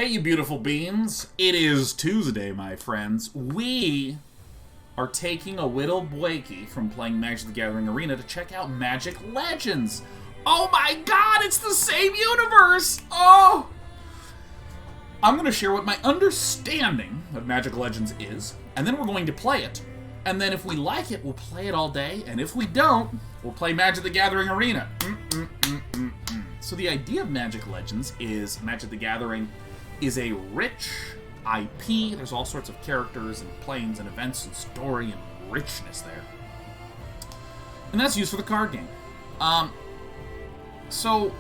Hey, you beautiful beings. It is Tuesday, my friends. We are taking a little breaky from playing Magic the Gathering Arena to check out Magic Legends. Oh my god, it's the same universe! Oh! I'm going to share what my understanding of Magic Legends is, and then we're going to play it. And then if we like it, we'll play it all day, and if we don't, we'll play Magic the Gathering Arena. So the idea of Magic Legends is Magic the Gathering is a rich IP. There's all sorts of characters and planes and events and story and richness there. And that's used for the card game. So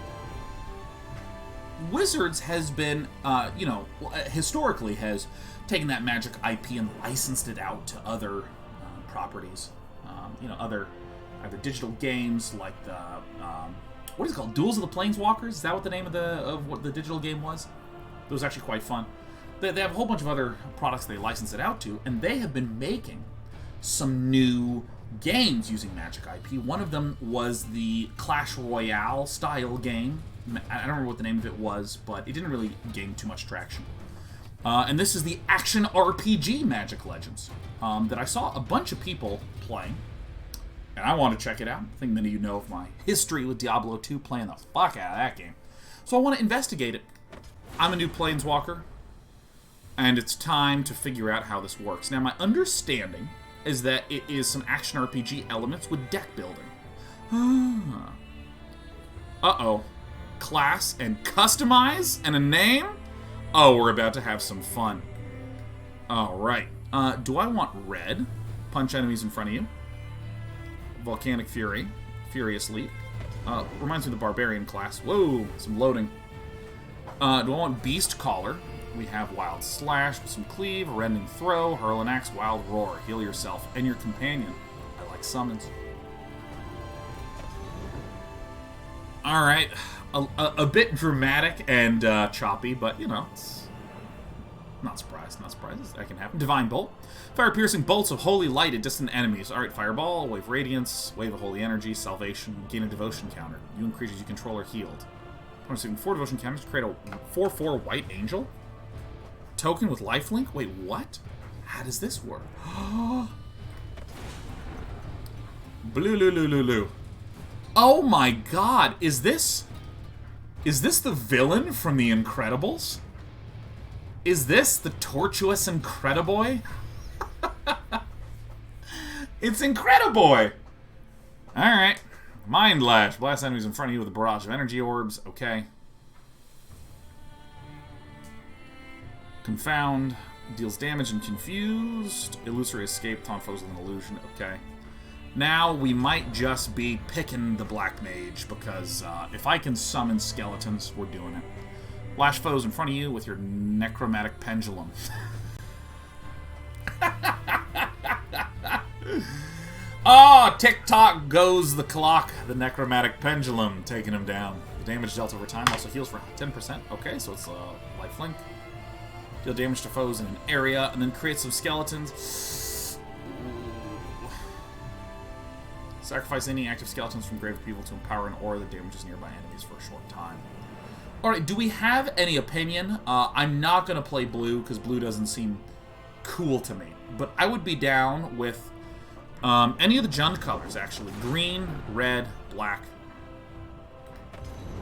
Wizards has been, historically has taken that Magic IP and licensed it out to other properties. Other either digital games like the, what is it called? Duels of the Planeswalkers? Is that what the name of what the digital game was? It was actually quite fun. They have a whole bunch of other products they license it out to, and they have been making some new games using Magic IP. One of them was the Clash Royale style game. I don't remember what the name of it was, but it didn't really gain too much traction. And this is the action RPG Magic Legends that I saw a bunch of people playing, and I want to check it out. I think many of you know of my history with Diablo 2, playing the fuck out of that game. So I want to investigate it. I'm a new Planeswalker, and it's time to figure out how this works. Now, my understanding is that it is some action RPG elements with deck building. Uh-oh. Class and customize and a name? Oh, we're about to have some fun. Alright. Do I want red? Punch enemies in front of you. Volcanic Fury. Furious Leap. Reminds me of the Barbarian class. Whoa, some loading. Do I want Beast Caller? We have Wild Slash with some Cleave, Rending Throw, Hurl an Axe, Wild Roar. Heal yourself and your companion. I like summons. Alright. A bit dramatic and choppy, but, it's not surprised. That can happen. Divine Bolt. Fire-piercing bolts of holy light at distant enemies. Alright, Fireball, Wave Radiance, Wave of Holy Energy, Salvation, gain a Devotion counter. You and creatures you control are healed. I'm receiving 4 Devotion counters to create a 4/4 White Angel. Token with lifelink? Wait, what? How does this work? Blue. Oh my god, is this the villain from The Incredibles? Is this the tortuous Incrediboy? It's Incrediboy! Alright. Mind Lash. Blast enemies in front of you with a barrage of energy orbs. Okay. Confound. Deals damage and confused. Illusory Escape. Taunt foes with an illusion. Okay. Now we might just be picking the Black Mage, because if I can summon skeletons, we're doing it. Lash foes in front of you with your Necromantic Pendulum. Oh, tick-tock goes the clock. The Necromantic Pendulum taking him down. The damage dealt over time also heals for 10%. Okay, so it's lifelink. Deal damage to foes in an area, and then create some skeletons. Sacrifice any active skeletons from Grave People to empower an aura that damages nearby enemies for a short time. Alright, do we have any opinion? I'm not going to play blue, because blue doesn't seem cool to me. But I would be down with any of the Jund colors, actually. Green, red, black,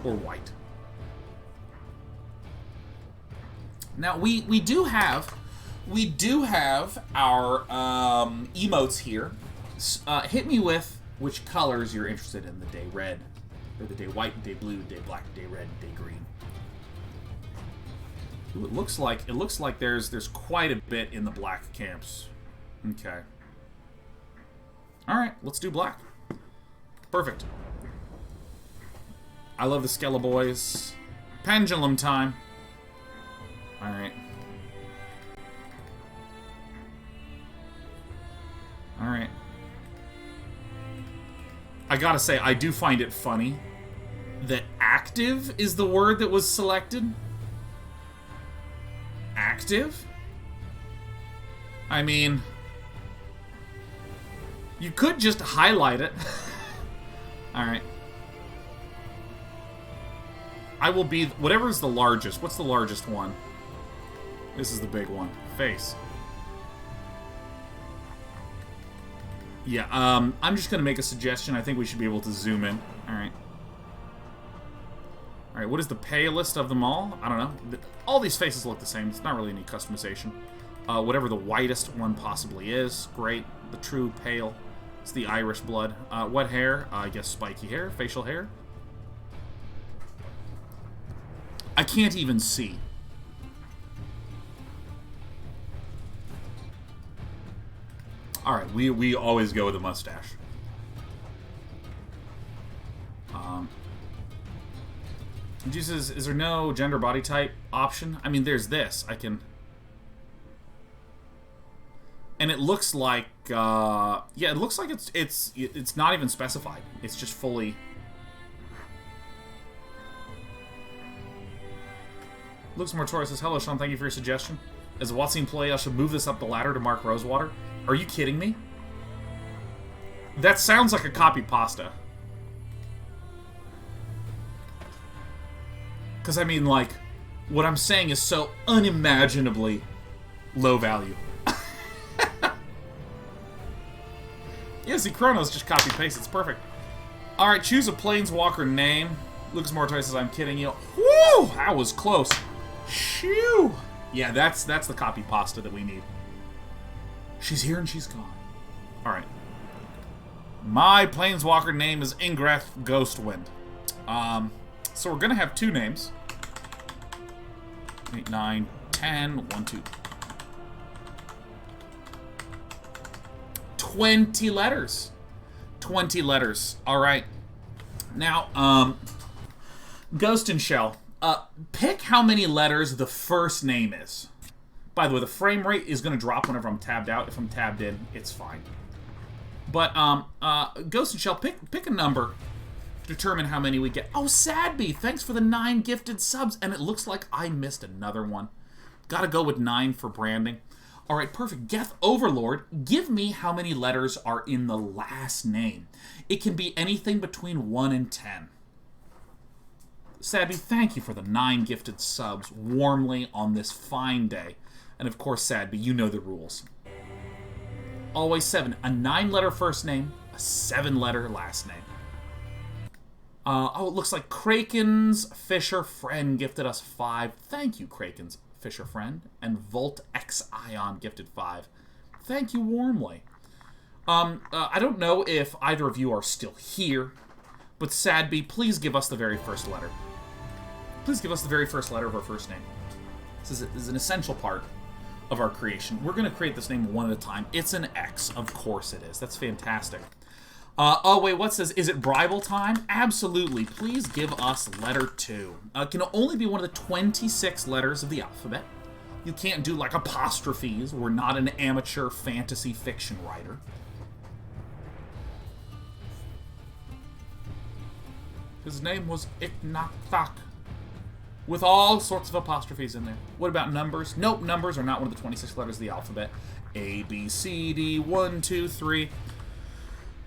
or white. Now, we do have our emotes here. Hit me with which colors you're interested in. The day red, or the day white, day blue, day black, day red, day green. Ooh, it looks like there's quite a bit in the black camps. Okay. Alright, let's do black. Perfect. I love the Skeleborgs. Pendulum time. Alright. Alright. I gotta say, I do find it funny that active is the word that was selected. Active? I mean, you could just highlight it. Alright. I will be... Whatever is the largest. What's the largest one? This is the big one. Face. Yeah, I'm just going to make a suggestion. I think we should be able to zoom in. Alright. Alright, what is the palest of them all? I don't know. All these faces look the same. It's not really any customization. Whatever the whitest one possibly is. Great. The true pale. It's the Irish blood. What hair? I guess spiky hair. Facial hair. I can't even see. Alright, we always go with a mustache. Jesus, is there no gender body type option? I mean, there's this. I can... And it looks like, yeah, it looks like it's not even specified. It's just fully... Looks Mortora says, hello, Sean, thank you for your suggestion. As Watsing play, I should move this up the ladder to Mark Rosewater. Are you kidding me? That sounds like a copy pasta. Because, I mean, like, what I'm saying is so unimaginably low value. Yeah, see, Chronos just copy-paste. It's perfect. Alright, choose a Planeswalker name. Lucas Mortoy says, I'm kidding you. Woo! That was close. Shoo! Yeah, that's the copy pasta that we need. She's here and she's gone. Alright. My Planeswalker name is Ingreth Ghostwind. So we're going to have two names. 8, 9, 10, 1, 2. 20 letters. 20 letters. Alright. Now, Ghost and Shell. Pick how many letters the first name is. By the way, the frame rate is going to drop whenever I'm tabbed out. If I'm tabbed in, it's fine. But, Ghost and Shell, pick a number. Determine how many we get. Oh, Sadby, thanks for the 9 gifted subs. And it looks like I missed another one. Gotta go with 9 for branding. Alright, perfect. Geth Overlord, give me how many letters are in the last name. It can be anything between 1 and 10. Sadby, thank you for the 9 gifted subs warmly on this fine day. And of course, Sadby, you know the rules. Always 7. A 9-letter first name, a 7-letter last name. Oh, it looks like Kraken's Fisher Friend gifted us 5. Thank you, Kraken's Fisher Friend. And Volt X Ion gifted 5. Thank you warmly. I don't know if either of you are still here, but Sadby, please give us the very first letter. Please give us the very first letter of our first name. This is an essential part of our creation. We're going to create this name one at a time. It's an X. Of course it is. That's fantastic. Oh, wait, what says, is it Bribal time? Absolutely. Please give us letter 2. It can only be one of the 26 letters of the alphabet. You can't do, like, apostrophes. We're not an amateur fantasy fiction writer. His name was Iknathak, with all sorts of apostrophes in there. What about numbers? Nope, numbers are not one of the 26 letters of the alphabet. A, B, C, D, 1, 2, 3...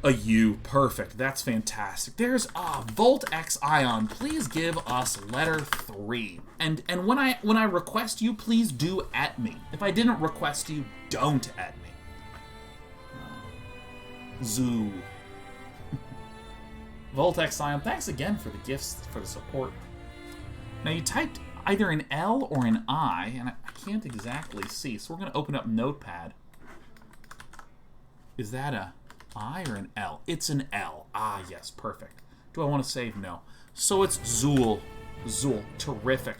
A U. Perfect. That's fantastic. There's Volt X Ion. Please give us letter 3. And when I request you, please do at me. If I didn't request you, don't at me. Zoo. Volt X Ion. Thanks again for the gifts, for the support. Now you typed either an L or an I, and I can't exactly see. So we're going to open up Notepad. Is that a I or an L? It's an L. Ah, yes, perfect. Do I want to save? No. So it's Zool. Zool. Terrific.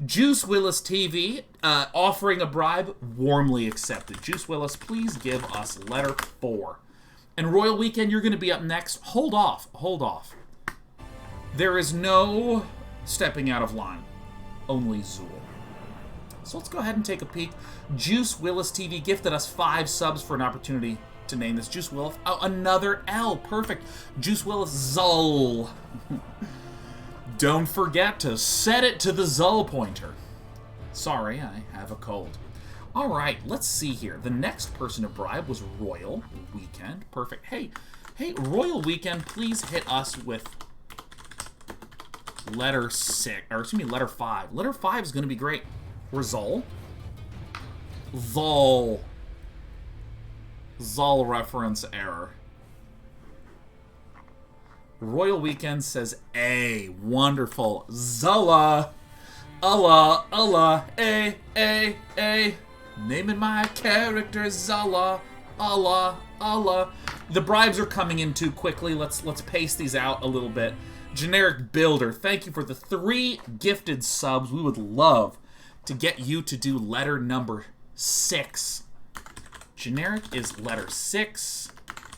Juice Willis TV, offering a bribe, warmly accepted. Juice Willis, please give us letter 4. And Royal Weekend, you're going to be up next. Hold off. Hold off. There is no stepping out of line. Only Zool. So let's go ahead and take a peek. Juice Willis TV gifted us 5 subs for an opportunity to name this. Juice Willis. Oh, another L. Perfect. Juice Willis Zull. Don't forget to set it to the Zull pointer. Sorry, I have a cold. Alright, let's see here. The next person to bribe was Royal Weekend. Perfect. Hey, Royal Weekend, please hit us with letter 6. Or excuse me, letter 5. Letter 5 is going to be great. Rizal. Zol. Zol reference error. Royal Weekend says A. Wonderful. Zola. Allah. A. Naming my character Zola. Allah. The bribes are coming in too quickly. Let's pace these out a little bit. Generic Builder, thank you for the 3 gifted subs. We would love to get you to do letter number 6. Generic is letter 6.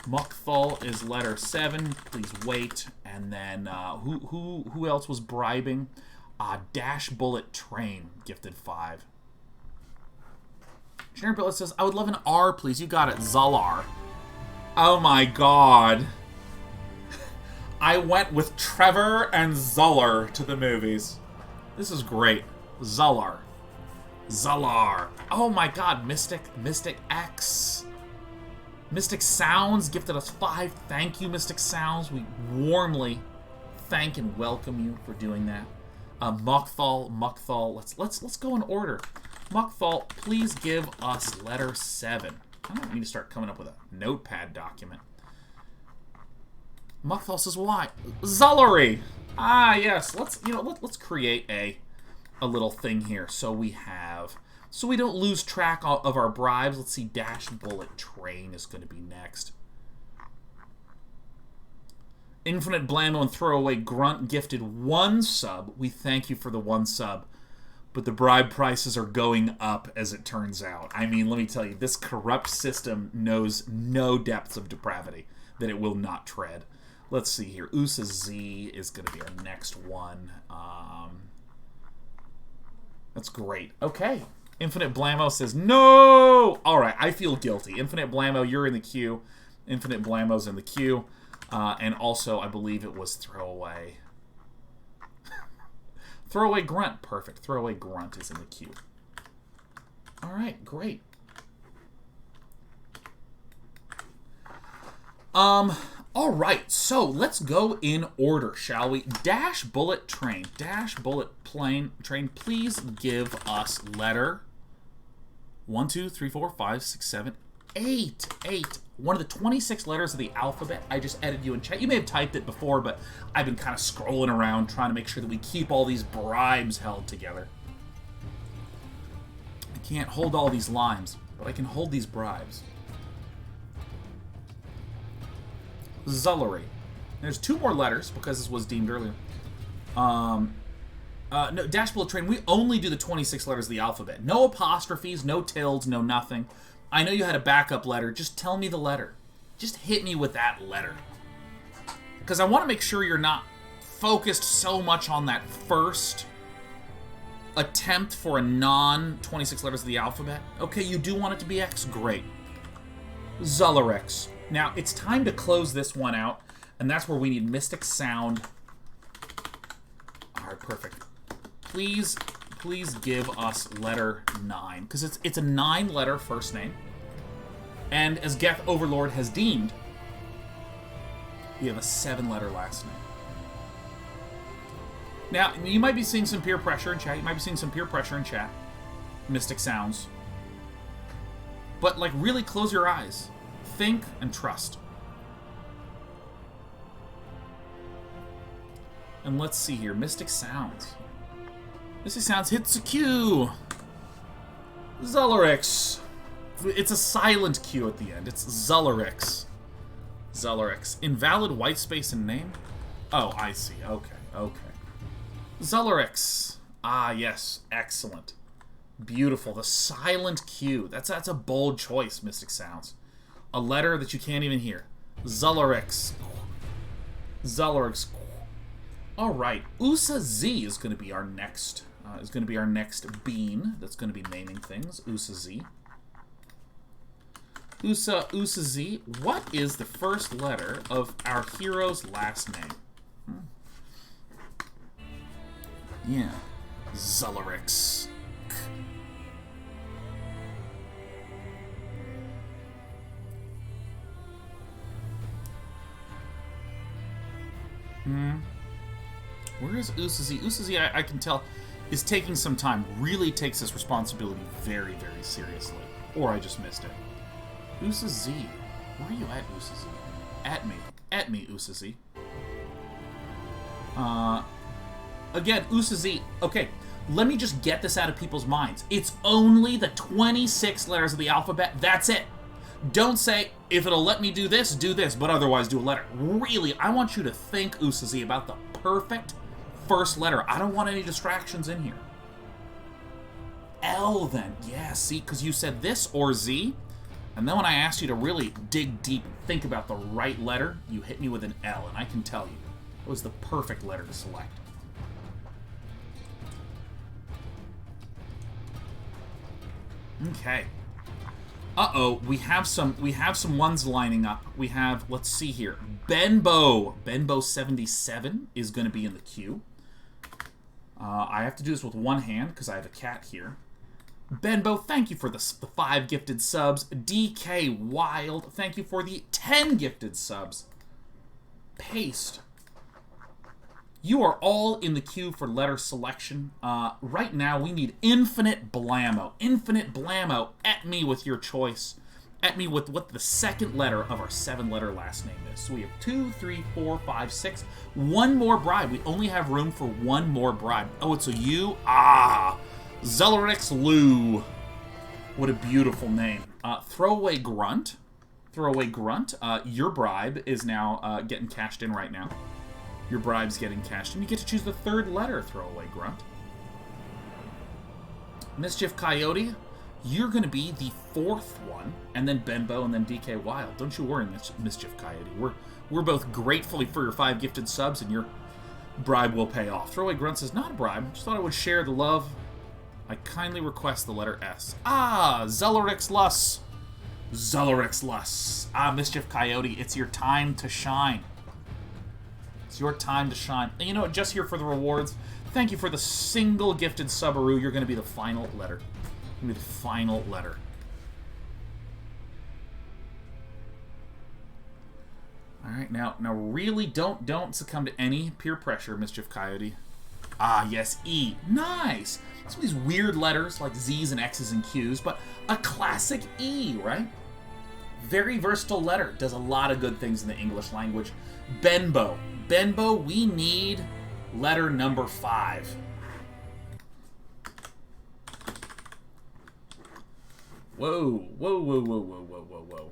Muckthal is letter 7. Please wait. And then who else was bribing? Dash Bullet Train gifted 5. Generic Bullet says, I would love an R, please. You got it. Zalar. Oh my god. I went with Trevor and Zuller to the movies. This is great. Zalar. Oh my god. Mystic X. Mystic Sounds gifted us 5. Thank you, Mystic Sounds. We warmly thank and welcome you for doing that. Muckthal. Let's go in order. Muckthal, please give us letter 7. I don't need to start coming up with a notepad document. Muckthal says, why? Zullery! Ah, yes. Let's create a little thing here. So we don't lose track of our bribes. Let's see, Dash Bullet Train is going to be next. Infinite Blammo and Throwaway Grunt gifted 1 sub. We thank you for the 1 sub. But the bribe prices are going up, as it turns out. I mean, let me tell you, this corrupt system knows no depths of depravity that it will not tread. Let's see here. USA Z is going to be our next one. That's great. Okay. Infinite Blammo says, no! Alright, I feel guilty. Infinite Blammo, you're in the queue. Infinite Blammo's in the queue. And also, I believe it was Throwaway. Throwaway Grunt. Perfect. Throwaway Grunt is in the queue. Alright, great. Alright, so let's go in order, shall we? Dash Bullet Train. Dash Bullet Train, please give us letter 1, 2, 3, 4, 5, 6, 7, 8. 8. One of the 26 letters of the alphabet. I just edited you in chat. You may have typed it before, but I've been kind of scrolling around trying to make sure that we keep all these bribes held together. I can't hold all these limes, but I can hold these bribes. Zullery. There's 2 more letters, because this was deemed earlier. No, Dash Bullet Train, we only do the 26 letters of the alphabet. No apostrophes, no tildes, no nothing. I know you had a backup letter. Just tell me the letter. Just hit me with that letter. Because I want to make sure you're not focused so much on that first attempt for a non-26 letters of the alphabet. Okay, you do want it to be X? Great. Zullerex. Now, it's time to close this one out, and that's where we need Mystic Sound. Alright, perfect. Please give us letter 9, because it's a 9-letter first name. And as Geth Overlord has deemed, we have a 7-letter last name. Now, you might be seeing some peer pressure in chat. Mystic Sounds. But, like, really close your eyes. Think and trust. And let's see here. Mystic Sounds. Mystic Sounds hits a Q. Zullerex. It's a silent Q at the end. It's Zullerex. Zullerex. Invalid white space in name? Oh, I see. Okay. Zullerex. Ah, yes. Excellent. Beautiful. The silent Q. That's a bold choice, Mystic Sounds. A letter that you can't even hear. Zullerex. Alright. USA Z is going to be our next bean that's going to be naming things. USA Z. USA Z. What is the first letter of our hero's last name? Yeah. Zullerex. Where is USA Z? USA Z, I can tell. is taking some time, really takes this responsibility very, very seriously. Or I just missed it. Usa Z. Where are you at, Usa Z? At me. At me, Usa Z. Again, Usa Z. Okay, let me just get this out of people's minds. It's only the 26 letters of the alphabet. That's it. Don't say, if it'll let me do this, but otherwise do a letter. Really, I want you to think, Usa Z, about the perfect first letter. I don't want any distractions in here. L, then. Yeah, see, because you said this or Z, and then when I asked you to really dig deep and think about the right letter, you hit me with an L, and I can tell you, it was the perfect letter to select. Okay. Uh-oh, we have some ones lining up. We have, let's see here, Benbow. Benbow 77 is going to be in the queue. I have to do this with one hand because I have a cat here. Benbow, thank you for the 5 gifted subs. DK Wild, thank you for the 10 gifted subs. Paste. You are all in the queue for letter selection. Right now, we need Infinite Blammo. Infinite Blammo, at me with your choice. At me with what the second letter of our 7-letter last name is. So we have 2, 3, 4, 5, 6. One more bribe. We only have room for one more bribe. Oh, it's a U? Ah! Zellerix Lou. What a beautiful name. Throwaway Grunt. Throwaway Grunt. Your bribe is now getting cashed in right now. Your bribe's getting cashed in. You get to choose the 3rd letter, Throwaway Grunt. Mischief Coyote, you're going to be the 4th one, and then Benbow, and then DK Wild. Don't you worry, Mischief Coyote. We're both grateful for your 5 gifted subs, and your bribe will pay off. Throwaway Grunt says, not a bribe. Just thought I would share the love. I kindly request the letter S. Ah, Zellerix Lus. Zellerix Lus. Ah, Mischief Coyote, it's your time to shine. It's your time to shine. And you know what? Just here for the rewards. Thank you for the single gifted Subaru. You're going to be the final letter. You're going to be the final letter. All right, now really don't succumb to any peer pressure, Mischief Coyote. Ah, yes, E. Nice. Some of these weird letters like Z's and X's and Q's, but a classic E, right? Very versatile letter. Does a lot of good things in the English language. Benbow. Benbow, we need letter number 5. Whoa, whoa, whoa, whoa, whoa, whoa, whoa, whoa.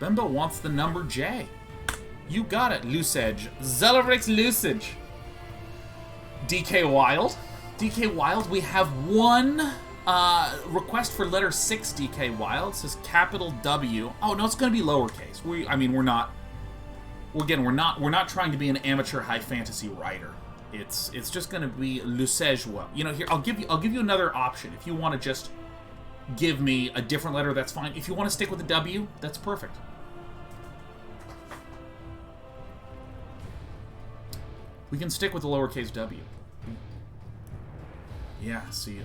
Benbow wants the number J. You got it, Lucege. Zellerix Lucege. DK Wild. DK Wild, we have one request for letter 6, DK Wild. It says capital W. Oh, no, it's going to be lowercase. We're not trying to be an amateur high fantasy writer. It's just going to be Lucejwa. You know, here I'll give you another option. If you want to just give me a different letter, that's fine. If you want to stick with the W, that's perfect. We can stick with the lowercase w. Yeah, see,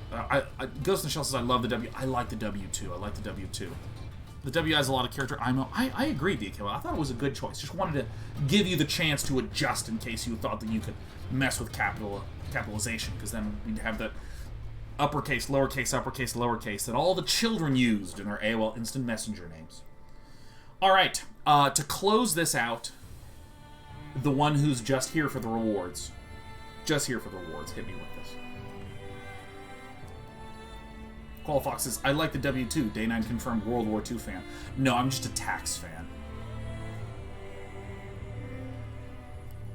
Ghost in the Shell says I love the W. I like the W too. I like the W too. The W has a lot of character. I agree, DK. I thought it was a good choice. Just wanted to give you the chance to adjust in case you thought that you could mess with capitalization, because then we'd have the uppercase, lowercase, uppercase, lowercase that all the children used in their AOL Instant Messenger names. All right, to close this out, the one who's just here for the rewards. Just here for the rewards. Hit me with this. Qualfox says, I like the W2. Day 9 confirmed World War II fan. No, I'm just a tax fan.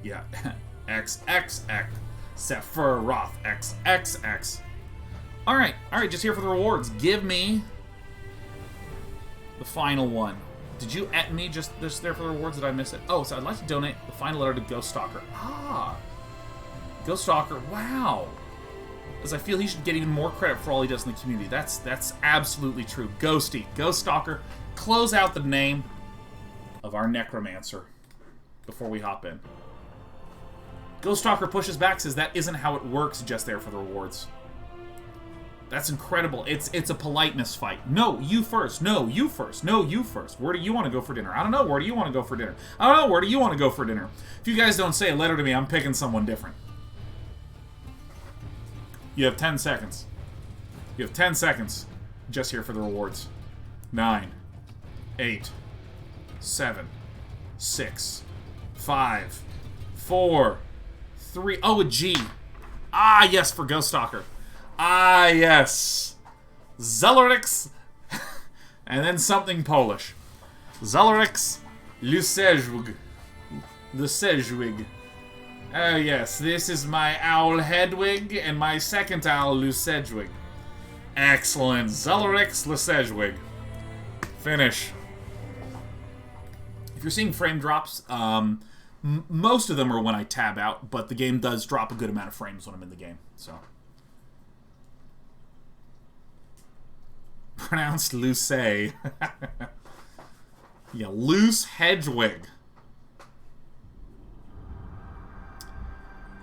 Yeah. XXX. Sephiroth. XXX. Alright, just here for the rewards. Give me the final one. Did you at me just there for the rewards? Did I miss it? Oh, so I'd like to donate the final letter to Ghost Stalker. Ah. Ghost Stalker, wow. As I feel he should get even more credit for all he does in the community. That's absolutely true. Ghosty, Ghost Stalker, close out the name of our necromancer before we hop in. Ghost Stalker pushes back, says that isn't how it works, just there for the rewards. That's incredible. It's a politeness fight. No, you first. No, you first. No, you first. Where do you want to go for dinner? I don't know. Where do you want to go for dinner? I don't know. Where do you want to go for dinner? If you guys don't say a letter to me, I'm picking someone different. You have 10 seconds. You have 10 seconds. Just here for the rewards. 9, 8, 7, 6, 5, 4, 3. Oh, a G. Ah, yes, for Ghost Stalker. Ah, yes. Zellerix. And then something Polish. Zellerix Lusezwig. Lusezwig. Oh, yes, this is my owl Hedwig and my second owl Lusezwig. Excellent. Zellerix Lusezwig. Finish. If you're seeing frame drops, most of them are when I tab out, but the game does drop a good amount of frames when I'm in the game, so. Pronounced Luce. Yeah, Loose Hedwig.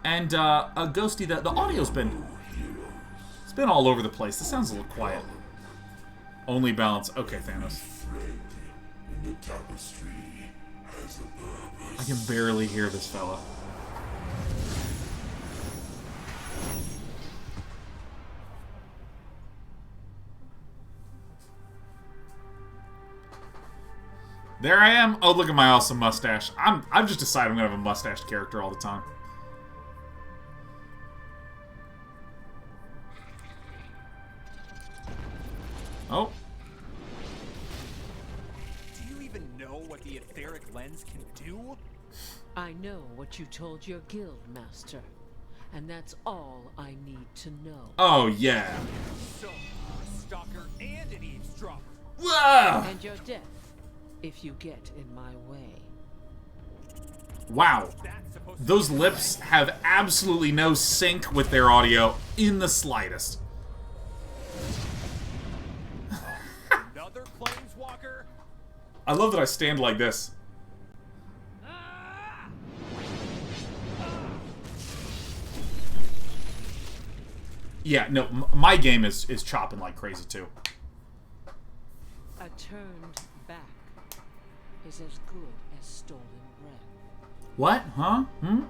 And, Ghosty, the audio's been... It's been all over the place. This sounds a little quiet. Only balance. Okay, Thanos. I can barely hear this fella. There I am. Oh, look at my awesome mustache. I've just decided I'm gonna have a mustached character all the time. Oh. Do you even know what the etheric lens can do? I know what you told your guild master, and that's all I need to know. Oh, yeah. So, a stalker and an eavesdropper. Whoa! And your death, if you get in my way. Wow. Those lips have absolutely no sync with their audio in the slightest. Another planeswalker? I love that I stand like this. Yeah, no, my game is chopping like crazy too. A turned back is as good as stolen breath. What? Huh? Hmm?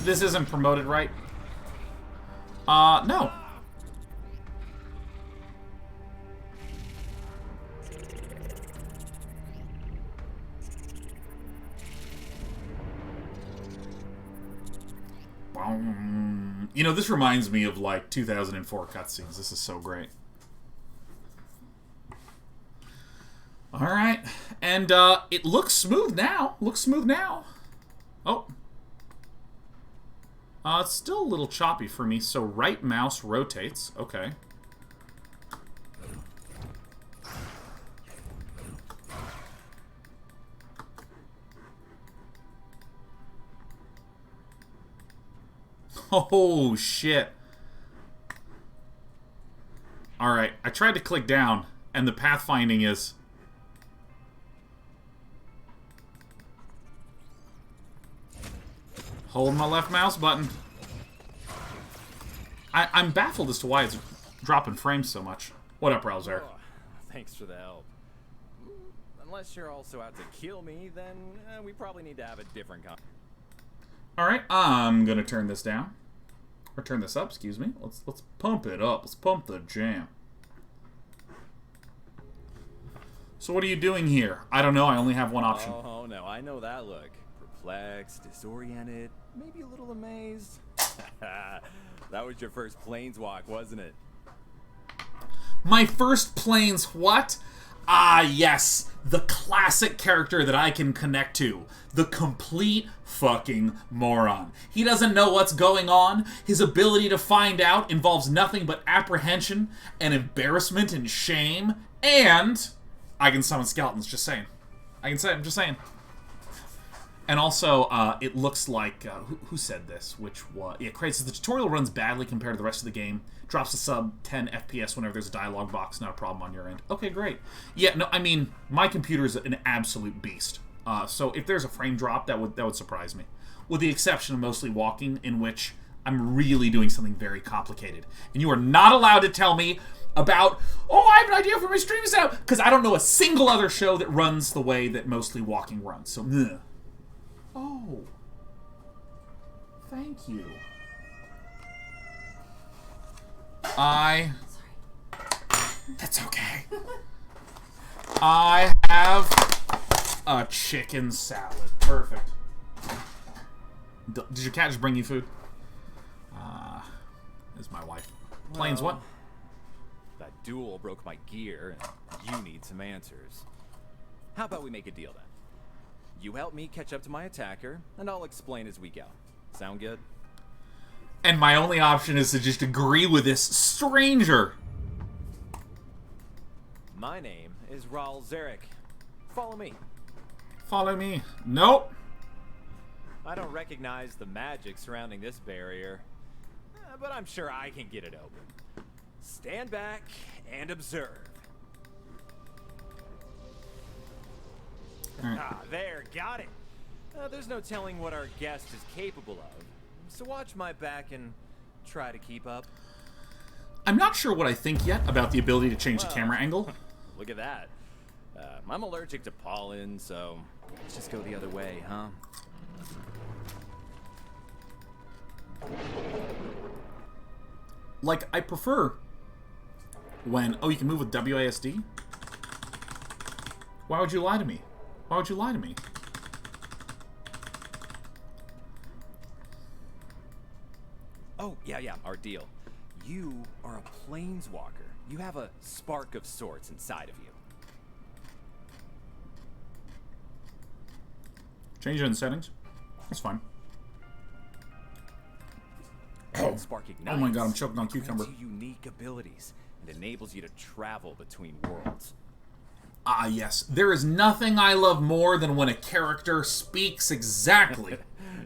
This isn't promoted right. No. You know, this reminds me of, like, 2004 cutscenes. This is so great. Alright. And, it looks smooth now. Looks smooth now. Oh. It's still a little choppy for me, so right mouse rotates. Okay. Oh, shit. Alright, I tried to click down, and the pathfinding is... Hold my left mouse button. I'm baffled as to why it's dropping frames so much. What up, Browser? Oh, thanks for the help. Unless you're also out to kill me, then we probably need to have a different conversation. Alright, I'm gonna turn this down. Or turn this up, excuse me. Let's pump it up. Let's pump the jam. So what are you doing here? I don't know, I only have one option. Oh no, I know that look. Perplexed, disoriented, maybe a little amazed. That was your first planeswalk, wasn't it? My first planes what? Ah, yes. The classic character that I can connect to. The complete fucking moron. He doesn't know what's going on. His ability to find out involves nothing but apprehension and embarrassment and shame. And I can summon skeletons, just saying. I'm just saying. And also, it looks like, who said this? Which was, yeah, Craig says the tutorial runs badly compared to the rest of the game. Drops to sub 10 FPS whenever there's a dialogue box, not a problem on your end. Okay, great. Yeah, no, I mean, my computer's an absolute beast. So if there's a frame drop, that would surprise me. With the exception of mostly walking, in which I'm really doing something very complicated. And you are not allowed to tell me about, oh, I have an idea for my stream is out, because I don't know a single other show that runs the way that mostly walking runs. So, ugh. Oh. Thank you. Sorry. That's okay. I have a chicken salad. Perfect. Did your cat just bring you food? This is my wife. Planes, what? That duel broke my gear, and you need some answers. How about we make a deal then? You help me catch up to my attacker, and I'll explain as we go. Sound good? And my only option is to just agree with this stranger. My name is Raul Zarek. Follow me. Follow me. Nope. I don't recognize the magic surrounding this barrier, but I'm sure I can get it open. Stand back and observe. Right. Ah, there, got it. There's no telling what our guest is capable of, so watch my back and try to keep up. I'm not sure what I think yet about the ability to change the camera angle. Look at that. I'm allergic to pollen, so let's just go the other way, huh? Like, I prefer when... Oh, you can move with WASD? Why would you lie to me? Why would you lie to me? Oh, yeah, our deal. You are a planeswalker. You have a spark of sorts inside of you. Change it in settings. That's fine. That spark ignites. Oh my god, I'm choking on cucumber. Grants you unique abilities and enables you to travel between worlds. Ah, yes. There is nothing I love more than when a character speaks exactly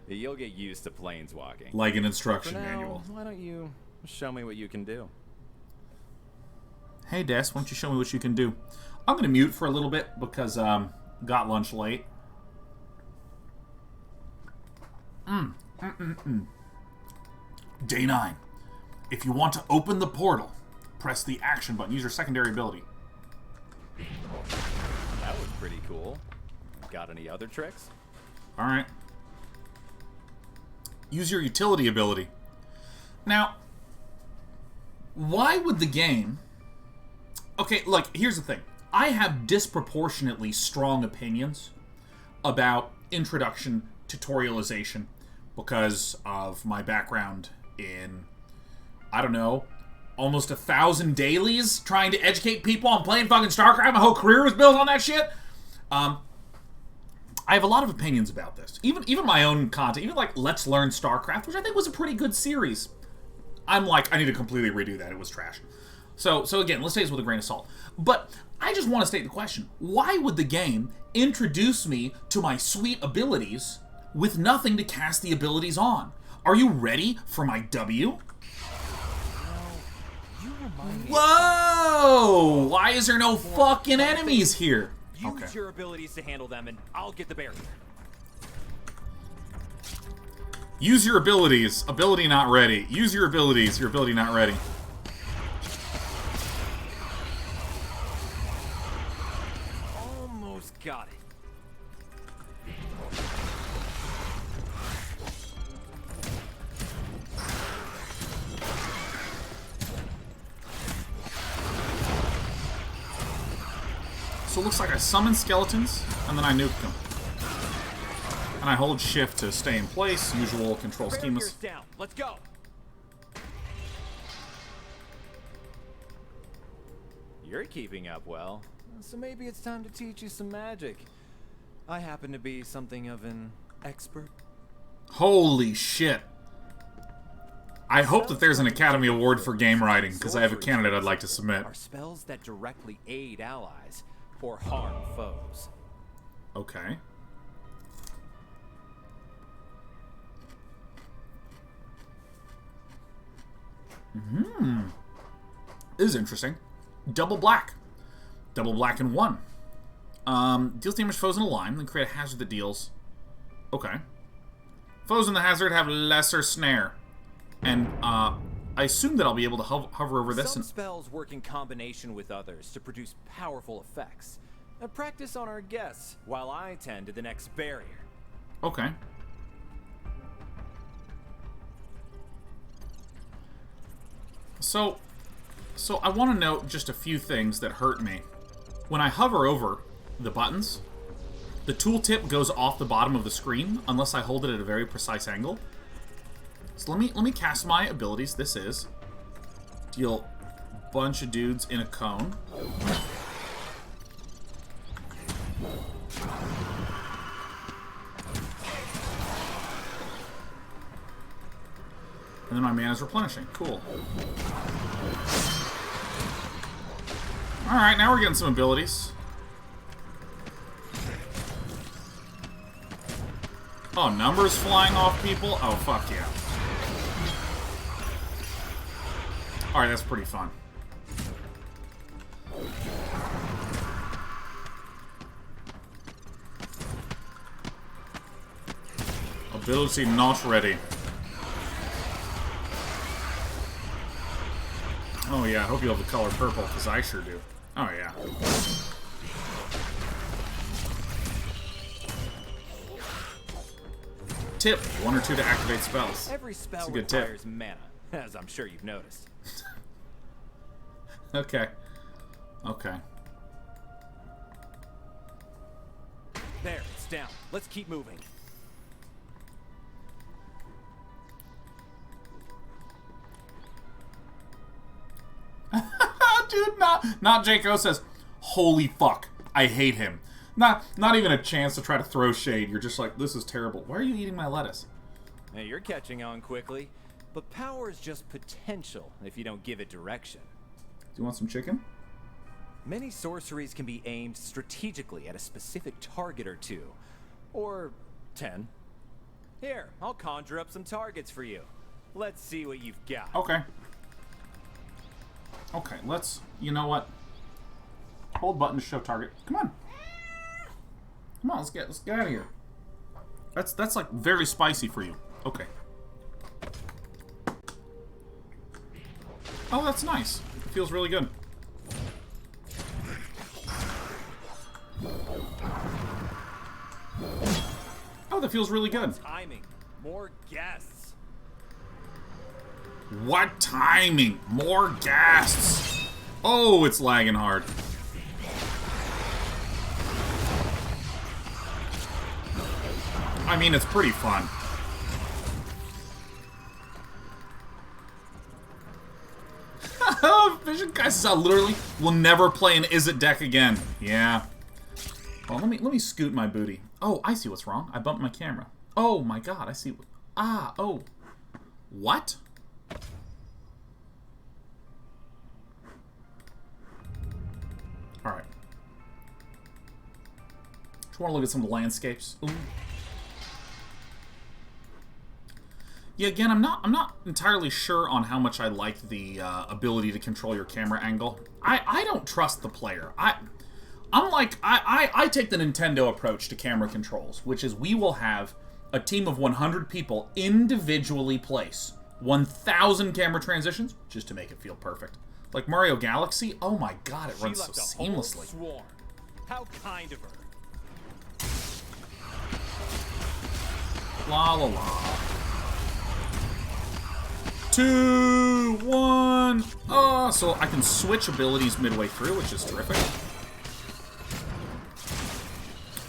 You'll get used to planeswalking. like an For instruction now, manual. why don't you show me what you can do? Hey, Des, why don't you show me what you can do? I'm going to mute for a little bit because got lunch late. Day 9. If you want to open the portal, press the action button. Use your secondary ability. That was pretty cool. Got any other tricks? Alright. Use your utility ability. Now, why would the game... Okay, look, here's the thing. I have disproportionately strong opinions about introduction tutorialization because of my background in, I don't know, almost 1,000 dailies trying to educate people on playing fucking StarCraft. My whole career was built on that shit. I have a lot of opinions about this. Even my own content, even like Let's Learn StarCraft, which I think was a pretty good series. I'm like, I need to completely redo that. It was trash. So again, let's take this with a grain of salt. But I just want to state the question. Why would the game introduce me to my sweet abilities with nothing to cast the abilities on? Are you ready for my W? Whoa! Why is there no fucking enemies here? Use your abilities to handle them, and I'll get the barrier. Use your abilities. Ability not ready. Use your abilities. Your ability not ready. Almost got it. So it looks like I summon skeletons, and then I nuke them. And I hold shift to stay in place. Usual control schemas. Barrier's down. Let's go. You're keeping up well, so maybe it's time to teach you some magic. I happen to be something of an expert. Holy shit. I hope that there's an Academy Award for game writing, because I have a candidate I'd like to submit. Are spells that directly aid allies or harm foes. Okay. This is interesting. Double black. Double black and 1. Deals damage to foes in a line, then create a hazard that deals... Okay. Foes in the hazard have lesser snare. And, I assume that I'll be able to hover over this Some and... spells work in combination with others to produce powerful effects. Practice on our guests while I tend to the next barrier. Okay. So I want to note just a few things that hurt me. When I hover over the buttons, the tooltip goes off the bottom of the screen unless I hold it at a very precise angle. So let me cast my abilities. This is deal a bunch of dudes in a cone. And then my mana's replenishing. Cool. Alright, now we're getting some abilities. Oh, numbers flying off people? Oh, fuck yeah. Alright, that's pretty fun. Ability not ready. Oh yeah, I hope you have the color purple, because I sure do. Oh yeah. Tip, 1 or 2 to activate spells. Every spell That's a good requires tip. mana, as I'm sure you've noticed. Okay. Okay. There, it's down. Let's keep moving. Dude, not Jaco says, holy fuck, I hate him. Not even a chance to try to throw shade. You're just like, this is terrible. Why are you eating my lettuce? Now you're catching on quickly, but power is just potential if you don't give it direction. Do you want some chicken? Many sorceries can be aimed strategically at a specific target or 2. Or 10. Here, I'll conjure up some targets for you. Let's see what you've got. Okay. Okay, let's... You know what? Hold button to show target. Come on. Come on, let's get out of here. That's like very spicy for you. Okay. Oh, that's nice. It feels really good. Oh, that feels really good. Timing. More guests. What timing? More guests. Oh, it's lagging hard. I mean, it's pretty fun. Vision Guy says I literally will never play an Is It deck again. Yeah. Well, let me scoot my booty. Oh, I see what's wrong. I bumped my camera. Oh my god, I see. Oh. What? Alright. Just want to look at some of the landscapes. Ooh. Yeah, again, I'm not entirely sure on how much I like the ability to control your camera angle. I don't trust the player. I take the Nintendo approach to camera controls, which is we will have a team of 100 people individually place 1,000 camera transitions just to make it feel perfect. Like Mario Galaxy, oh my god, it runs so seamlessly. Swarm. How kind of her. La la la. 2, 1. So I can switch abilities midway through, which is terrific.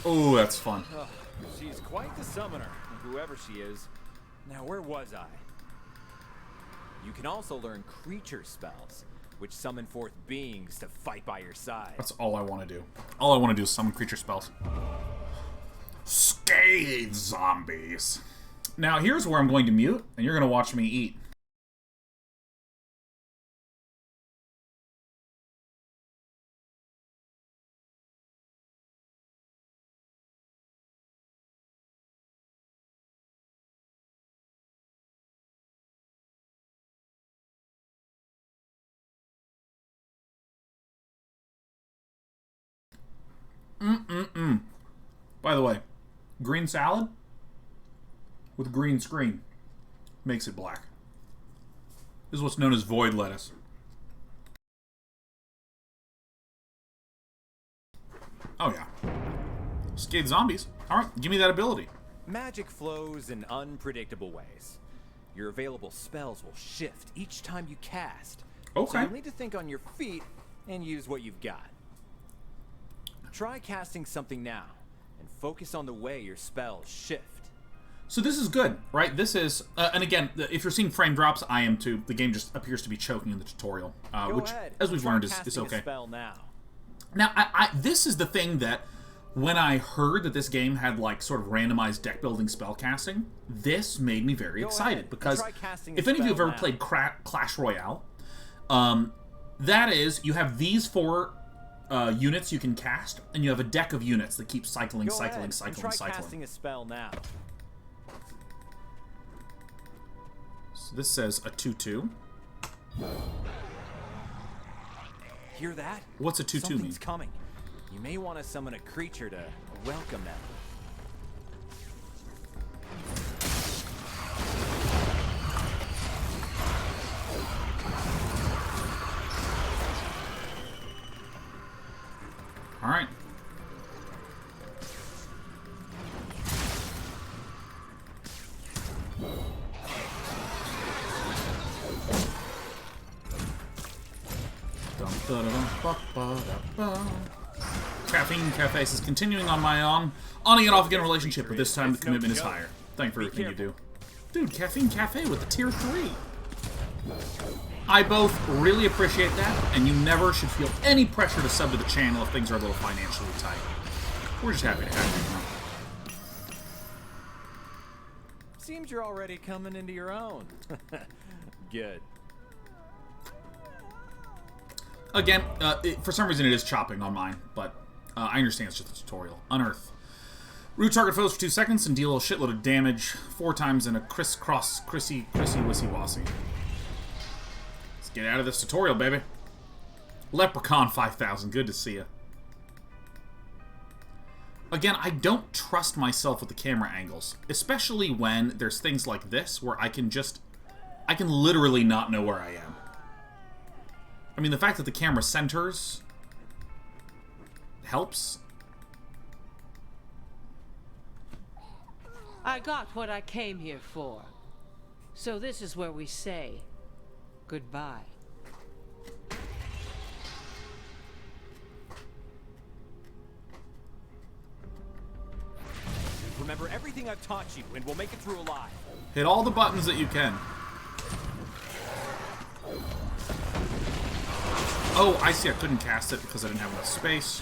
Oh, that's fun. She's quite the summoner, whoever she is. Now, where was I? You can also learn creature spells, which summon forth beings to fight by your side. That's all I want to do. All I want to do is summon creature spells. Scathe zombies. Now, here's where I'm going to mute, and you're going to watch me eat. By the way, green salad with green screen makes it black. This is what's known as void lettuce. Oh yeah. Scathe zombies. Alright, give me that ability. Magic flows in unpredictable ways. Your available spells will shift each time you cast. Okay. So you'll need to think on your feet and use what you've got. Try casting something now and focus on the way your spells shift. So this is good, right? This is, and again, if you're seeing frame drops, I am too. The game just appears to be choking in the tutorial, which, ahead. as we've Try learned, is casting okay. A spell now. Now, this is the thing that, when I heard that this game had, like, sort of randomized deck-building spell casting, this made me very excited, because if any of you have ever played Clash Royale, that is, you have these 4 units you can cast, and you have a deck of units that keep cycling. Try casting a spell now. So this says a 2/2. Hear that? What's a 2/2 mean? Something's coming. You may want to summon a creature to welcome them. All right. Caffeine Cafe says, continuing on my on and off again relationship, but this time the commitment is higher. Thank you for everything you do. Dude, Caffeine Cafe with the tier 3. I both really appreciate that, and you never should feel any pressure to sub to the channel if things are a little financially tight. We're just happy to have you. Seems you're already coming into your own. Good. Again, for some reason it is chopping on mine, but I understand it's just a tutorial. Unearth. Root target foes for 2 seconds and deal a shitload of damage 4 times in a crisscross, crissy, wissy-wassy. Let's get out of this tutorial, baby. Leprechaun 5000, good to see you. Again, I don't trust myself with the camera angles, especially when there's things like this where I can literally not know where I am. I mean, the fact that the camera centers helps. I got what I came here for. So this is where we say goodbye. Remember everything I've taught you, and we'll make it through alive. Hit all the buttons that you can. Oh, I see. I couldn't cast it because I didn't have enough space.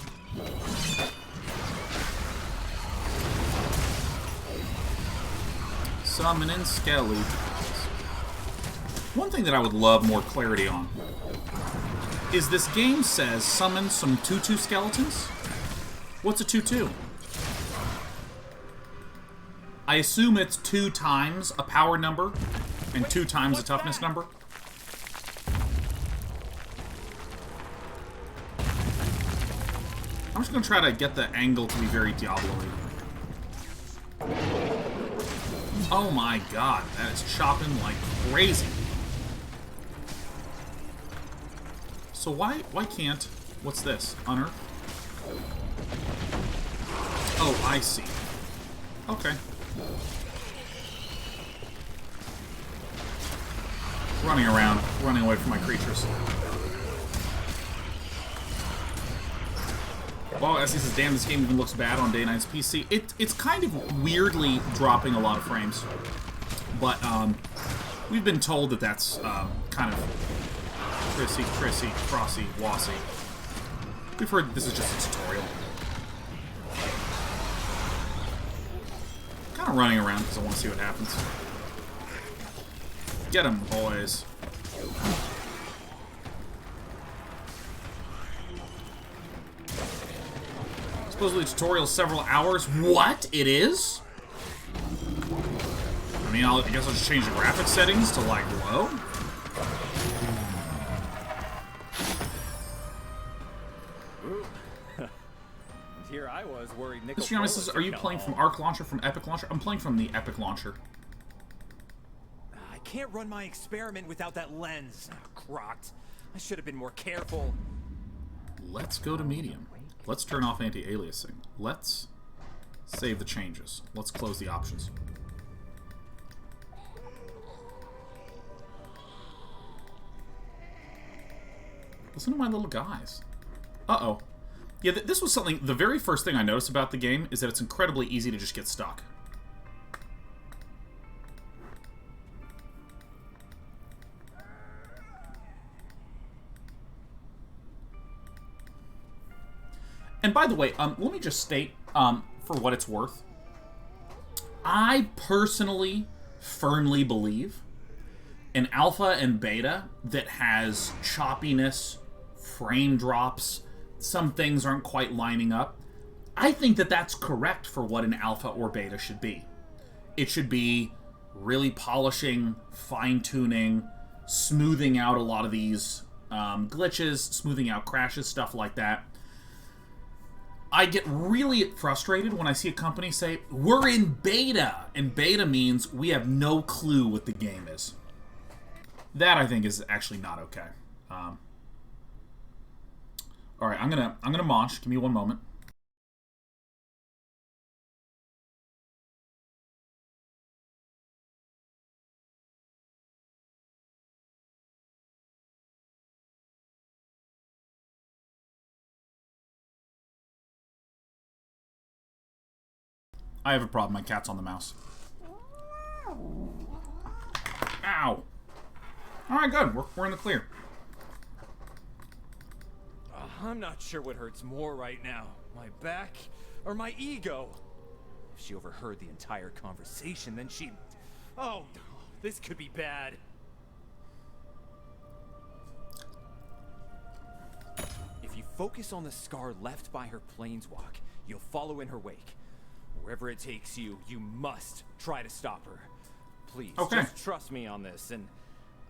Summoning Skelly. One thing that I would love more clarity on is this game says summon some 2/2 skeletons. What's a 2/2? I assume it's 2 times a power number and 2 times a toughness number. I'm just going to try to get the angle to be very Diablo-y. Oh my god, that is chopping like crazy. So why can't... What's this? Unearth? Oh, I see. Okay. Running around, running away from my creatures. Well, as he says, damn, this game even looks bad on Day 9's PC. It's kind of weirdly dropping a lot of frames. But, we've been told that that's, kind of crissy, crossy, wassy. We've heard that this is just a tutorial. Kind of running around because I want to see what happens. Get 'em, boys. Supposedly tutorial several hours. What? It is? I mean, I guess I'll just change the graphic settings to, like, low. Here I was worried Nickel. Mr. Yami says, are you playing from Arc Launcher, from Epic Launcher? I'm playing from the Epic Launcher. I can't run my experiment without that lens. Crocked. I should have been more careful. Let's go to medium. Let's turn off anti-aliasing. Let's Save the changes. Let's close the options. Listen to my little guys. Uh-oh. Yeah, this was something... The very first thing I noticed about the game is that it's incredibly easy to just get stuck. And by the way, let me just state, for what it's worth, I personally firmly believe an alpha and beta that has choppiness, frame drops, some things aren't quite lining up. I think that that's correct for what an alpha or beta should be. It should be really polishing, fine-tuning, smoothing out a lot of these glitches, smoothing out crashes, stuff like that. I get really frustrated when I see a company say, we're in beta, and beta means we have no clue what the game is. That, I think, is actually not okay. Alright, I'm gonna mosh. Give me one moment. I have a problem. My cat's on the mouse. Ow! Alright, good. We're in the clear. I'm not sure what hurts more right now. My back or my ego? If she overheard the entire conversation, then she'd... Oh, this could be bad. If you focus on the scar left by her planeswalk, you'll follow in her wake. Wherever it takes you, you must try to stop her. Please, just trust me on this, and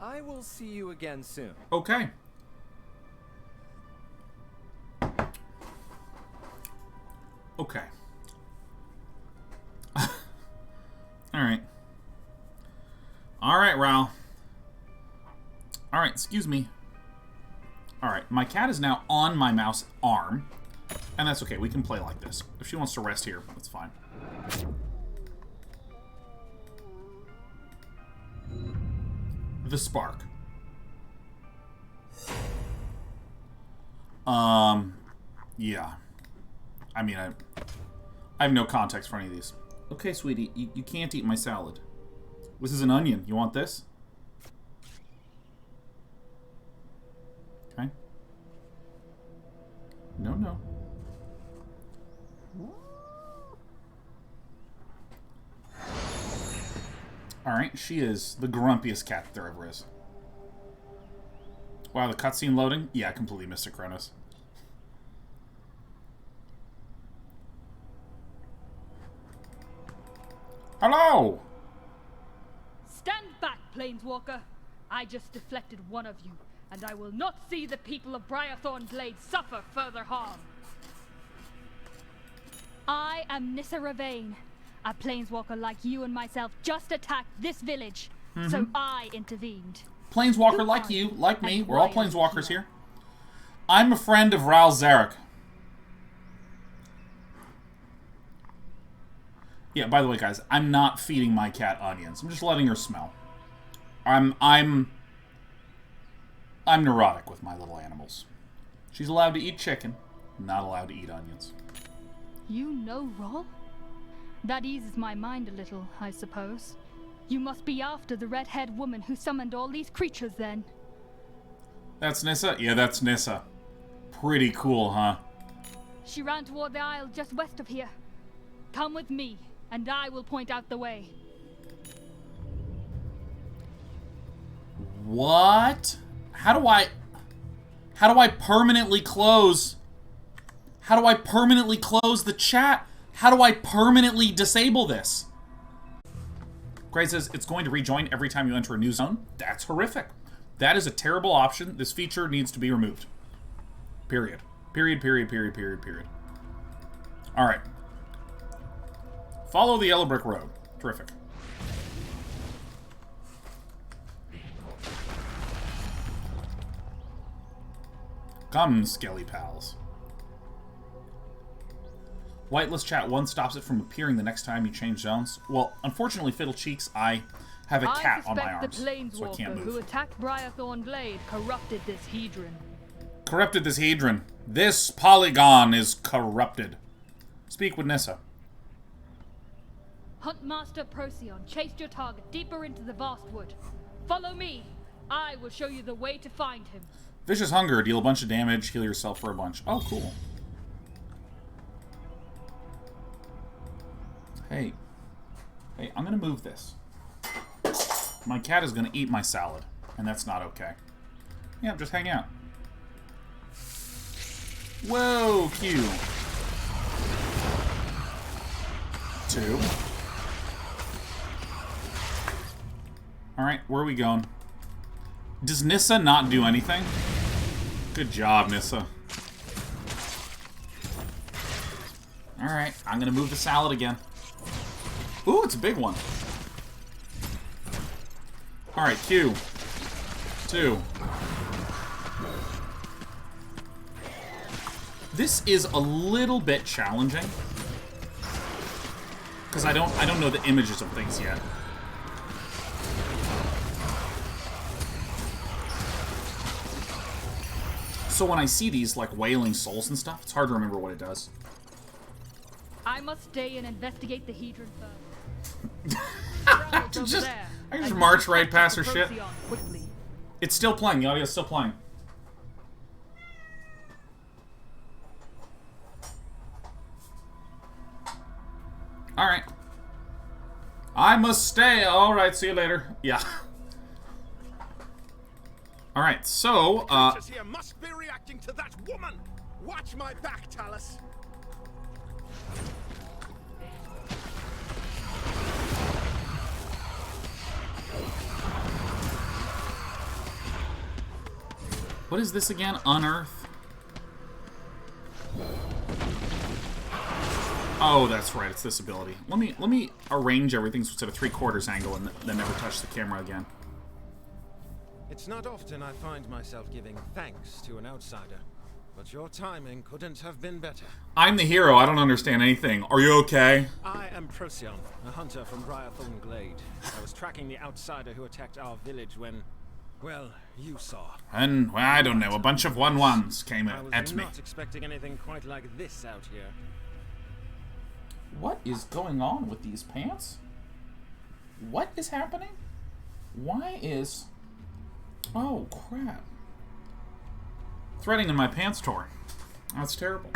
I will see you again soon. Okay. Okay. Alright. Alright, Raul. Alright, excuse me. Alright, my cat is now on my mouse arm. And that's okay, we can play like this. If she wants to rest here, that's fine. The spark. Yeah. I mean, I have no context for any of these. Okay, sweetie, you can't eat my salad. This is an onion. You want this? Okay. No, no. Alright, she is the grumpiest cat there ever is. Wow, the cutscene loading? Yeah, I completely missed it, Kronos. Hello! Stand back, Planeswalker. I just deflected one of you, and I will not see the people of Briarthorn Glade suffer further harm. I am Nissa Ravane. A Planeswalker like you and myself just attacked this village, so I intervened. Planeswalker like you, like me. We're all Planeswalkers here. I'm a friend of Raul Zarek. Yeah, by the way, guys, I'm not feeding my cat onions. I'm just letting her smell. I'm neurotic with my little animals. She's allowed to eat chicken, not allowed to eat onions. You know Rol? That eases my mind a little, I suppose. You must be after the red-haired woman who summoned all these creatures, then. That's Nissa? Yeah, that's Nissa. Pretty cool, huh? She ran toward the isle just west of here. Come with me, and I will point out the way. What? How do I permanently close? How do I permanently close the chat? How do I permanently disable this? Gray says, it's going to rejoin every time you enter a new zone. That's horrific. That is a terrible option. This feature needs to be removed. Period. Period, period, period, period, period. Alright. Follow the yellow brick road. Terrific. Come, Skelly pals. Whitelist Chat 1 stops it from appearing the next time you change zones. Well, unfortunately, Fiddle Cheeks, I have a cat on my arms, so I can't move. Who attacked Briarthorn Glade corrupted this hedron. Corrupted this hedron. This polygon is corrupted. Speak with Nissa. Huntmaster Procyon chased your target deeper into the vast wood. Follow me. I will show you the way to find him. Vicious Hunger. Deal a bunch of damage. Heal yourself for a bunch. Oh, cool. Hey. Hey, I'm going to move this. My cat is going to eat my salad, and that's not okay. Yeah, just hang out. Whoa, Q. 2. Alright, where are we going? Does Nissa not do anything? Good job, Nissa. Alright, I'm gonna move the salad again. Ooh, it's a big one. Alright, Q. 2. This is a little bit challenging. Because I don't know the images of things yet. So when I see these, like, wailing souls and stuff, it's hard to remember what it does. I must stay and investigate the hedron first. I can just march right past her shit. It's still playing. The audio's still playing. Alright. I must stay. Alright, see you later. Yeah. Alright, so, creatures here must be reacting to that woman! Watch my back, Talus! what is this again? Unearth? Oh, that's right, it's this ability. Let me arrange everything so it's at a 3/4 angle and then never touch the camera again. It's not often I find myself giving thanks to an outsider, but your timing couldn't have been better. I'm the hero, I don't understand anything. Are you okay? I am Procyon, a hunter from Briarthorn Glade. I was tracking the outsider who attacked our village when, well, you saw. And, well, I don't know, a bunch of 1/1s came I was at me. not expecting anything quite like this out here. What is going on with these pants? What is happening? Why is... Oh, crap. Threading in my pants tore. That's terrible.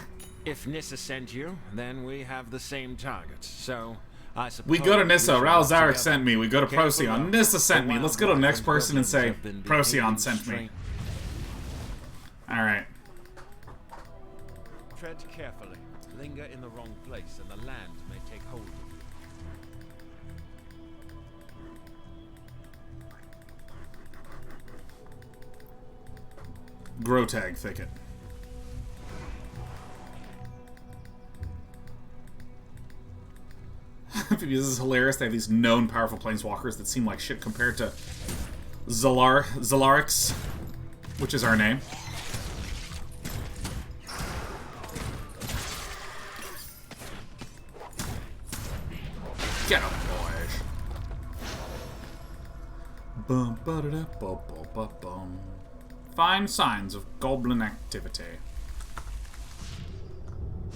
If Nissa sent you, then we have the same target, so I suppose... We go to Nissa. we Ral should work Zarek together. sent me. We go to Careful Procyon. though. Nissa sent The me. Let's go to the wildlife next and person and say, goblins have been Procyon behaving sent me. strange. Alright. Tread carefully. Linger in the wrong place, and the land may take hold of you. Grotag Thicket. This is hilarious. They have these known powerful planeswalkers that seem like shit compared to Zalarix, which is our name. Get him, boys. Bum, ba-da-da, bum, bum, bum, bum. Find signs of goblin activity.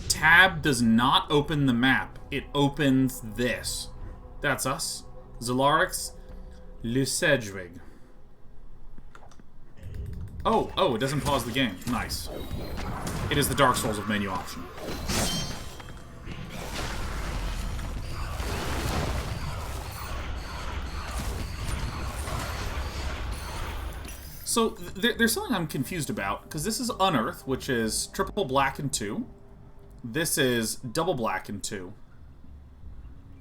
Tab does not open the map. It opens this. That's us. Zalarix Lusedwig. Oh, it doesn't pause the game. Nice. It is the Dark Souls of menu option. So, there's something I'm confused about, because this is Unearth, which is triple black and 2. This is double black and 2.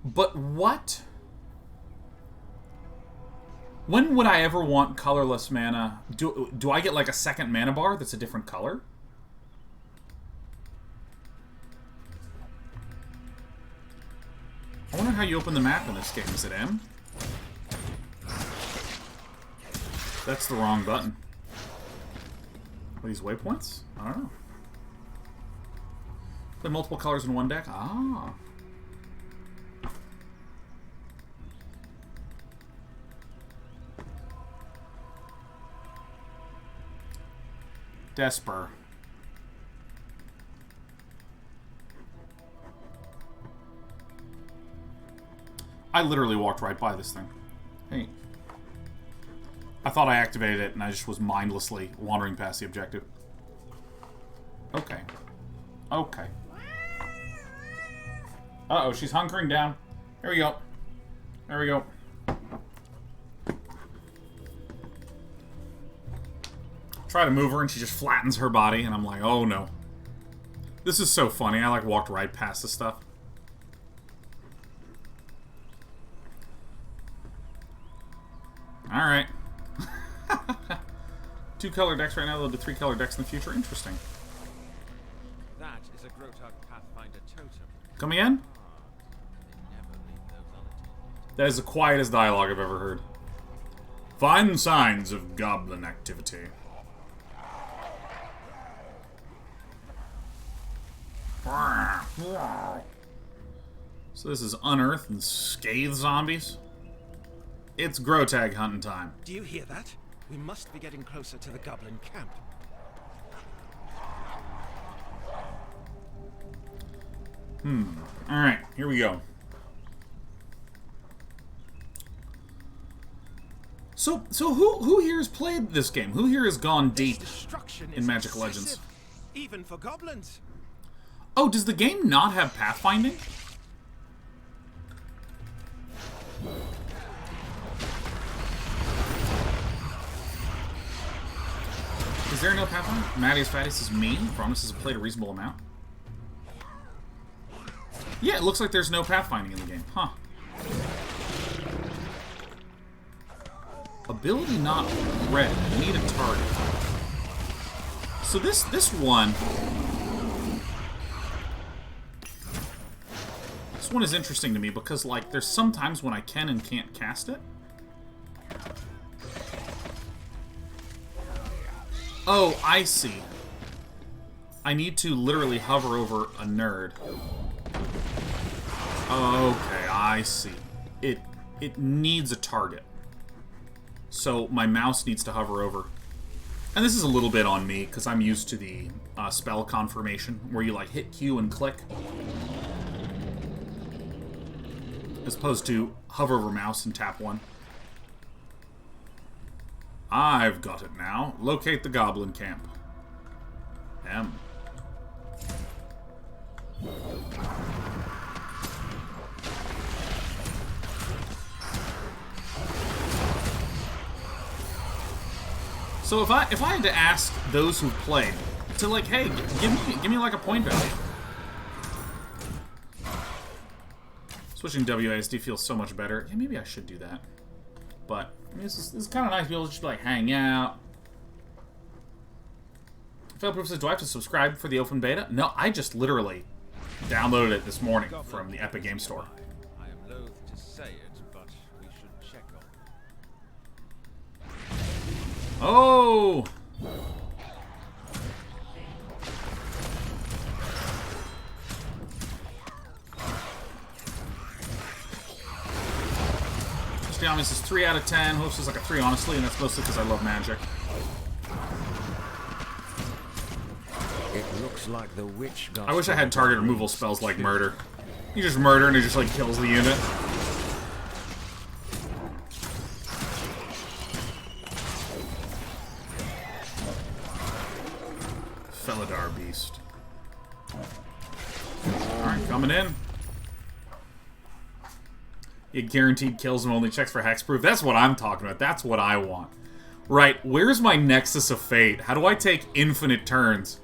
But what? When would I ever want colorless mana? Do I get like a second mana bar that's a different color? I wonder how you open the map in this game. Is it M? That's the wrong button. Are these waypoints? I don't know. Play multiple colors in one deck? Ah. Desper. I literally walked right by this thing. Hey. I thought I activated it, and I just was mindlessly wandering past the objective. Okay. Okay. Uh-oh, she's hunkering down. Here we go. There we go. Try to move her, and she just flattens her body, and I'm like, oh no. This is so funny. I, like, walked right past this stuff. Alright. 2 color decks right now, they'll do 3 color decks in the future. Interesting. That is a Grotag Pathfinder totem. Come again? Never leave those unattended. That is the quietest dialogue I've ever heard. Find signs of goblin activity. So this is unearthed and scathed zombies. It's Grotag hunting time. Do you hear that? We must be getting closer to the goblin camp. Alright, here we go. So who here has played this game? Who here has gone deep Destruction in is Magic excessive, Legends? even for goblins. Oh, does the game not have pathfinding? Is there no pathfinding? Mattias Fattius is me. Promises have played a reasonable amount. Yeah, it looks like there's no pathfinding in the game. Huh. Ability not read. Need a target. So this one... This one is interesting to me because, like, there's sometimes when I can and can't cast it. Oh, I see. I need to literally hover over a nerd. Okay, I see. It needs a target. So my mouse needs to hover over. And this is a little bit on me, because I'm used to the spell confirmation, where you, like, hit Q and click. As opposed to hover over mouse and tap 1. I've got it now. Locate the goblin camp. M. So if I had to ask those who've played to, like, hey, give me like a point value. Switching WASD feels so much better. Yeah, maybe I should do that. But I mean, this is kind of nice to be able to just, like, hang out. Philip says, do I have to subscribe for the open beta? No, I just literally downloaded it this morning from the Epic Game Store. I am loath to say it, but we should check on. Oh! This is 3 out of 10. Hopes is like a 3, honestly, and that's mostly because I love magic. It looks like the witch got I wish I had target removal spells like murder. You just murder and it just, like, kills the unit. Felidar Beast. Alright, coming in. It guaranteed kills and only checks for hexproof. That's what I'm talking about. That's what I want. Right, where's my Nexus of Fate? How do I take infinite turns?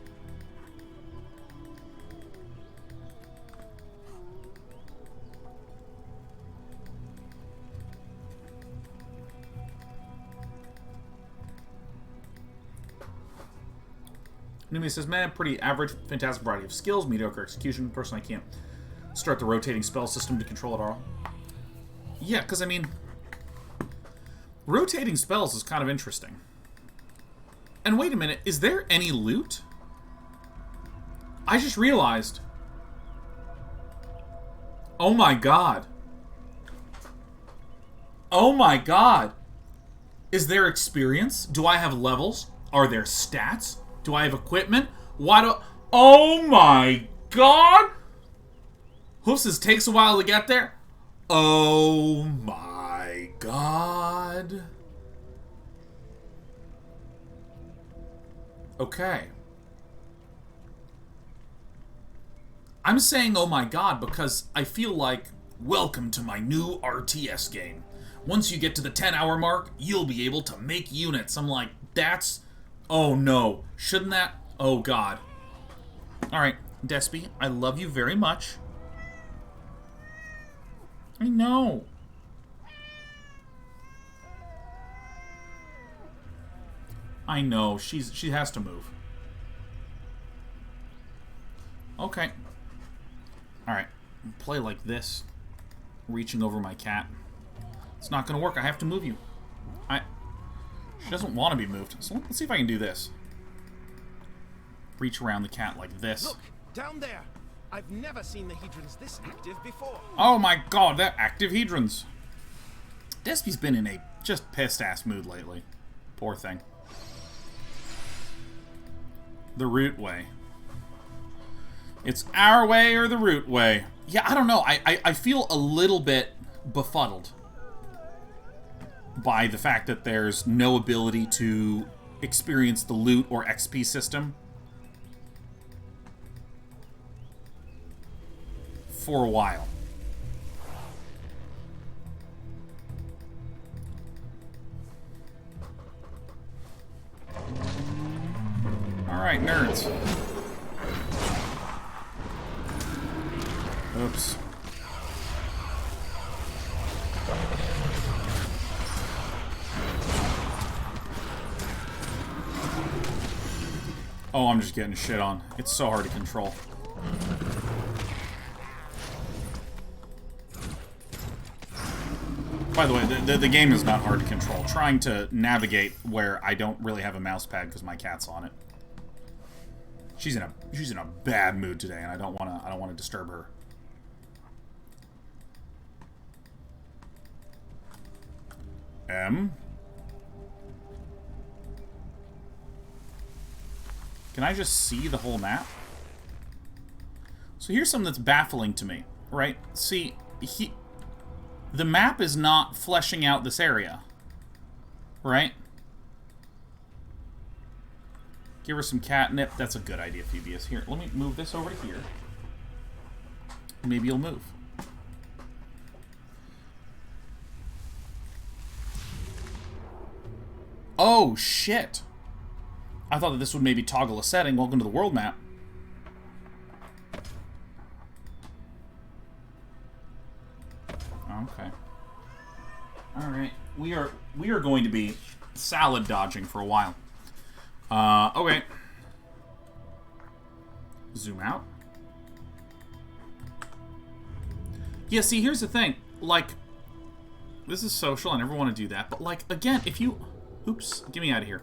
Numi says, man, pretty average, fantastic variety of skills, mediocre execution. Personally, I can't start the rotating spell system to control it all. Yeah, because, I mean, rotating spells is kind of interesting. And wait a minute, is there any loot? I just realized Oh my god. Oh my god. Is there experience? Do I have levels? Are there stats? Do I have equipment? Why do... Oh my god! Hoofs takes a while to get there. Oh my god. Okay. I'm saying oh my god because I feel like, welcome to my new RTS game. Once you get to the 10-hour mark, you'll be able to make units. I'm like, that's... Oh no. Shouldn't that... Oh god. Alright, Despy, I love you very much. I know. I know. She has to move. Okay. Alright. Play like this. Reaching over my cat. It's not gonna work. I have to move you. She doesn't want to be moved. So let's see if I can do this. Reach around the cat like this. Look, down there. I've never seen the Hedrons this active before. Oh my god, they're active Hedrons. Despy's been in a just pissed-ass mood lately. Poor thing. The root way. It's our way or the root way. Yeah, I don't know. I feel a little bit befuddled by the fact that there's no ability to experience the loot or XP system for a while. Alright, nerds. Oops. Oh, I'm just getting shit on. It's so hard to control. By the way, the game is not hard to control. Trying to navigate where I don't really have a mouse pad because my cat's on it. She's in a bad mood today, and I don't wanna disturb her. M. Can I just see the whole map? So here's something that's baffling to me, right? See, the map is not fleshing out this area, right? Give her some catnip. That's a good idea, Phoebius. Here, let me move this over to here. Maybe you'll move. Oh, shit. I thought that this would maybe toggle a setting. Welcome to the world map. Okay. Alright. We are going to be salad dodging for a while. Okay. Zoom out. Yeah, see, here's the thing. Like, this is social. I never want to do that. But, like, again, if you... Oops. Get me out of here.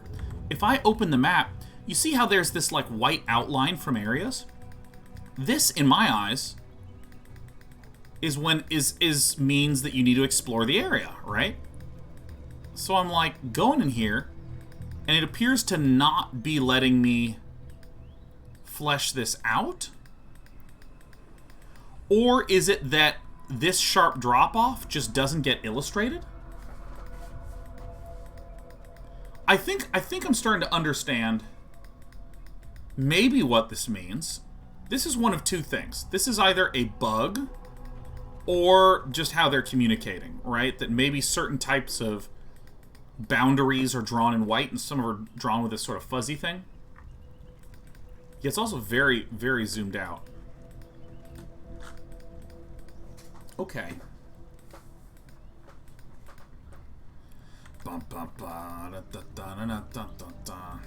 If I open the map, you see how there's this, like, white outline from areas? This, in my eyes, is means that you need to explore the area, right? So I'm, like, going in here, and it appears to not be letting me flesh this out? Or is it that this sharp drop-off just doesn't get illustrated? I think I'm starting to understand maybe what this means. This is one of two things. This is either a bug or just how they're communicating, right? That maybe certain types of boundaries are drawn in white and some are drawn with this sort of fuzzy thing. Yeah, it's also very, very zoomed out. Okay. Bum, bum, ba, da, da, da, da, da, da, da.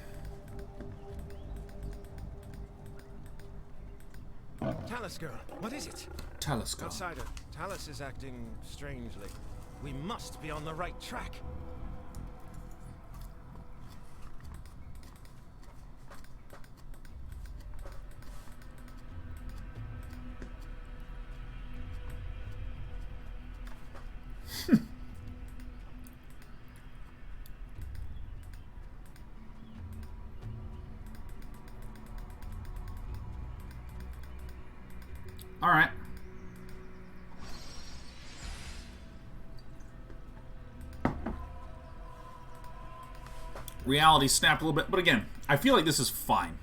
Talus girl, what is it? Talus girl. Outsider, Talus is acting strangely. We must be on the right track. Alright. Reality snapped a little bit, but again, I feel like this is fine.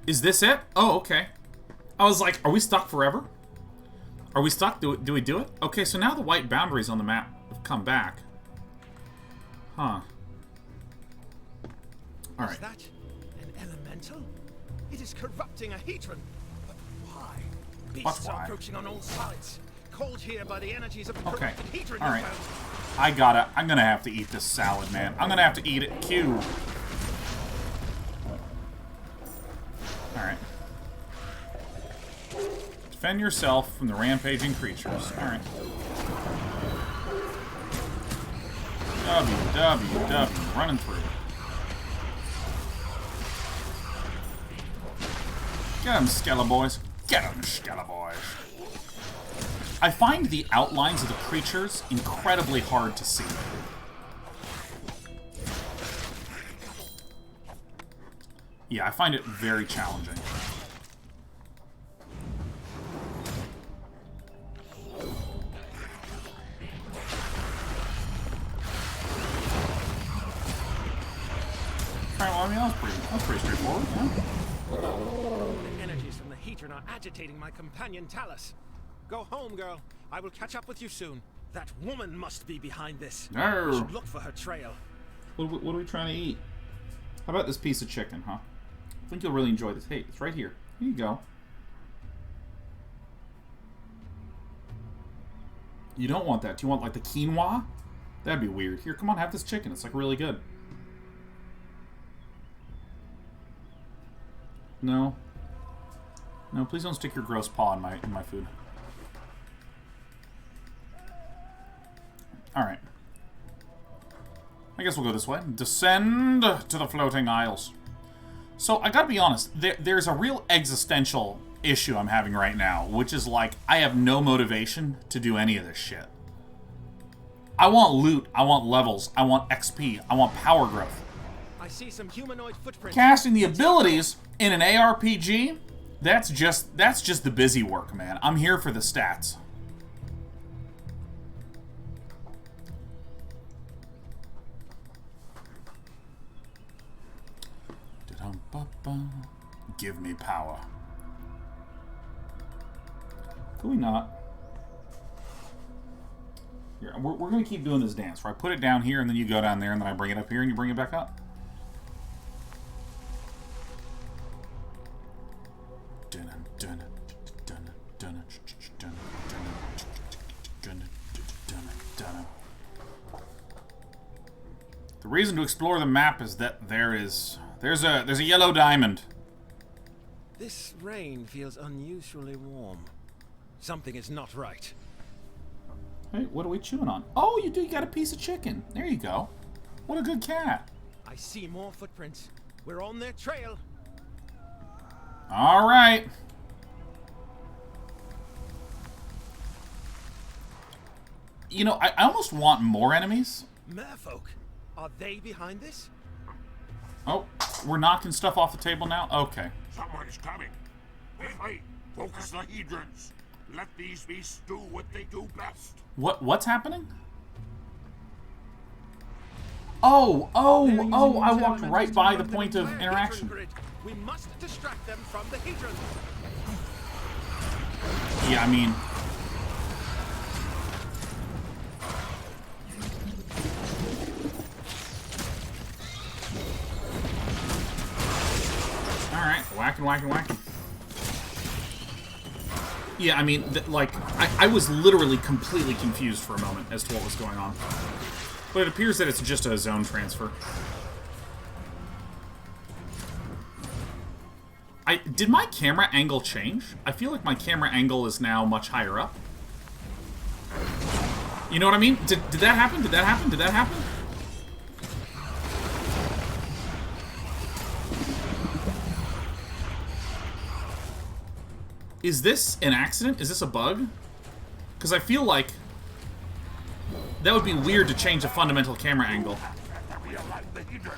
Is this it? Oh, okay. I was like, are we stuck forever? Are we stuck? Do we do it? Okay, so now the white boundaries on the map have come back. Huh. Alright. Is that an elemental? It is corrupting a hedron. But why? Beasts are approaching on all sides. Called here by the energies of the corrupted hedron. Alright. I'm gonna have to eat this salad, man. I'm gonna have to eat it. Q. Alright. Defend yourself from the rampaging creatures. Alright. W. Running through. Get him, Skeleborgs. Get him, Skeleborgs. I find the outlines of the creatures incredibly hard to see. Yeah, I find it very challenging. Alright, well, I mean, that was pretty straightforward, yeah? The energies from the hedron are agitating my companion Talus. Go home, girl. I will catch up with you soon. That woman must be behind this. No. We should look for her trail. What are we trying to eat? How about this piece of chicken, huh? I think you'll really enjoy this. Hey, it's right here. Here you go. You don't want that. Do you want, like, the quinoa? That'd be weird. Here, come on, have this chicken. It's, like, really good. No. No, please don't stick your gross paw in my food. Alright. I guess we'll go this way. Descend to the floating isles. So, I gotta be honest, there's a real existential issue I'm having right now, which is like, I have no motivation to do any of this shit. I want loot, I want levels, I want XP, I want power growth. I see some humanoid footprints. Casting the abilities in an ARPG, that's just the busy work, man. I'm here for the stats. Give me power. Could we not? Here, we're going to keep doing this dance, where I put it down here, and then you go down there, and then I bring it up here, and you bring it back up. The reason to explore the map is that there's a yellow diamond. This rain feels unusually warm. Something is not right. Hey, what are we chewing on? Oh, you got a piece of chicken. There you go. What a good cat. I see more footprints. We're on their trail. All right. You know, I almost want more enemies. Merfolk. Are they behind this? Oh, we're knocking stuff off the table now? Okay. Someone's coming. Hey, focus the hedrons. Let these beasts do what they do best. What's happening? Oh, I walked right by the point of interaction. We must distract them from the hedron. Yeah, I mean... Alright, whacking. Yeah, I mean, I was literally completely confused for a moment as to what was going on. But it appears that it's just a zone transfer. Did my camera angle change? I feel like my camera angle is now much higher up. You know what I mean? Did that happen? Did that happen? Is this an accident? Is this a bug? Because I feel like That would be weird to change the fundamental camera angle. Realize the Hedrons.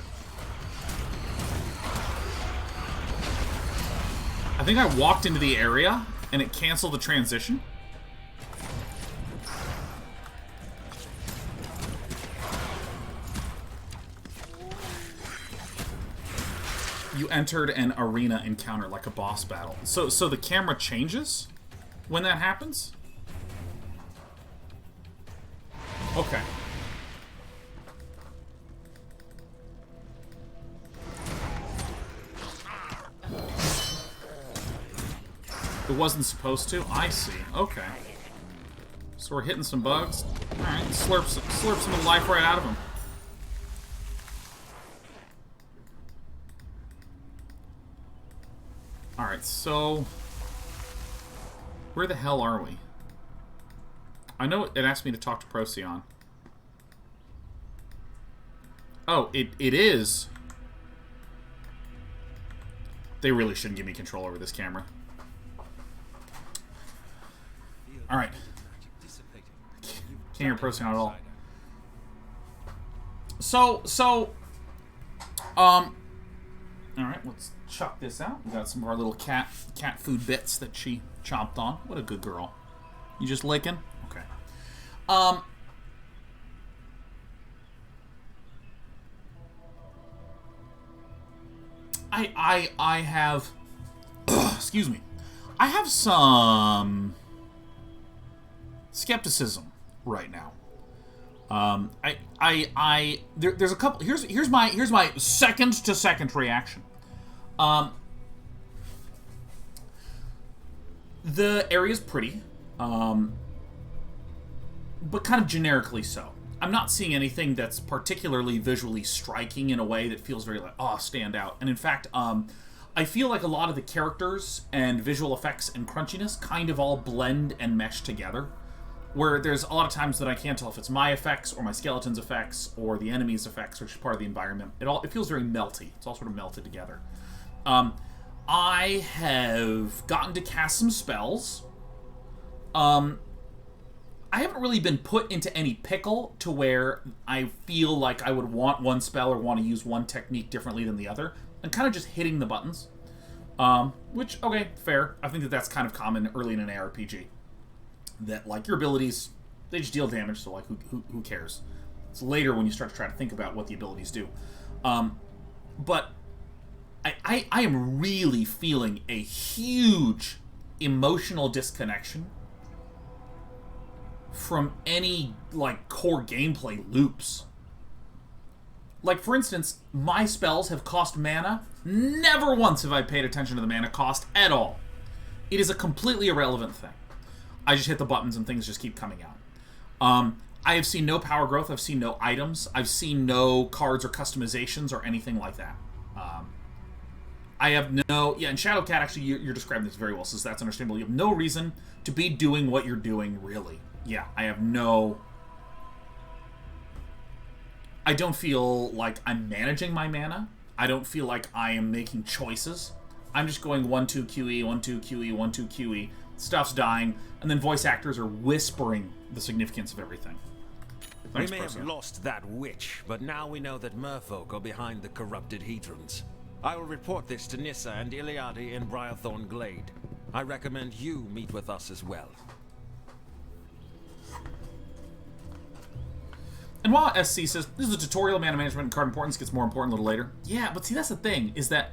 I think I walked into the area, and it canceled the transition. You entered an arena encounter, like a boss battle. So the camera changes when that happens? Okay. It wasn't supposed to? I see. Okay. So we're hitting some bugs. Alright, slurp some of the life right out of them. Alright, so... where the hell are we? I know it asked me to talk to Procyon. Oh, it is... They really shouldn't give me control over this camera. Alright. Can't hear Procyon at all. Alright, let's chuck this out. We got some of our little cat food bits that she chomped on. What a good girl. You just licking? Okay. I have excuse me. I have some skepticism right now. There's a couple. Here's my second reaction. The area's pretty, but kind of generically so. I'm not seeing anything that's particularly visually striking in a way that feels very like, oh, stand out. And in fact, I feel like a lot of the characters and visual effects and crunchiness kind of all blend and mesh together. Where there's a lot of times that I can't tell if it's my effects or my skeleton's effects or the enemy's effects, which is part of the environment. It feels very melty. It's all sort of melted together. I have gotten to cast some spells. I haven't really been put into any pickle to where I feel like I would want one spell or want to use one technique differently than the other. I'm kind of just hitting the buttons. Which, okay, fair. I think that that's kind of common early in an ARPG. That, like, your abilities, they just deal damage, so, like, who cares? It's later when you start to try to think about what the abilities do. But I am really feeling a huge emotional disconnection from any, like, core gameplay loops. Like, for instance, my spells have cost mana. Never once have I paid attention to the mana cost at all. It is a completely irrelevant thing. I just hit the buttons and things just keep coming out. I have seen no power growth. I've seen no items. I've seen no cards or customizations or anything like that. I have no... Yeah, and Shadowcat, actually, you're describing this very well, so that's understandable. You have no reason to be doing what you're doing, really. Yeah, I have no... I don't feel like I'm managing my mana. I don't feel like I am making choices. I'm just going 1-2 QE, 1-2 QE, 1-2 QE. Stuff's dying, and then voice actors are whispering the significance of everything. Thanks, we may have Procyon. lost that witch, but now we know that merfolk are behind the corrupted Hedrons. I will report this to Nissa and Iliade in Briarthorn Glade. I recommend you meet with us as well. And while SC says, this is a tutorial, mana management and card importance gets more important a little later. Yeah, but see, that's the thing, is that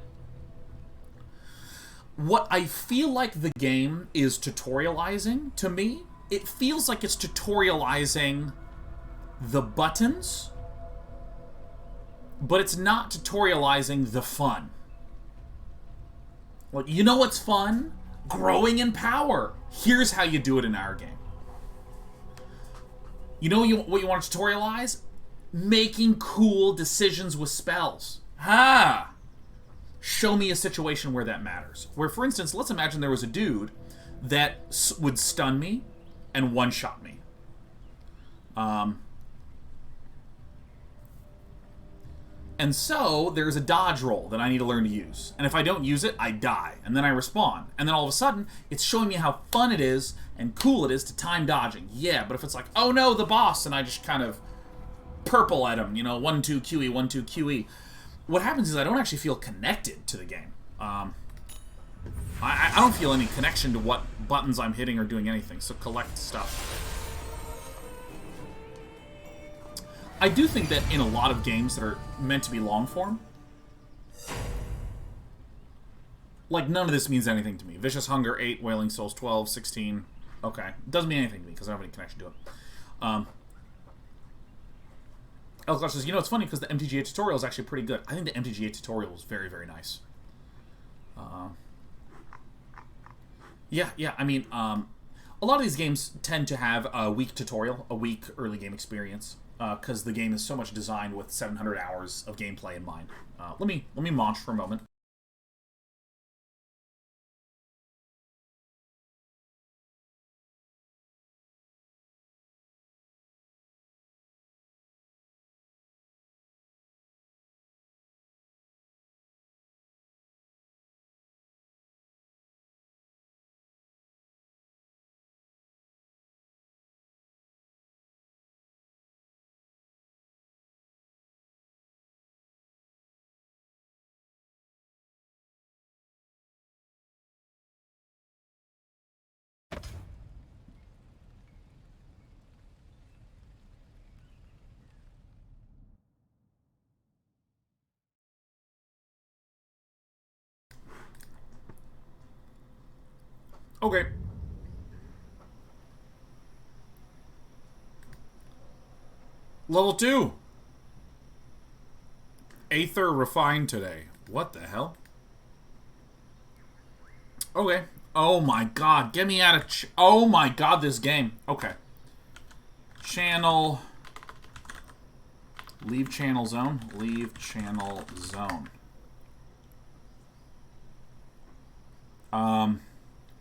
what I feel like the game is tutorializing, to me, it feels like it's tutorializing the buttons, but it's not tutorializing the fun. Like, you know what's fun? Growing in power. Here's how you do it in our game. You know what you want to tutorialize? Making cool decisions with spells. Ha! Show me a situation where that matters. Where, for instance, let's imagine there was a dude that would stun me and one-shot me. And so there's a dodge roll that I need to learn to use. And if I don't use it, I die. And then I respawn. And then all of a sudden, it's showing me how fun it is and cool it is to time dodging. Yeah, but if it's like, oh no, the boss, and I just kind of purple at him, you know, 1-2 QE, 1-2 QE. What happens is I don't actually feel connected to the game. I don't feel any connection to what buttons I'm hitting or doing anything. So collect stuff. I do think that in a lot of games that are meant to be long form, like none of this means anything to me. Vicious Hunger 8, Wailing Souls 12, 16. Okay, it doesn't mean anything to me because I don't have any connection to it. Elclash says, you know, it's funny because the MTGA tutorial is actually pretty good. I think the MTGA tutorial was very, very nice. Yeah, I mean, a lot of these games tend to have a weak tutorial, a weak early game experience, because the game is so much designed with 700 hours of gameplay in mind. Let me launch for a moment. Okay. Level 2. Aether refined today. What the hell? Okay. Oh my god. Get me out of... oh my god, this game. Okay. Channel... leave channel zone. Leave channel zone.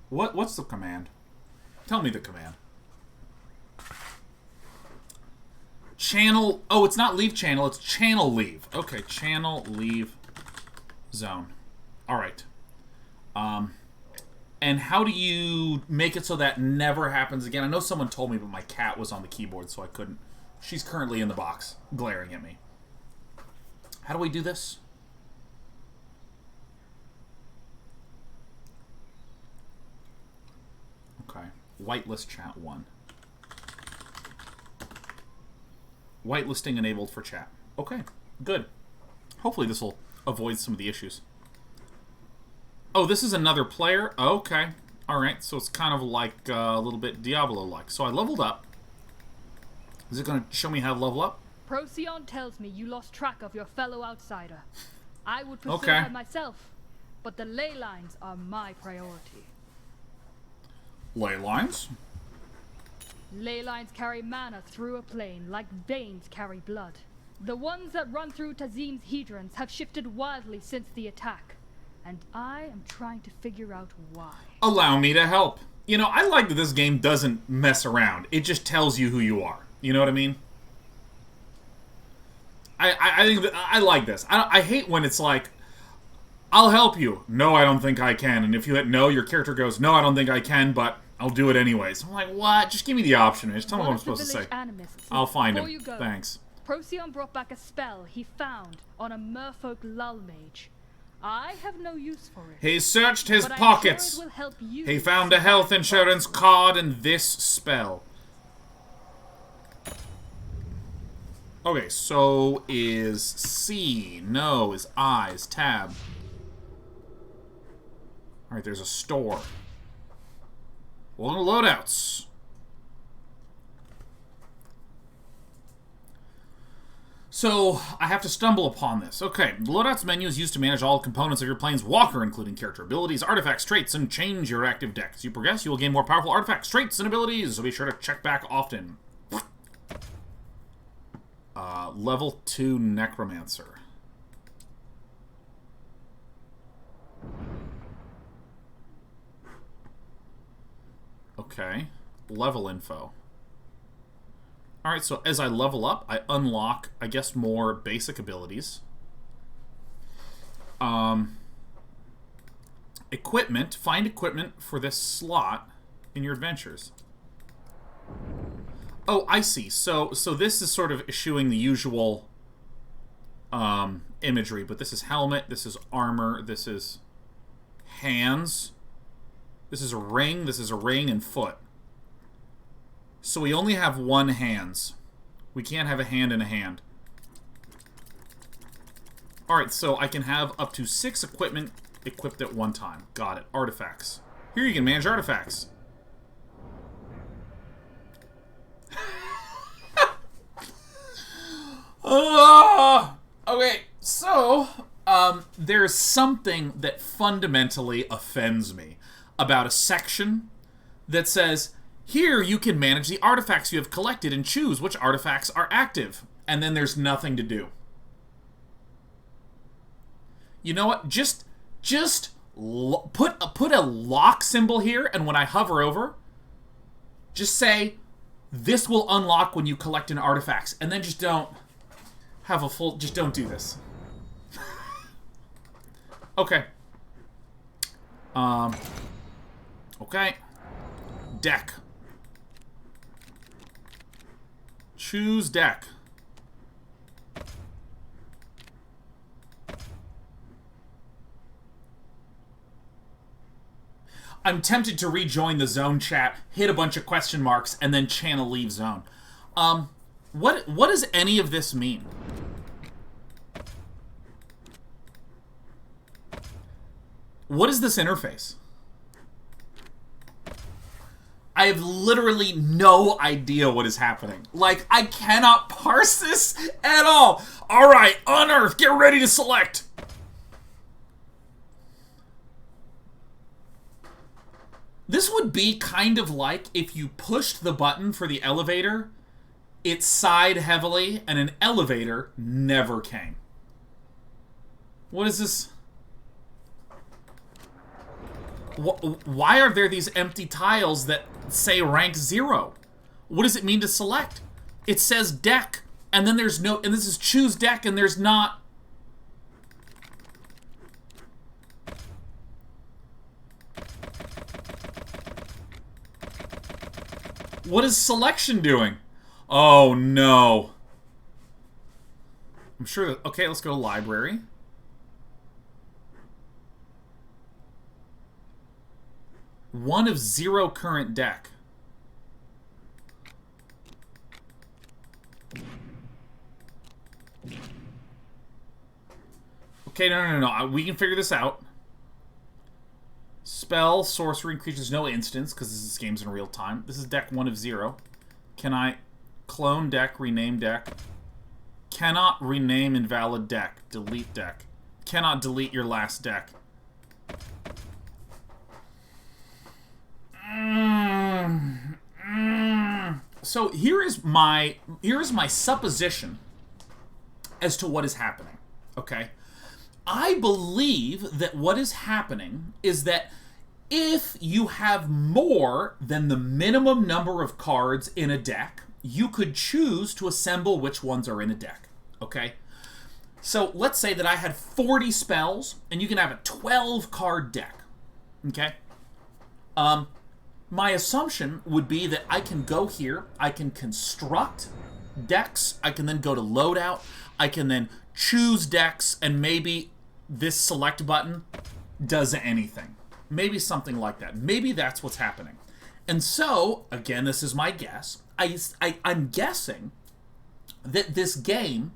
What's the command? Tell me the command. Channel... oh, it's not leave channel, it's channel leave. Okay, channel leave zone. Alright. And how do you make it so that never happens again? I know someone told me, but my cat was on the keyboard, so I couldn't. She's currently in the box, glaring at me. How do we do this? Okay. Whitelist chat 1. Whitelisting enabled for chat. Okay, good. Hopefully this will avoid some of the issues. Oh, this is another player? Okay. Alright, so it's kind of like a little bit Diablo-like. So I leveled up. Is it going to show me how to level up? Procyon tells me you lost track of your fellow outsider. I would pursue Okay. her myself, but the ley lines are my priority. Ley lines? Ley lines carry mana through a plane like veins carry blood. The ones that run through Tazim's hedrons have shifted wildly since the attack, and I am trying to figure out why. Allow me to help. You know, I like that this game doesn't mess around. It just tells you who you are. You know what I mean? I think that I like this. I hate when it's like, I'll help you. No, I don't think I can. And if you hit no, your character goes, no, I don't think I can, but I'll do it anyways. I'm like, what? Just give me the option. Just tell me what I'm supposed to say. I'll find him. Thanks. Procyon brought back a spell he found on a merfolk lull mage. I have no use for it. He searched his but pockets. I'm sure it will help you. He found a health insurance card and this spell. Okay, so is C. No is I is tab. Alright, there's a store. Welcome to Loadouts. So, I have to stumble upon this. Okay, the Loadouts menu is used to manage all components of your Planeswalker, including character abilities, artifacts, traits, and change your active deck. As you progress, you will gain more powerful artifacts, traits, and abilities, so be sure to check back often. Level 2 Necromancer. Okay. Level info. Alright, so as I level up, I unlock, I guess, more basic abilities. Equipment. Find equipment for this slot in your adventures. Oh, I see. So this is sort of eschewing the usual imagery, but this is helmet, this is armor, this is hands, this is a ring and foot. So we only have one hands. We can't have a hand and a hand. Alright, so I can have up to 6 equipment equipped at one time. Got it. Artifacts. Here you can manage artifacts. Okay, so, there's something that fundamentally offends me about a section that says, here you can manage the artifacts you have collected and choose which artifacts are active. And then there's nothing to do. You know what? Just put a lock symbol here, and when I hover over, just say, this will unlock when you collect an artifact. And then just don't have a full... Just don't do this. Okay. Okay. Deck. Choose deck. I'm tempted to rejoin the zone chat, hit a bunch of question marks, and then channel leave zone. What does any of this mean? What is this interface? I have literally no idea what is happening. Like, I cannot parse this at all. Alright, unearth, get ready to select. This would be kind of like if you pushed the button for the elevator, it sighed heavily, and an elevator never came. What is this? Why are there these empty tiles that say rank 0? What does it mean to select? It says deck, and then there's no... And this is choose deck, and there's not... What is selection doing? Oh, no. I'm sure that... Okay, let's go to library. One of 0 current deck. Okay, no. We can figure this out. Spell, sorcery, creatures, no instance, because this game's in real time. This is deck 1 of 0. Can I clone deck, rename deck? Cannot rename invalid deck. Delete deck. Cannot delete your last deck. So here is my supposition as to what is happening. Okay? I believe that what is happening is that if you have more than the minimum number of cards in a deck, you could choose to assemble which ones are in a deck. Okay? So let's say that I had 40 spells, and you can have a 12-card deck. Okay? My assumption would be that I can go here, I can construct decks, I can then go to Loadout, I can then choose decks, and maybe this select button does anything. Maybe something like that. Maybe that's what's happening. And so, again, this is my guess. I'm guessing that this game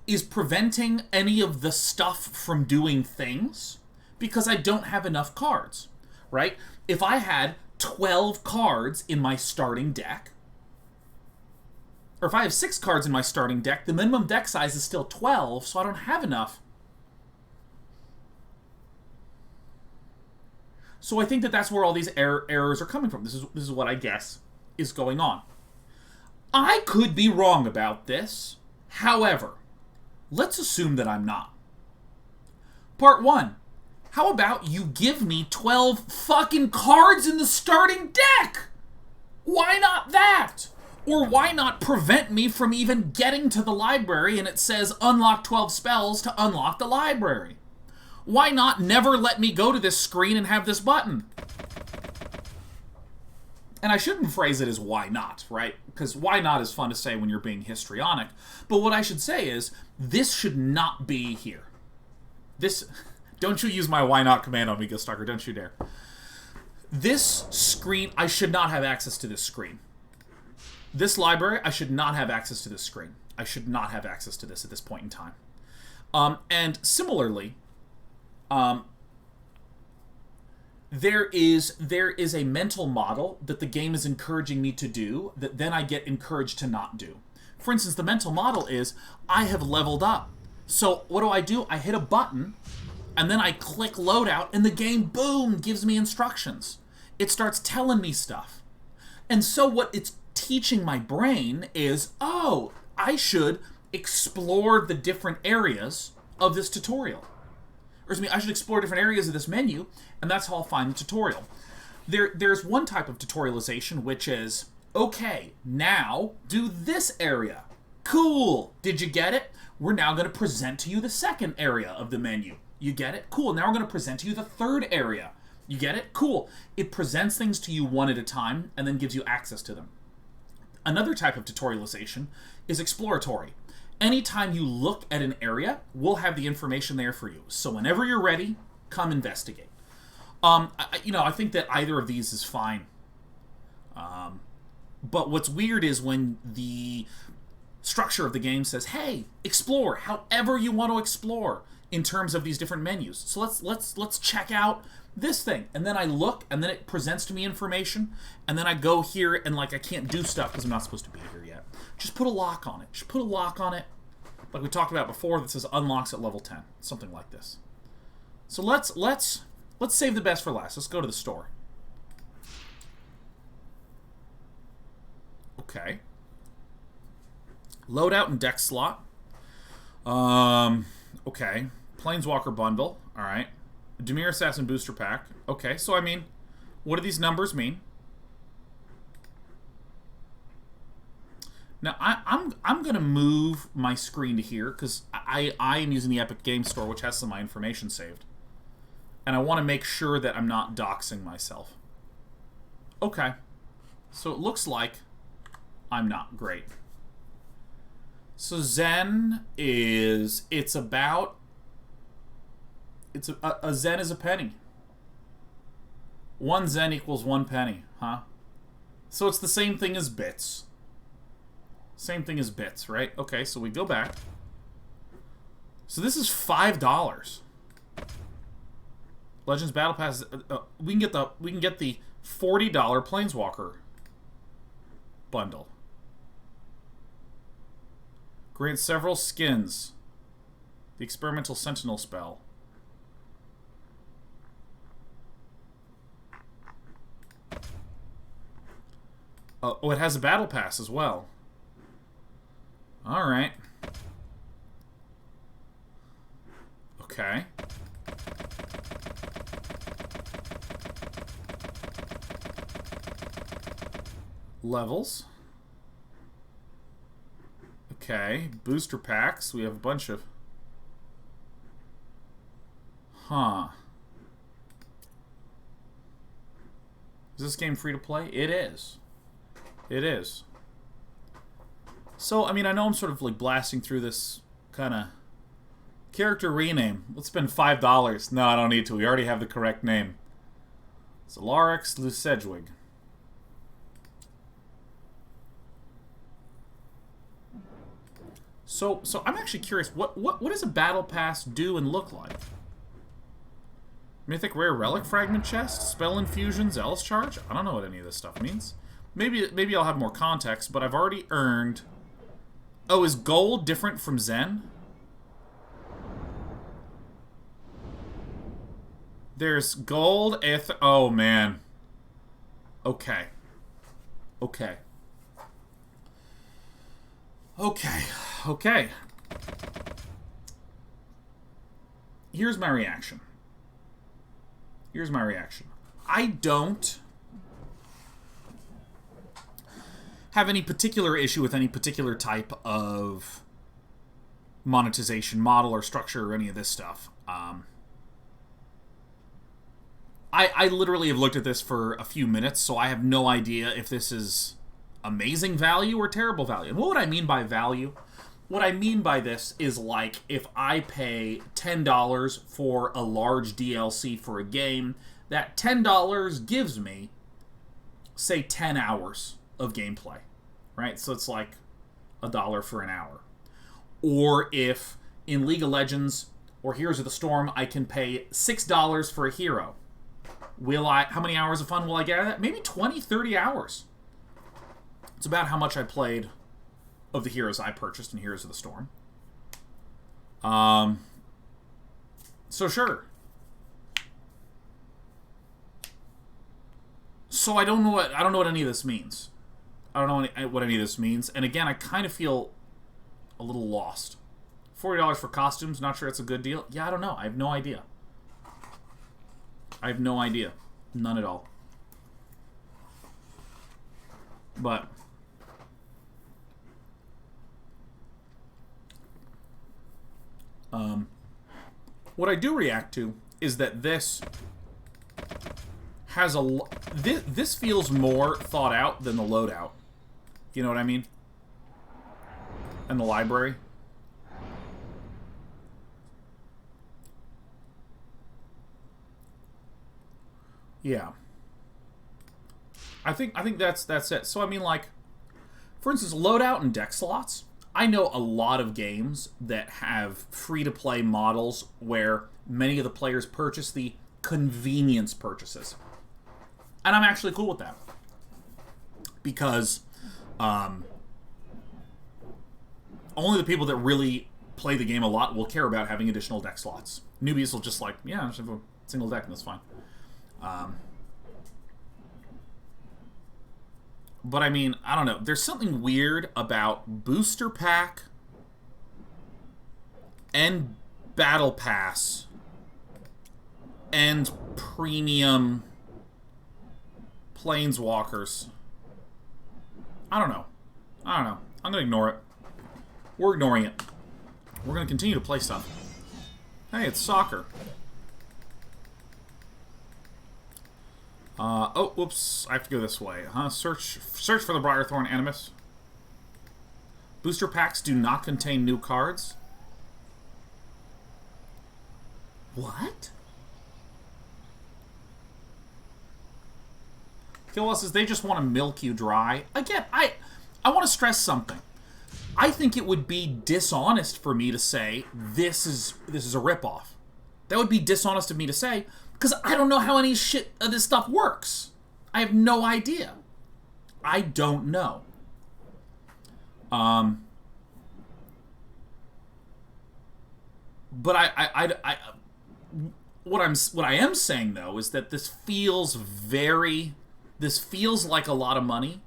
is preventing any of the stuff from doing things because I don't have enough cards, right? If I had 12 cards in my starting deck, or if I have 6 cards in my starting deck, the minimum deck size is still 12, so I don't have enough. So I think that that's where all these errors are coming from. This is what I guess is going on. I could be wrong about this. However, let's assume that I'm not. Part 1. How about you give me 12 fucking cards in the starting deck? Why not that? Or why not prevent me from even getting to the library and it says unlock 12 spells to unlock the library? Why not never let me go to this screen and have this button? And I shouldn't phrase it as why not, right? Because why not is fun to say when you're being histrionic. But what I should say is, this should not be here. This... Don't you use my why not command on me, Ghoststalker. Don't you dare. This screen, I should not have access to this screen. This library, I should not have access to this screen. I should not have access to this at this point in time. And similarly, there is a mental model that the game is encouraging me to do that then I get encouraged to not do. For instance, the mental model is, I have leveled up. So what do? I hit a button, and then I click Loadout, and the game, boom, gives me instructions. It starts telling me stuff. And so what it's teaching my brain is, oh, I should explore the different areas of this tutorial. Or excuse me, I should explore different areas of this menu, and that's how I'll find the tutorial. There's one type of tutorialization, which is, okay, now do this area. Cool. Did you get it? We're now going to present to you the second area of the menu. You get it? Cool. Now we're going to present to you the third area. You get it? Cool. It presents things to you one at a time and then gives you access to them. Another type of tutorialization is exploratory. Anytime you look at an area, we'll have the information there for you. So whenever you're ready, come investigate. I think that either of these is fine. But what's weird is when the structure of the game says, hey, explore however you want to explore in terms of these different menus. So let's check out this thing. And then I look, and then it presents to me information, and then I go here, and I can't do stuff because I'm not supposed to be here yet. Just put a lock on it. Just put a lock on it, like we talked about before, that says unlocks at level 10. Something like this. So let's save the best for last. Let's go to the store. Okay. Loadout and deck slot. Okay. Planeswalker bundle. Alright. Dimir Assassin booster pack. Okay, so I mean, what do these numbers mean? Now, I'm gonna move my screen to here, because I am using the Epic Game Store, which has some of my information saved. And I want to make sure that I'm not doxing myself. Okay. So it looks like I'm not great. So Zen is... a Zen is a penny. 1 Zen equals 1 penny, huh? So it's the same thing as bits. Same thing as bits, right? Okay, so we go back. So this is $5. Legends Battle Pass. We can get the $40 Planeswalker bundle. Grants several skins. The Experimental Sentinel spell. Oh, it has a battle pass as well. Alright. Okay. Levels. Okay. Booster packs. We have a bunch of... Huh. Is this game free to play? It is. It is. So, I mean, I know I'm sort of blasting through this kind of character rename. Let's spend $5. No, I don't need to. We already have the correct name. Solarix Lucedwig. So I'm actually curious. What does a battle pass do and look like? Mythic Rare Relic Fragment Chest? Spell Infusion? Zealous Charge? I don't know what any of this stuff means. Maybe I'll have more context, but I've already earned... Oh, is gold different from Zen? There's gold, oh, man. Okay. Okay. Okay. Okay. Here's my reaction. Here's my reaction. I don't have any particular issue with any particular type of monetization model or structure or any of this stuff. I literally have looked at this for a few minutes, so I have no idea if this is amazing value or terrible value. And what would I mean by value? What I mean by this is, like, if I pay $10 for a large DLC for a game, that $10 gives me, say, 10 hours of gameplay, right? So it's like $1 for an hour. Or if in League of Legends or Heroes of the Storm, I can pay $6 for a hero. How many hours of fun will I get out of that? Maybe 20, 30 hours. It's about how much I played of the heroes I purchased in Heroes of the Storm. So sure. So I don't know what any of this means. I don't know what any of this means. And again, I kind of feel a little lost. $40 for costumes, not sure it's a good deal. Yeah, I don't know. I have no idea. I have no idea. None at all. But what I do react to is that this has this feels more thought out than the Loadout. You know what I mean? And the library. Yeah. I think that's it. So I mean, like, for instance, Loadout and deck slots. I know a lot of games that have free-to-play models where many of the players purchase the convenience purchases. And I'm actually cool with that. Because only the people that really play the game a lot will care about having additional deck slots. Newbies will just like, yeah, I just have a single deck and that's fine. But I mean, I don't know. There's something weird about Booster Pack and Battle Pass and Premium Planeswalkers. I don't know. I'm going to ignore it. We're ignoring it. We're going to continue to play stuff. Hey, it's soccer. Oh, whoops. I have to go this way. Search for the Briarthorn Animus. Booster packs do not contain new cards. What? Kill says they just want to milk you dry. Again, I want to stress something. I think it would be dishonest for me to say this is a ripoff. That would be dishonest of me to say, because I don't know how any shit of this stuff works. I have no idea. I don't know. But what I am saying though is that this feels like a lot of money.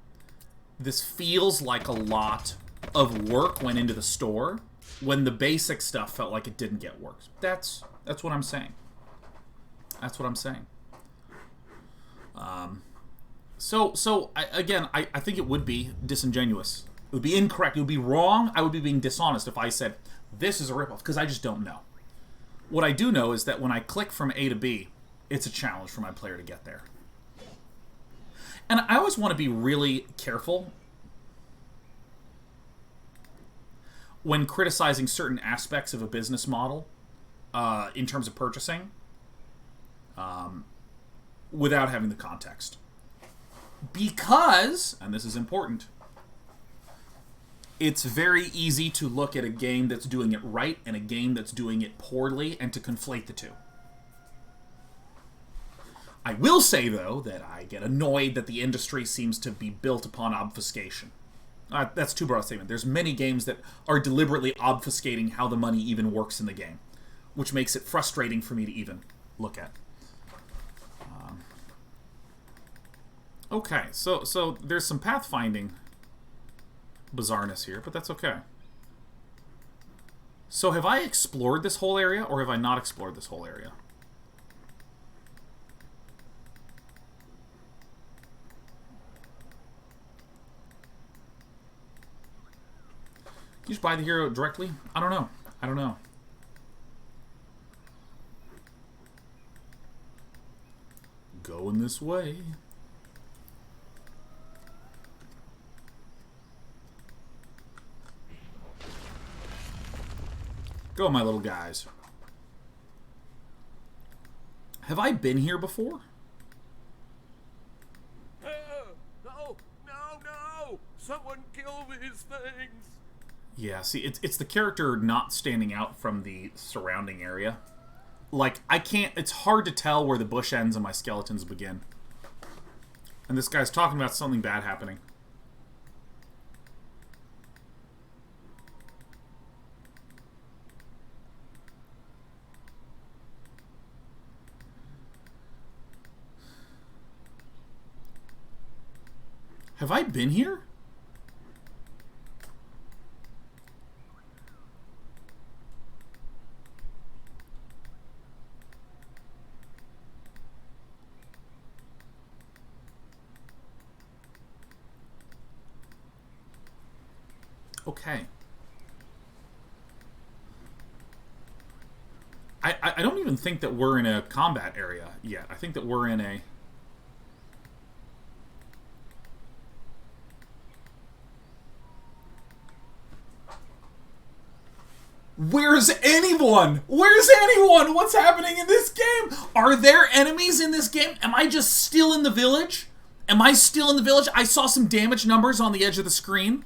This feels like a lot of work went into the store when the basic stuff felt like it didn't get worked. That's what I'm saying. That's what I'm saying. I think it would be disingenuous. It would be incorrect. It would be wrong. I would be being dishonest if I said, this is a ripoff, because I just don't know. What I do know is that when I click from A to B, it's a challenge for my player to get there. And I always want to be really careful when criticizing certain aspects of a business model in terms of purchasing. Without having the context. Because, and this is important, it's very easy to look at a game that's doing it right and a game that's doing it poorly and to conflate the two. I will say, though, that I get annoyed that the industry seems to be built upon obfuscation. That's too broad a statement. There's many games that are deliberately obfuscating how the money even works in the game, which makes it frustrating for me to even look at. Okay, so there's some pathfinding bizarreness here, but that's okay. So have I explored this whole area, or have I not explored this whole area? Can you just buy the hero directly? I don't know. I don't know. Going this way. Go, my little guys. Have I been here before? No! Someone kill these things! Yeah, see, it's the character not standing out from the surrounding area. Like, I can't... It's hard to tell where the bush ends and my skeletons begin. And this guy's talking about something bad happening. Have I been here? Okay. I don't even think that we're in a combat area yet. I think that we're in a... Where's anyone? Where's anyone? What's happening in this game? Are there enemies in this game? Am I just still in the village? Am I still in the village? I saw some damage numbers on the edge of the screen.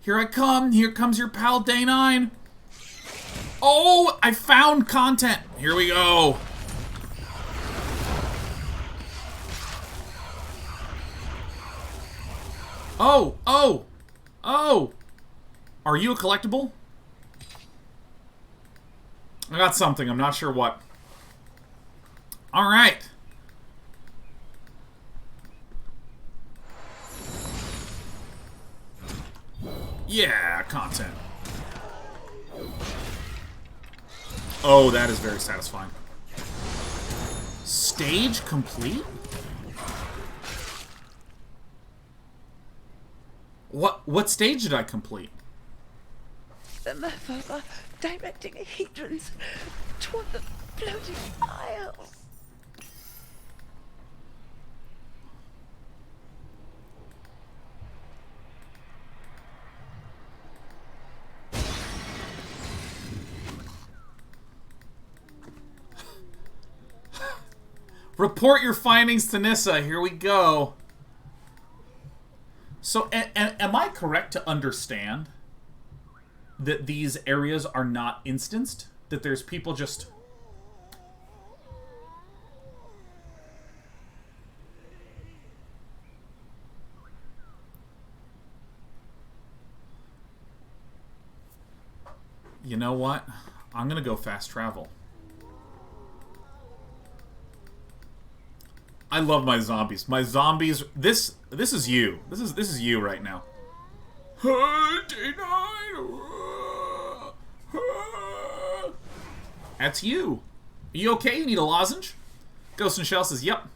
Here I come. Here comes your pal Day 9. Oh, I found content. Here we go. Oh. Are you a collectible? I got something. I'm not sure what. Alright. Yeah, content. Oh, that is very satisfying. Stage complete? What stage did I complete? The Merfolk are directing Hedrons toward the floating isles. Report your findings to Nissa. Here we go. So, am I correct to understand that these areas are not instanced? That there's people just... You know what? I'm gonna go fast travel. I love my zombies. My zombies. This is you. This is you right now. That's you. Are you okay? You need a lozenge? Ghost in Shell says, "Yep."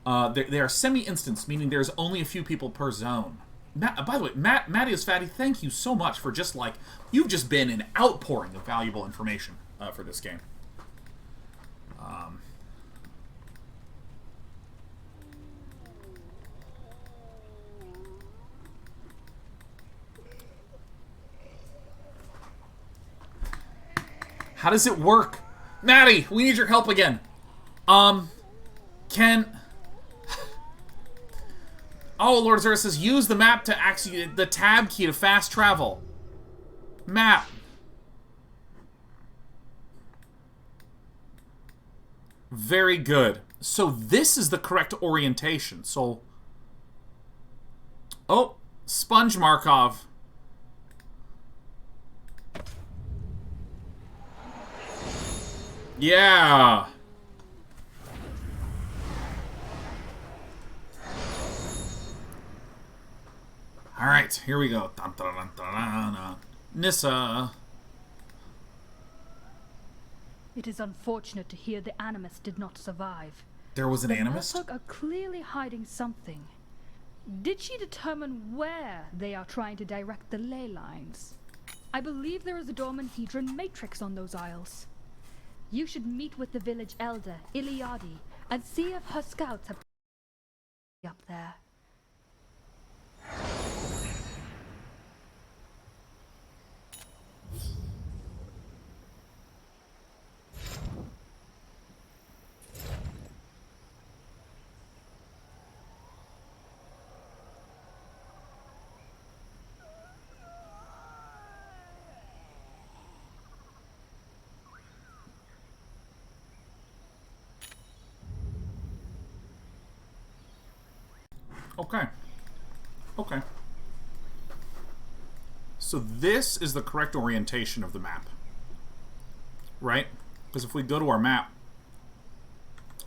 They are semi-instanced, meaning there's only a few people per zone. By the way, Matty is Fatty. Thank you so much for just like you've just been an outpouring of valuable information for this game. How does it work? Maddie, we need your help again. Can... Oh, Lord Zera says, use the map to actually... The tab key to fast travel. Map. Very good. So this is the correct orientation. So... Oh, Sponge Markov. Yeah. All right, here we go. Dun, dun, dun, dun, dun. Nissa. It is unfortunate to hear the Animus did not survive. There was an Animus? The Merfolk are clearly hiding something. Did she determine where they are trying to direct the ley lines? I believe there is a dormant Hedron matrix on those isles. You should meet with the village elder, Iliadi, and see if her scouts have up there. Okay. Okay. So this is the correct orientation of the map. Right? Because if we go to our map...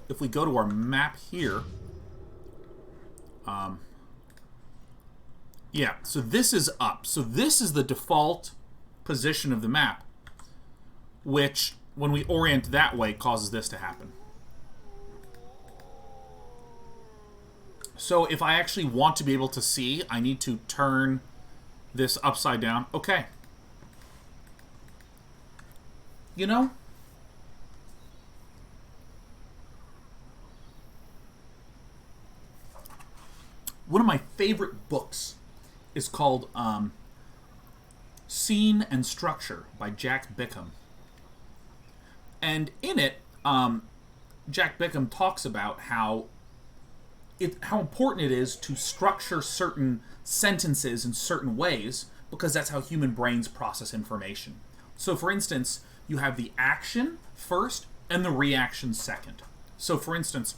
If we go to our map here... yeah, so this is up. So this is the default position of the map. Which, when we orient that way, causes this to happen. So if I actually want to be able to see, I need to turn this upside down. Okay. You know? One of my favorite books is called Scene and Structure by Jack Bickham. And in it, Jack Bickham talks about how important it is to structure certain sentences in certain ways, because that's how human brains process information. So, for instance, you have the action first and the reaction second. So, for instance,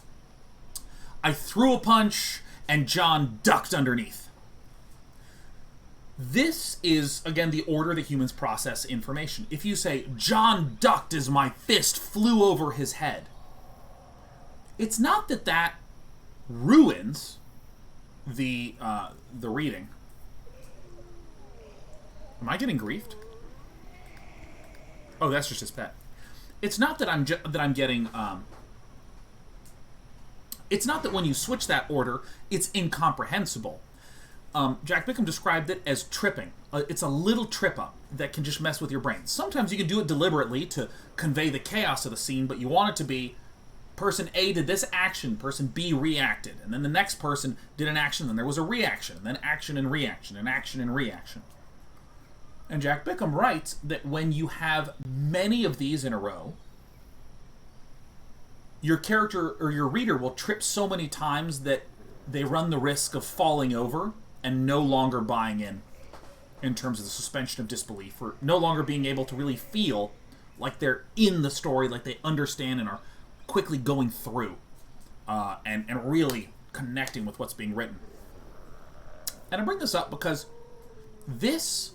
I threw a punch and John ducked underneath. This is, again, the order that humans process information. If you say, John ducked as my fist flew over his head, it's not that that ruins the reading. Am I getting griefed? Oh, that's just his pet. It's not that I'm getting. It's not that when you switch that order, it's incomprehensible. Jack Bickham described it as tripping. It's a little trip up that can just mess with your brain. Sometimes you can do it deliberately to convey the chaos of the scene, but you want it to be person A did this action, person B reacted, and then the next person did an action, then there was a reaction, and then action and reaction, and action and reaction. And Jack Bickham writes that when you have many of these in a row, your character or your reader will trip so many times that they run the risk of falling over and no longer buying in terms of the suspension of disbelief, or no longer being able to really feel like they're in the story, like they understand and are quickly going through and really connecting with what's being written. And I bring this up because this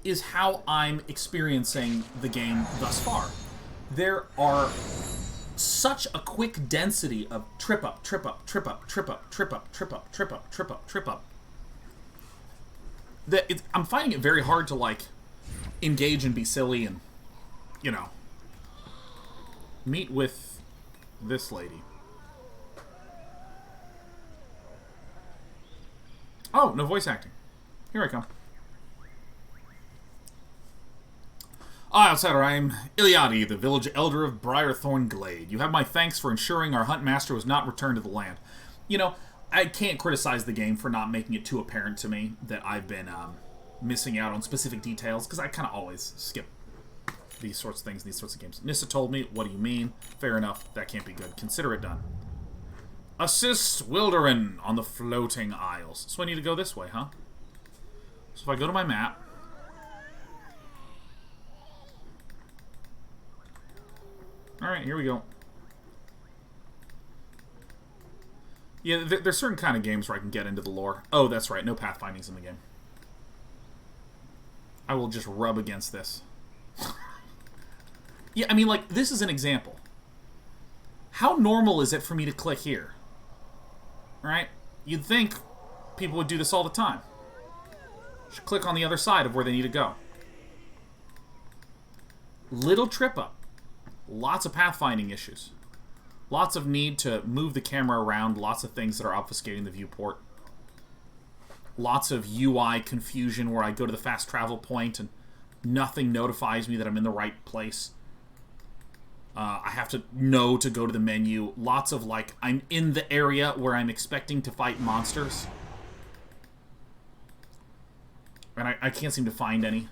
is how I'm experiencing the game thus far. There are such a quick density of trip up, trip up, trip up, trip up, trip up, trip up, trip up, trip up, trip up, that I'm finding it very hard to, like, engage and be silly and, you know, meet with this lady. Oh, no voice acting. Here I come. Outsider, I am Iliadi, the village elder of Briarthorn Glade. You have my thanks for ensuring our hunt master was not returned to the land. You know, I can't criticize the game for not making it too apparent to me that I've been missing out on specific details, because I kind of always skip these sorts of things, these sorts of games. Nissa told me, what do you mean? Fair enough, that can't be good. Consider it done. Assist Wilderin on the floating isles. So I need to go this way, huh? So if I go to my map... Alright, here we go. Yeah, there's certain kind of games where I can get into the lore. Oh, that's right, no pathfindings in the game. I will just rub against this. Yeah, I mean, like, this is an example. How normal is it for me to click here? Right? You'd think people would do this all the time. Should click on the other side of where they need to go. Little trip up. Lots of pathfinding issues. Lots of need to move the camera around. Lots of things that are obfuscating the viewport. Lots of UI confusion where I go to the fast travel point and nothing notifies me that I'm in the right place. I have to know to go to the menu. Lots of, like, I'm in the area where I'm expecting to fight monsters. And I can't seem to find any.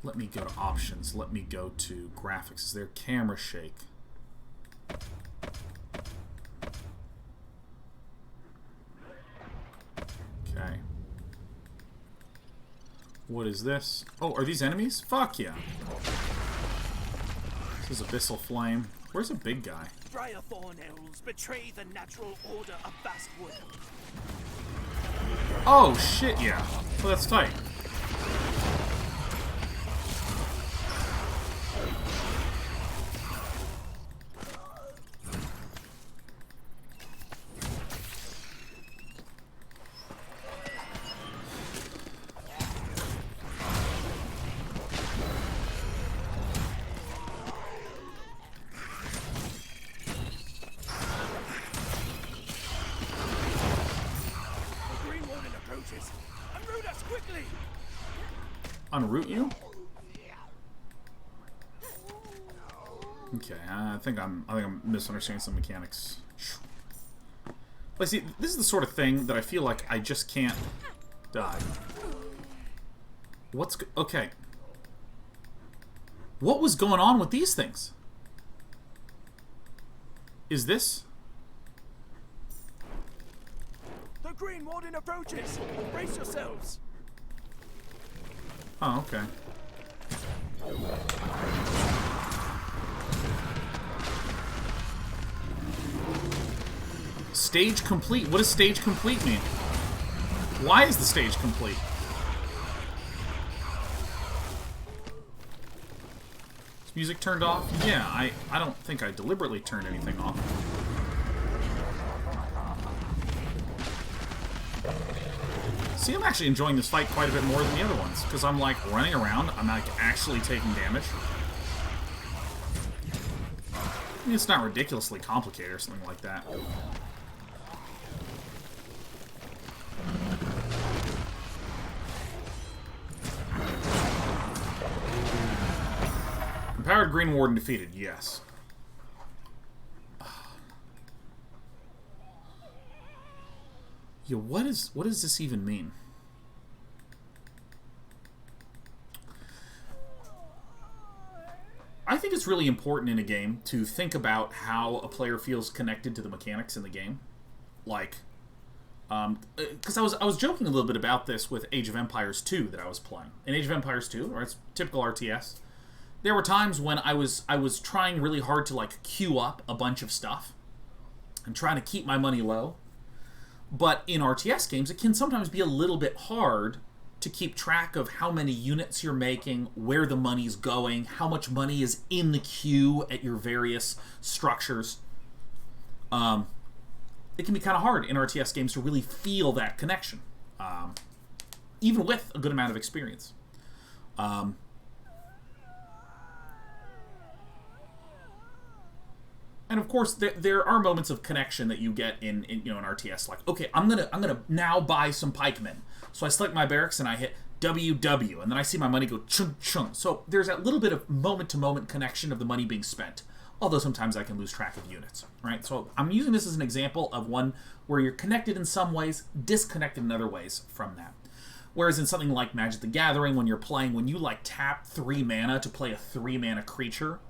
Let me go to options. Let me go to graphics. Is there camera shake? Okay. What is this? Oh, are these enemies? Fuck yeah. This is Abyssal Flame. Where's a big guy? Briarthorn elves betray the natural order of Vastwood. Oh, shit, yeah. Well, that's tight. Unroot you? Okay, I think I'm misunderstanding some mechanics. Like, see, this is the sort of thing that I feel like I just can't die. Okay. What was going on with these things? Is this? The Green Warden approaches! Brace yourselves! Oh, okay. Stage complete. What does stage complete mean? Why is the stage complete? Is music turned off? Yeah, I don't think I deliberately turned anything off. See, I'm actually enjoying this fight quite a bit more than the other ones, because I'm, like, running around, I'm, like, actually taking damage. I mean, it's not ridiculously complicated or something like that. Empowered Green Warden defeated, yes. Yeah, what does this even mean? I think it's really important in a game to think about how a player feels connected to the mechanics in the game. Like, because I was joking a little bit about this with Age of Empires 2 that I was playing. In Age of Empires 2, or it's typical RTS, there were times when I was trying really hard to, like, queue up a bunch of stuff and trying to keep my money low. But in RTS games, it can sometimes be a little bit hard to keep track of how many units you're making, where the money's going, how much money is in the queue at your various structures. It can be kind of hard in RTS games to really feel that connection, even with a good amount of experience. And of course, there are moments of connection that you get in an RTS. Like, okay, I'm gonna now buy some pikemen. So I select my barracks and I hit WW, and then I see my money go chunk chunk. So there's that little bit of moment-to-moment connection of the money being spent. Although sometimes I can lose track of units, right? So I'm using this as an example of one where you're connected in some ways, disconnected in other ways from that. Whereas in something like Magic the Gathering, when you like tap 3 mana to play a 3-mana creature,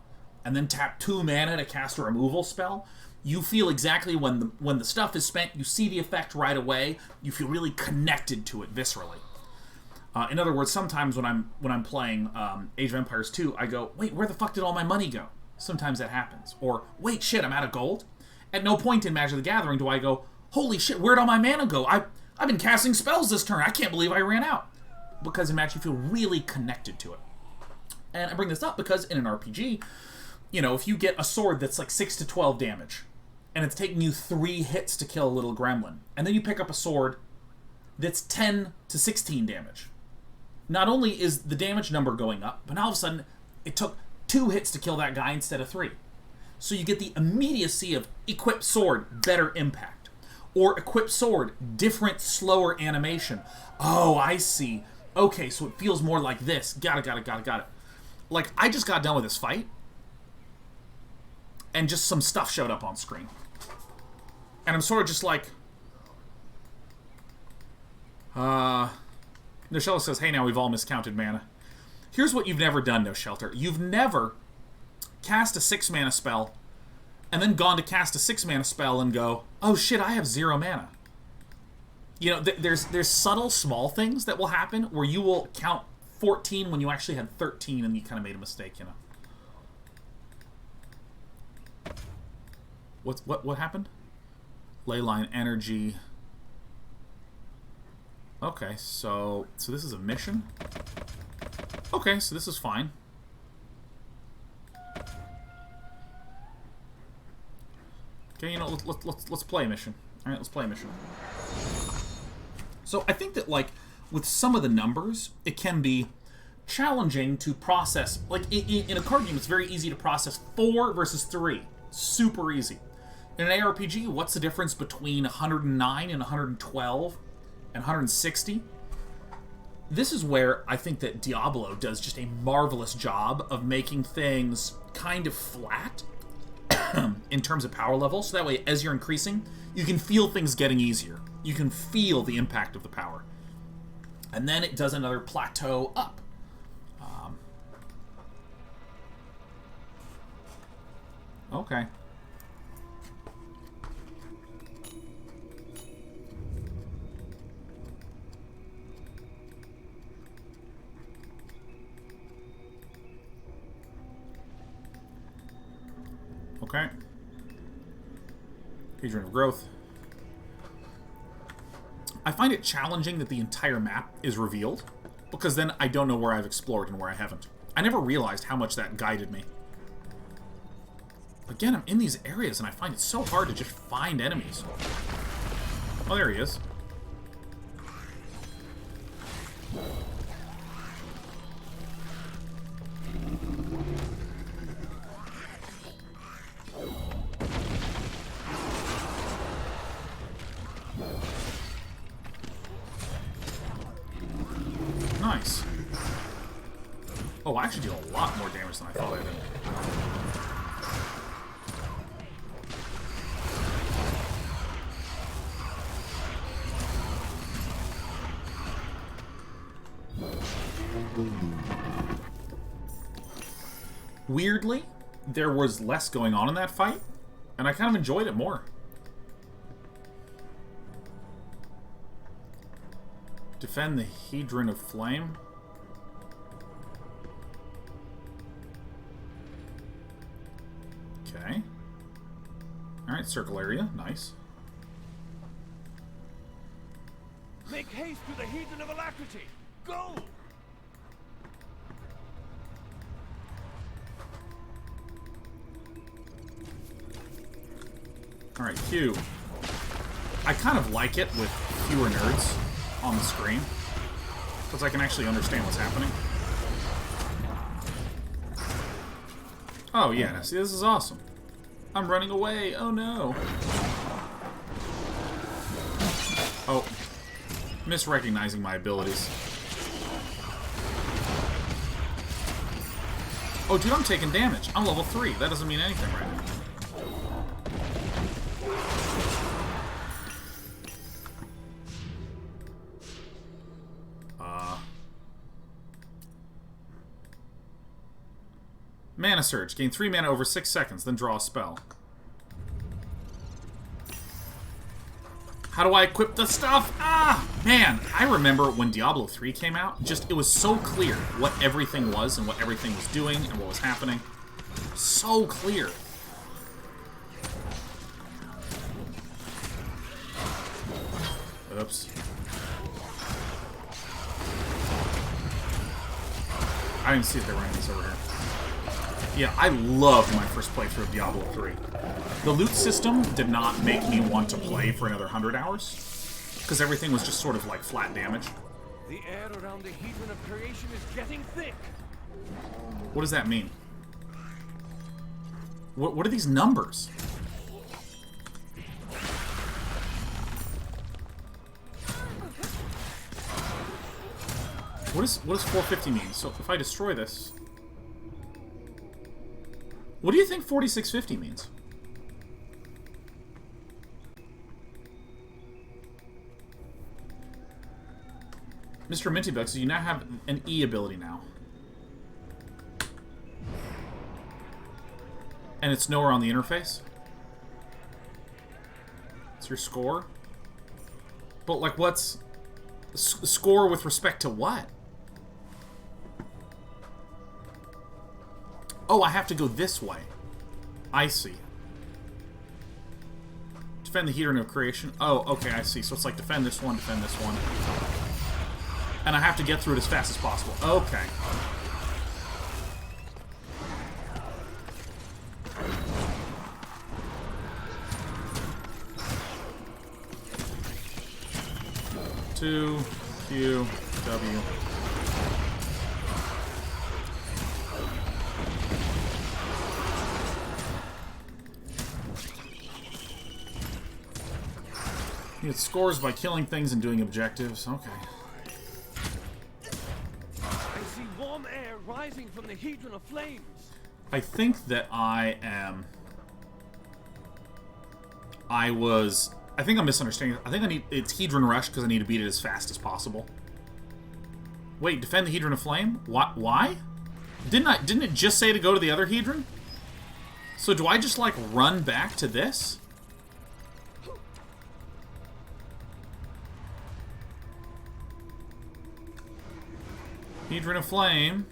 and then tap 2 mana to cast a removal spell, you feel exactly when the stuff is spent, you see the effect right away, you feel really connected to it viscerally. In other words, sometimes when I'm playing Age of Empires 2, I go, wait, where the fuck did all my money go? Sometimes that happens. Or, wait, shit, I'm out of gold? At no point in Magic the Gathering do I go, holy shit, where'd all my mana go? I've been casting spells this turn, I can't believe I ran out. Because in Magic you feel really connected to it. And I bring this up because in an RPG, if you get a sword that's like 6 to 12 damage, and it's taking you 3 hits to kill a little gremlin, and then you pick up a sword that's 10 to 16 damage, not only is the damage number going up, but now all of a sudden it took 2 hits to kill that guy instead of 3. So you get the immediacy of equip sword, better impact. Or equip sword, different, slower animation. Oh, I see. Okay, so it feels more like this. Got it. Like, I just got done with this fight, and just some stuff showed up on screen. And I'm sort of just like... No Shelter says, hey, now we've all miscounted mana. Here's what you've never done, No Shelter. You've never cast a 6-mana spell, and then gone to cast a 6-mana spell and go, oh shit, I have 0 mana. You know, there's subtle, small things that will happen where you will count 14 when you actually had 13 and you kind of made a mistake, you know. What happened? Leyline energy. Okay, so this is a mission? Okay, so this is fine. Okay, you know, let's play a mission. All right, let's play a mission. So I think that, like, with some of the numbers, it can be challenging to process. Like, in a card game, it's very easy to process 4 versus 3. Super easy. In an ARPG, what's the difference between 109 and 112 and 160? This is where I think that Diablo does just a marvelous job of making things kind of flat in terms of power level, so that way, as you're increasing, you can feel things getting easier. You can feel the impact of the power. And then it does another plateau up. Okay. Okay. Hadron of Growth. I find it challenging that the entire map is revealed, because then I don't know where I've explored and where I haven't. I never realized how much that guided me. Again, I'm in these areas and I find it so hard to just find enemies. Oh, there he is. Nice. Oh, I actually deal a lot more damage than I thought I did. Weirdly, there was less going on in that fight, and I kind of enjoyed it more. Defend the Hadron of Flame. Okay. Alright, circle area. Nice. Make haste to the Hedron of Alacrity! Go! Alright, Q. I kind of like it with fewer nerds on the screen, because I can actually understand what's happening. Oh yeah, see, this is awesome. I'm running away, oh no. Oh, misrecognizing my abilities. Oh dude, I'm taking damage. I'm level 3, that doesn't mean anything right now. Mana Surge. Gain 3 mana over 6 seconds, then draw a spell. How do I equip the stuff? Ah! Man, I remember when Diablo 3 came out, just, it was so clear what everything was and what everything was doing and what was happening. So clear. Oops. I didn't see if there were enemies over here. Yeah, I loved my first playthrough of Diablo 3. The loot system did not make me want to play for another 100 hours, because everything was just sort of like flat damage. The air around the Hedron of Creation is getting thick. What does that mean? What are these numbers? What does 450 mean? So if I destroy this... What do you think 4650 means? Mr. Mintybug, so you now have an E ability now. And it's nowhere on the interface? It's your score? But, like, what's... Score with respect to what? Oh, I have to go this way. I see. Defend the Hedron of Creation. Oh, okay, I see. So it's like defend this one, and I have to get through it as fast as possible. Okay. Two, Q, W. You get scores by killing things and doing objectives. Okay. I see warm air rising from the Hedron of Flames. I think that I think I'm misunderstanding. I think it's Hedron Rush because I need to beat it as fast as possible. Wait, defend the Hedron of Flame? Why? Didn't it just say to go to the other Hedron? So do I just, like, run back to this? Hedron of Flame.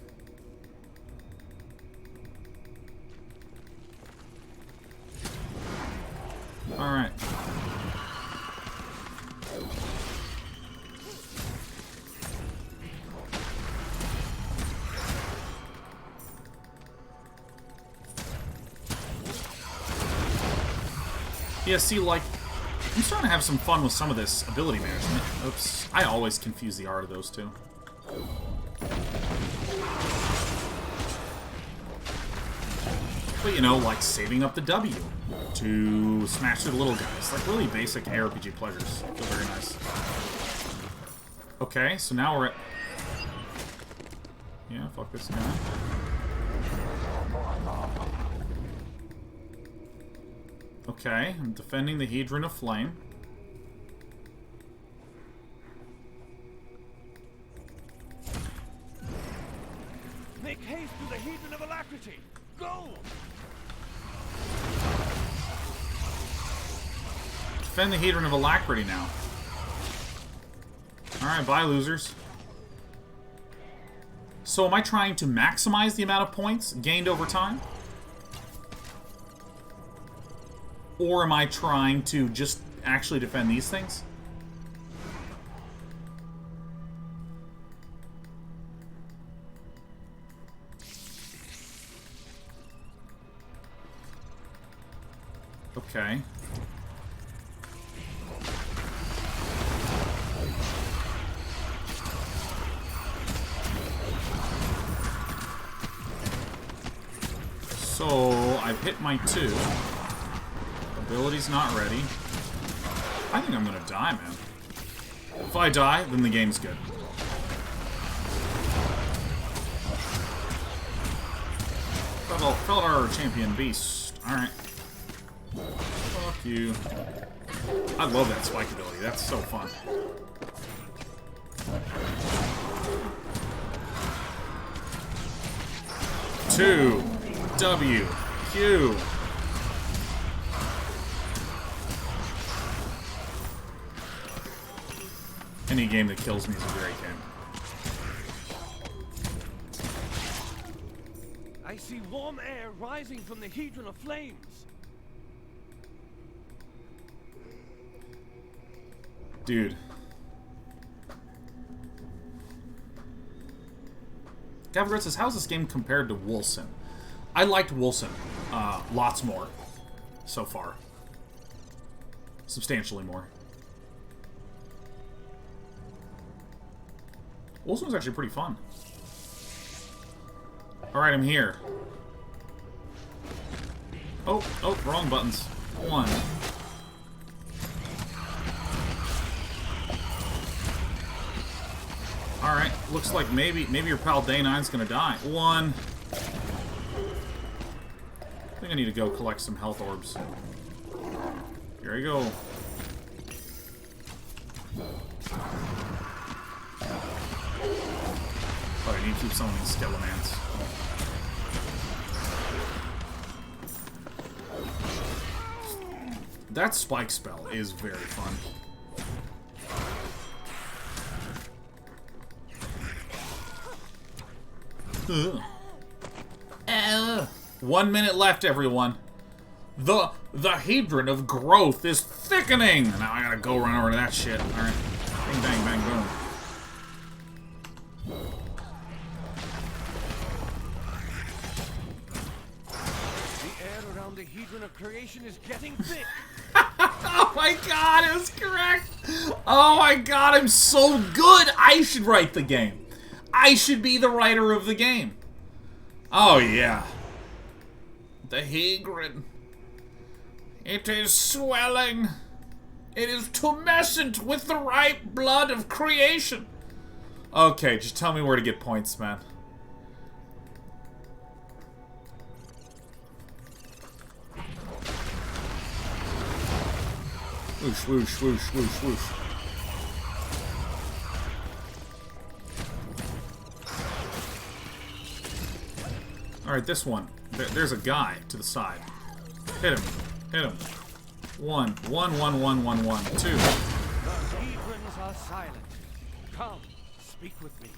Alright. Yeah, see, like, I'm starting to have some fun with some of this ability management. Oops. I always confuse the art of those two. But, you know, like saving up the W to smash through the little guys. Like, really basic ARPG pleasures. Feel very nice. Okay, so now we're at... Yeah, fuck this guy. Okay, I'm defending the Hedron of Flame. Make haste to the Hedron of Alacrity. Go! Defend the Hedron of Alacrity now. Alright, bye, losers. So am I trying to maximize the amount of points gained over time? Or am I trying to just actually defend these things? Okay. So, I've hit my 2. Ability's not ready. I think I'm gonna die, man. If I die, then the game's good. Fellow champion beast. Alright. Fuck you. I love that spike ability. That's so fun. Two. W. Q. Any game that kills me is a great game. I see warm air rising from the Hedron of Flames. Dude. Gavin says, how's this game compared to Wolcen? I liked Wolcen lots more so far. Substantially more. Wolcen was actually pretty fun. Alright, I'm here. Oh, wrong buttons. 1. Alright. looks like maybe your pal Day 9's gonna die. One. I think I need to go collect some health orbs. Here we go. But I need to keep summoning Skelemans. That spike spell is very fun. Ugh. 1 minute left, everyone. The Hedron of growth is thickening! Now I gotta go run over to that shit. Alright. Bing, bang, bang, boom. The air around the Hedron of creation is getting thick. Oh my god, it was correct! Oh my god, I'm so good! I should write the game. I should be the writer of the game. Oh yeah. The Hedron. It is swelling. It is tumescent with the ripe blood of creation. Okay, just tell me where to get points, man. Whoosh, whoosh, whoosh, whoosh, whoosh. Alright, this one. There's a guy to the side. Hit him. Hit him. 1, 1, 1, 1, 1, 1, 2. The Hedrons are silent. Come, speak with me.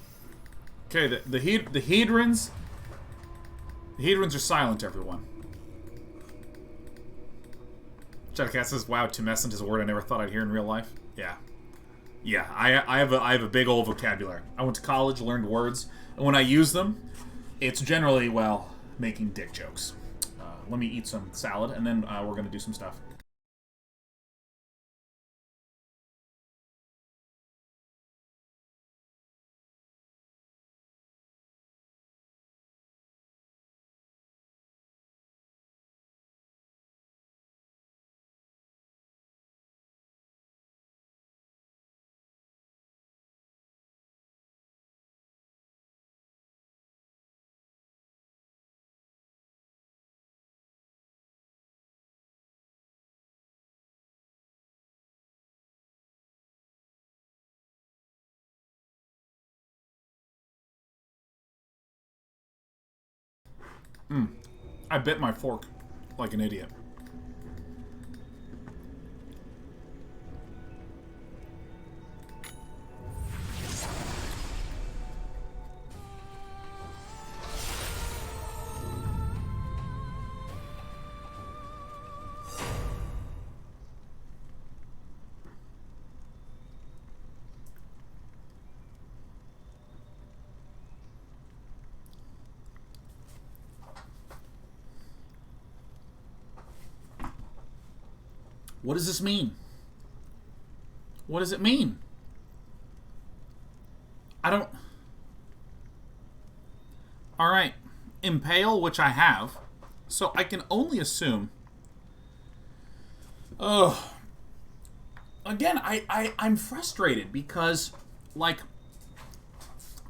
Okay, the Hedrons... The Hedrons are silent, everyone. Shadowcat says, wow, tumescent is a word I never thought I'd hear in real life. Yeah. Yeah, I have a big old vocabulary. I went to college, learned words, and when I use them, it's generally, well, making dick jokes. Let me eat some salad, and then we're going to do some stuff. I bit my fork like an idiot. What does this mean? What does it mean? I don't... Alright. Impale, which I have. So I can only assume... Oh. Again, I'm frustrated because, like...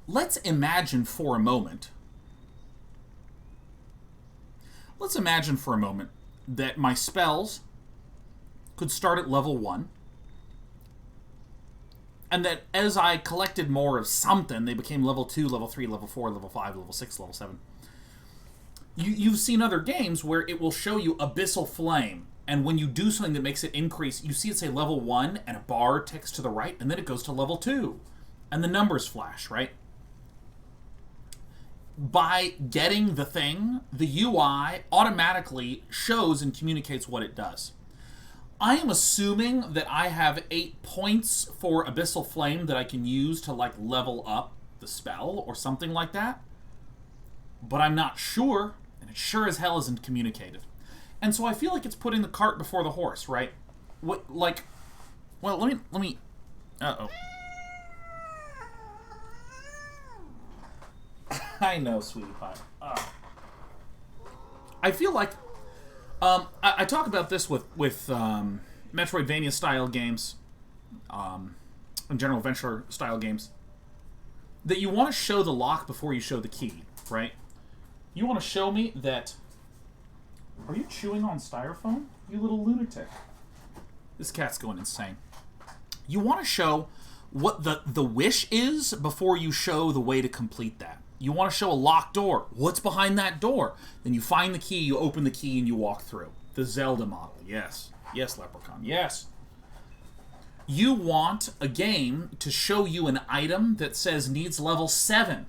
Let's imagine for a moment... Let's imagine for a moment that my spells... could start at level 1, and that as I collected more of something, they became level 2, level 3, level 4, level 5, level 6, level 7. You've seen other games where it will show you Abyssal Flame, and when you do something that makes it increase, you see it say level 1, and a bar ticks to the right, and then it goes to level 2, and the numbers flash, right? By getting the thing, the UI automatically shows and communicates what it does. I am assuming that I have 8 points for Abyssal Flame that I can use to, like, level up the spell or something like that. But I'm not sure, and it sure as hell isn't communicated. And so I feel like it's putting the cart before the horse, right? What, like... Well, let me... Uh-oh. I know, sweetie pie. I feel like... I talk about this with Metroidvania-style games, and general adventure-style games. that you want to show the lock before you show the key, right? You want to show me that... Are you chewing on styrofoam? You little lunatic. This cat's going insane. You want to show what the wish is before you show the way to complete that. You want to show a locked door. What's behind that door? Then you find the key, you open the key, and you walk through. The Zelda model. Yes. Yes, Leprechaun. Yes. You want a game to show you an item that says needs level 7.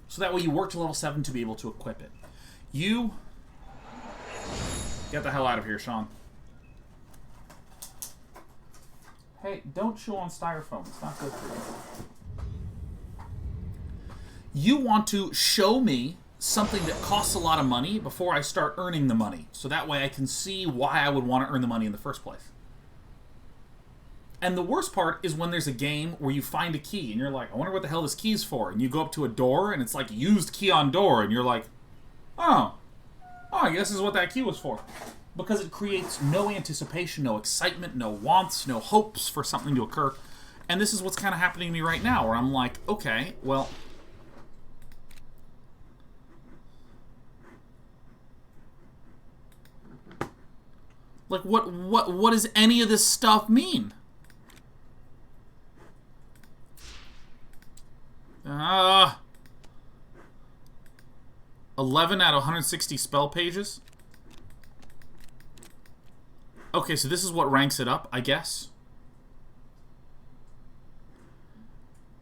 So that way you work to level 7 to be able to equip it. You... Get the hell out of here, Sean. Hey, don't chew on styrofoam. It's not good for you. You want to show me something that costs a lot of money before I start earning the money. So that way I can see why I would want to earn the money in the first place. And the worst part is when there's a game where you find a key and you're like, I wonder what the hell this key's for. And you go up to a door and it's like used key on door. And you're like, oh, I guess this is what that key was for. Because it creates no anticipation, no excitement, no wants, no hopes for something to occur. And this is what's kind of happening to me right now, where I'm like, okay, well... Like, what does any of this stuff mean? 11 out of 160 spell pages? Okay, so this is what ranks it up, I guess.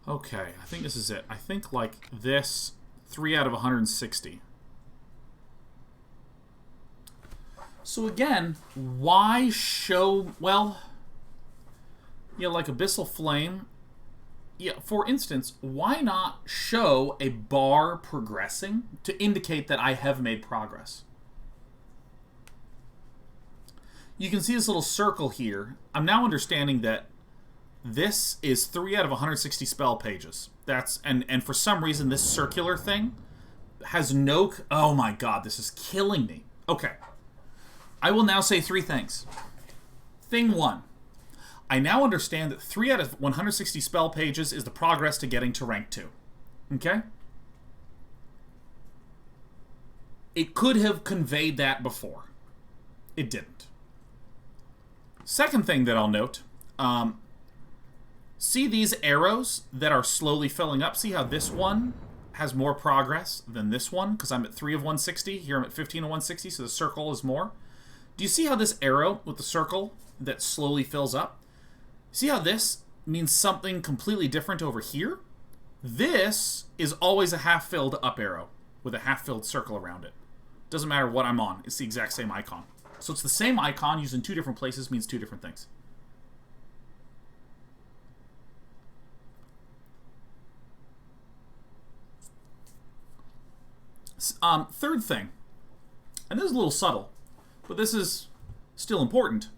Okay, I think this is it. I think, like, this, 3 out of 160. So again, why show, well, yeah, like Abyssal Flame. Yeah, for instance, why not show a bar progressing to indicate that I have made progress? You can see this little circle here. I'm now understanding that this is 3 out of 160 spell pages. That's and for some reason this circular thing has no... Oh my god, this is killing me. Okay. I will now say 3 things. Thing 1. I now understand that 3 out of 160 spell pages is the progress to getting to rank 2. Okay? It could have conveyed that before. It didn't. Second thing that I'll note, see these arrows that are slowly filling up? See how this one has more progress than this one? Because I'm at 3 of 160. Here I'm at 15 of 160, so the circle is more. Do you see how this arrow with the circle that slowly fills up? See how this means something completely different over here? This is always a half-filled up arrow with a half-filled circle around it. Doesn't matter what I'm on. It's the exact same icon. So it's the same icon used in 2 different places means 2 different things. Third thing, and this is a little subtle, but this is still important.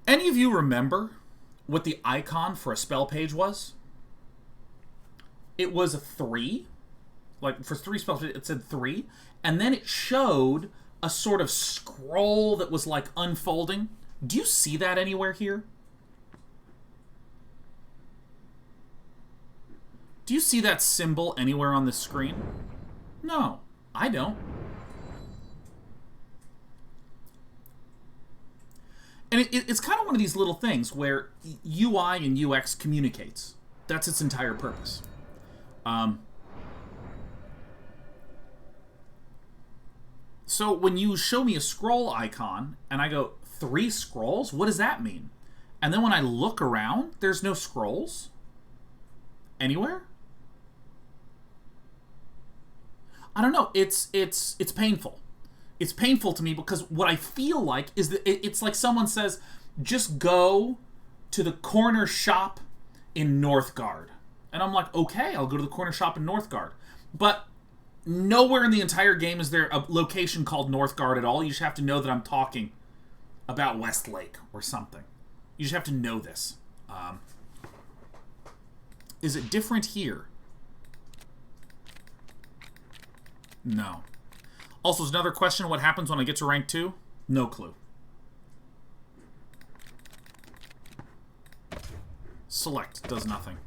Any of you remember what the icon for a spell page was? It was a 3. Like, for 3 spell pages, it said 3. And then it showed a sort of scroll that was, like, unfolding. Do you see that anywhere here? Do you see that symbol anywhere on the screen? No, I don't. And it's kind of one of these little things where UI and UX communicates. That's its entire purpose. So when you show me a scroll icon, and I go, 3 scrolls? What does that mean? And then when I look around, there's no scrolls? Anywhere? I don't know. It's painful. It's painful to me because what I feel like is that it's like someone says, just go to the corner shop in Northgard. And I'm like, okay, I'll go to the corner shop in Northgard. But nowhere in the entire game is there a location called Northgard at all. You just have to know that I'm talking about Westlake or something. You just have to know this. Is it different here? No. Also, there's another question. What happens when I get to rank 2? No clue. select does nothing.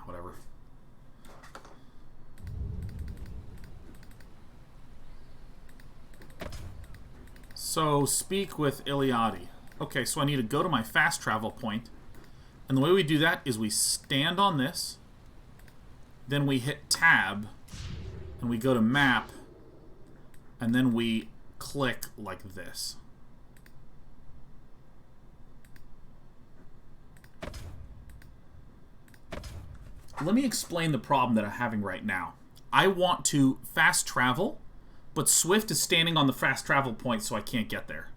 Whatever. So, speak with Iliadi. Okay, so I need to go to my fast travel point. And the way we do that is we stand on this. Then we hit tab. And we go to map. And then we click like this. Let me explain the problem that I'm having right now. I want to fast travel, but Swift is standing on the fast travel point, so I can't get there.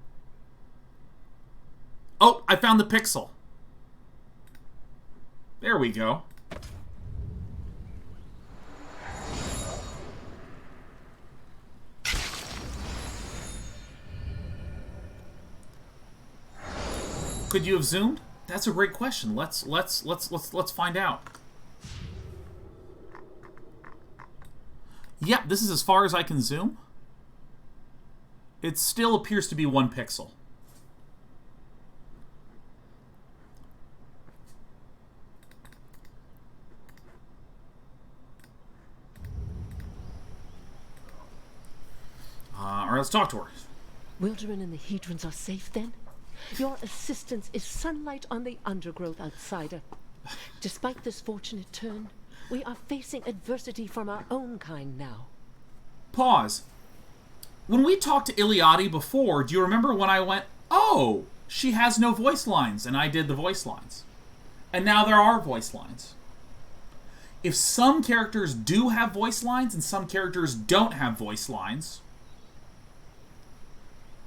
Oh, I found the pixel. There we go. Could you have zoomed? That's a great question. Let's find out. Yep, this is as far as I can zoom. It still appears to be 1 pixel. Alright, let's talk to her. Wilderin and the Hedrons are safe then? Your assistance is sunlight on the undergrowth, outsider. Despite this fortunate turn, we are facing adversity from our own kind now. Pause. When we talked to Iliadi before, do you remember when I went, oh, she has no voice lines, and I did the voice lines. And now there are voice lines. If some characters do have voice lines and some characters don't have voice lines,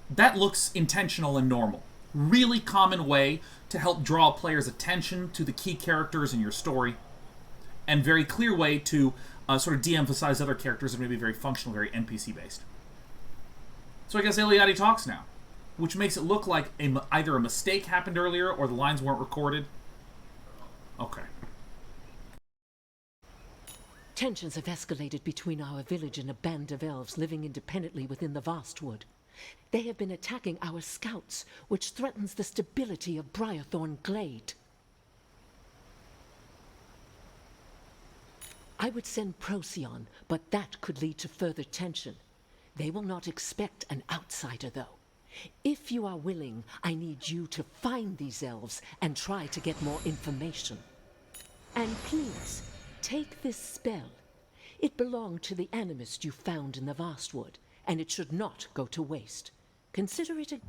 that looks intentional and normal. Really common way to help draw players' attention to the key characters in your story. And very clear way to sort of de-emphasize other characters that may be very functional, very NPC-based. So I guess Iliadi talks now, which makes it look like either a mistake happened earlier or the lines weren't recorded. Okay. Tensions have escalated between our village and a band of elves living independently within the vast wood. They have been attacking our scouts, which threatens the stability of Briarthorn Glade. I would send Procyon, but that could lead to further tension. They will not expect an outsider, though. If you are willing, I need you to find these elves and try to get more information. And please, take this spell. It belonged to the animist you found in the Vastwood, and it should not go to waste. Consider it a...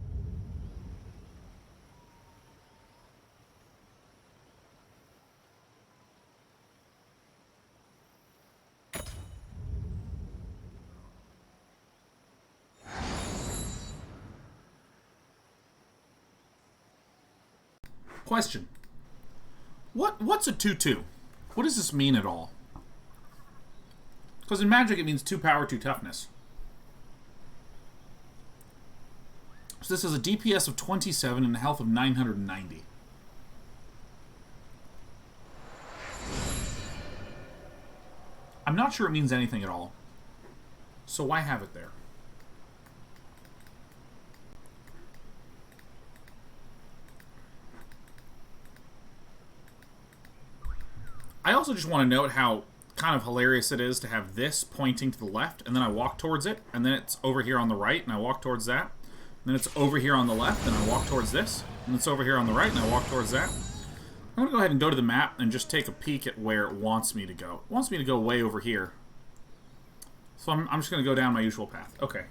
Question. What's a 2/2? What does this mean at all? Because in Magic it means 2 power, 2 toughness. So this has a DPS of 27 and a health of 990. I'm not sure it means anything at all. So why have it there? I also just want to note how kind of hilarious it is to have this pointing to the left, and then I walk towards it, and then it's over here on the right, and I walk towards that. And then it's over here on the left, and I walk towards this. And it's over here on the right, and I walk towards that. I'm going to go ahead and go to the map and just take a peek at where it wants me to go. It wants me to go way over here. So I'm just going to go down my usual path. Okay.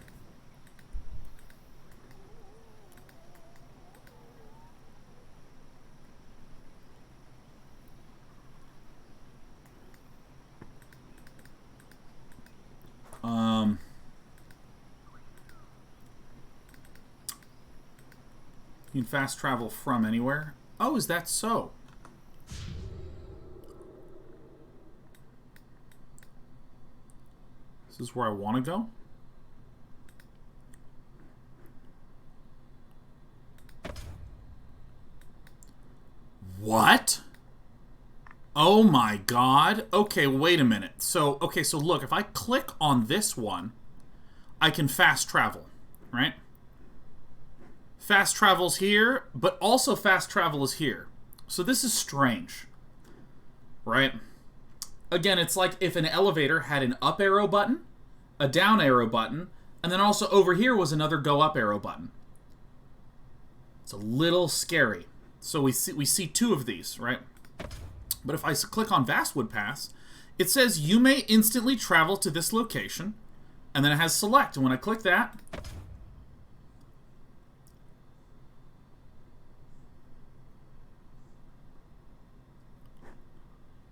You can fast travel from anywhere. Oh, is that so? This is where I want to go? What? Oh my god. Okay, wait a minute. So, okay, so look, if I click on this one, I can fast travel, right? Fast travel's here, but also fast travel is here. So this is strange. right? Again, it's like if an elevator had an up arrow button, a down arrow button, and then also over here was another go up arrow button. It's a little scary. So we see two of these, right? But if I click on Vastwood Pass, it says you may instantly travel to this location, and then it has select. And when I click that,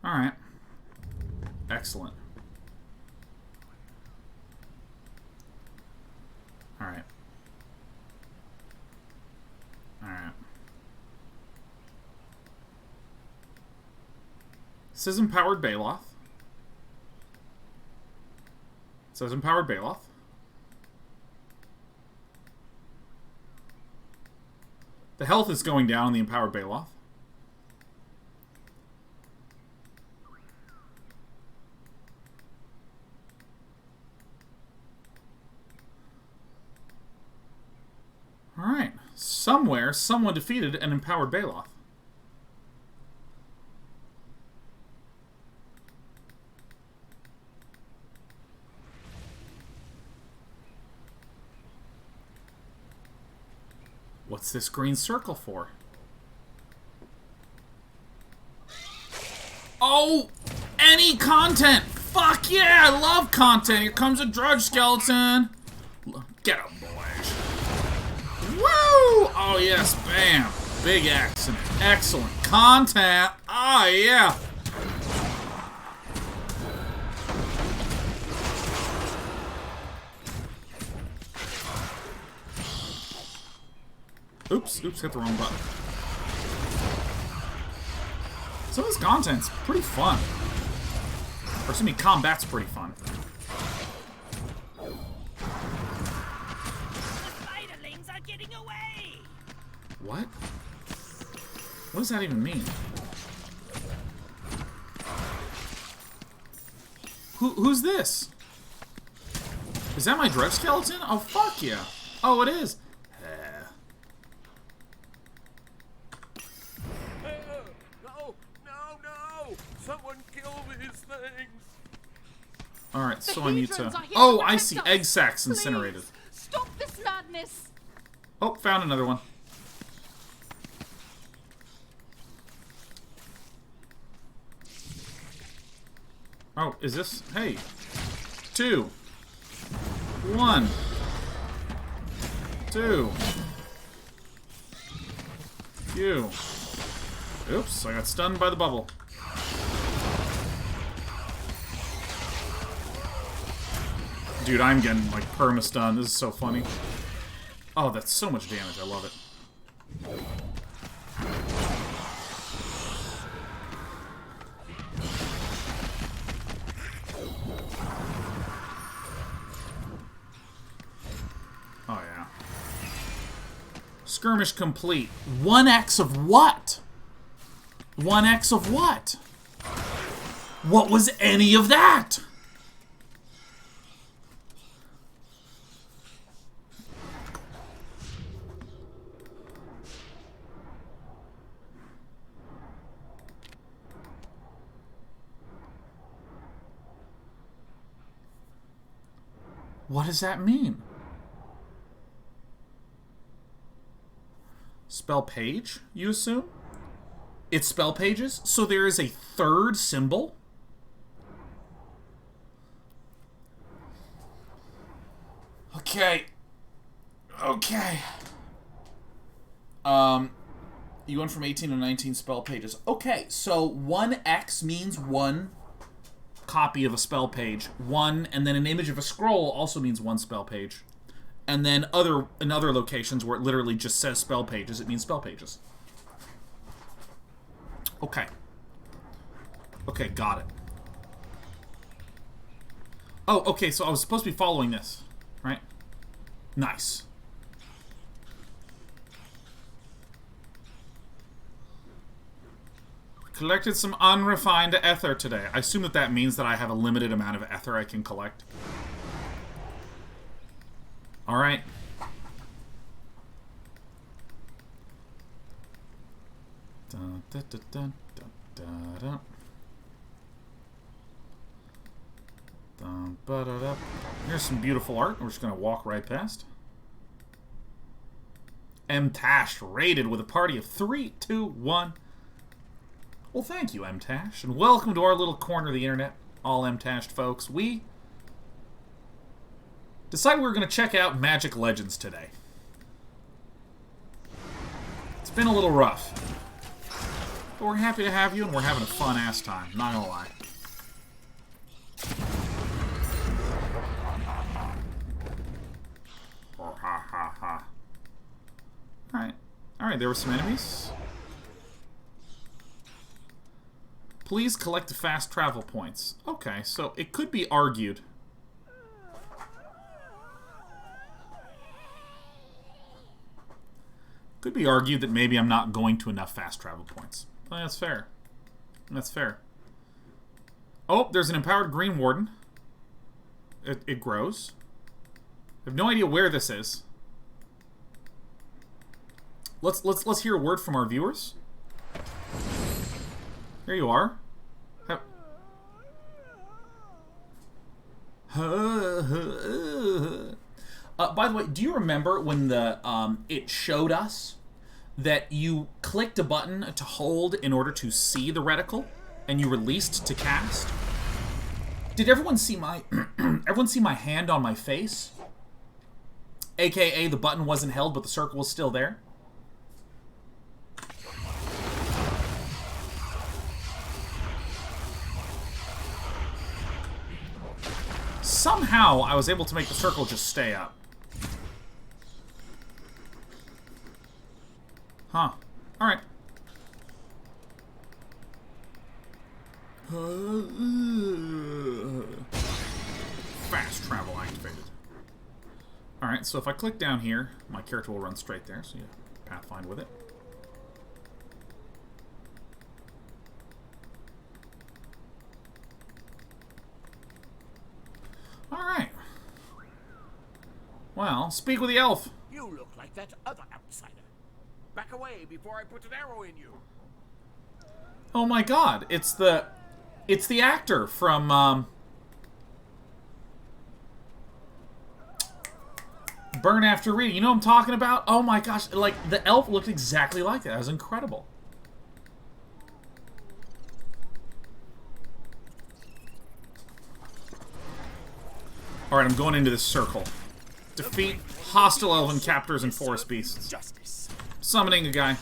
all right, excellent. All right. All right. It says Empowered Baloth. It says Empowered Baloth. The health is going down on the Empowered Baloth. Alright. Somewhere, someone defeated an Empowered Baloth. What's this green circle for? Oh! Any content! Fuck yeah! I love content! Here comes a Drudge Skeleton! Get him, boys! Woo! Oh yes, bam! Big X and excellent content! Oh yeah! Oops, hit the wrong button. Some of this content's pretty fun. Or excuse me, combat's pretty fun. The spiderlings are getting away! What? What does that even mean? Who's this? Is that my Drudge Skeleton? Oh, fuck yeah. Oh, it is. Someone kill these things! Alright, so I need to... Oh, I see. Egg sacs incinerated. Stop this madness! Oh, found another one. Oh, is this... Hey. 2. 1. 2. Phew. Oops, I got stunned by the bubble. Dude, I'm getting, like, perma-stun. This is so funny. Oh, that's so much damage. I love it. Oh, yeah. Skirmish complete. 1x of what? 1x of what? What was any of that? What does that mean? Spell page, you assume? It's spell pages? So there is a third symbol? Okay. Okay. You went from 18 to 19 spell pages. Okay, so 1x means one copy of a spell page. One, and then an image of a scroll also means one spell page. And then in other locations where it literally just says spell pages, it means spell pages. Okay. Okay, got it. Oh, okay, so I was supposed to be following this, right? Nice. Collected some unrefined ether today. I assume that means that I have a limited amount of ether I can collect. Alright. Here's some beautiful art. We're just going to walk right past. M-Tash raided with a party of 3, 2, 1. Well, thank you, M-Tash, and welcome to our little corner of the internet, all M-Tashed folks. We decided we were going to check out Magic Legends today. It's been a little rough, but we're happy to have you, and we're having a fun-ass time, not gonna lie. Oh, ha, ha, ha. Alright, there were some enemies. Please collect the fast travel points. Okay, so it could be argued. Could be argued that maybe I'm not going to enough fast travel points. Well, that's fair. That's fair. Oh, there's an empowered Green Warden. It grows. I have no idea where this is. Let's hear a word from our viewers. Here you are. By the way, do you remember when the it showed us that you clicked a button to hold in order to see the reticle, and you released to cast? Did everyone see my everyone see my hand on my face? AKA the button wasn't held, but the circle was still there. Somehow, I was able to make the circle just stay up. Huh. Alright. Fast travel activated. Alright, so if I click down here, my character will run straight there, so you pathfind with it. Alright. Well, speak with the elf. You look like that other outsider. Back away before I put an arrow in you. Oh my god, it's the actor from Burn After Reading. You know what I'm talking about? Oh my gosh, like the elf looked exactly like that. It was incredible. Alright, I'm going into this circle. Defeat hostile elven captors and forest beasts. Justice. Summoning a guy.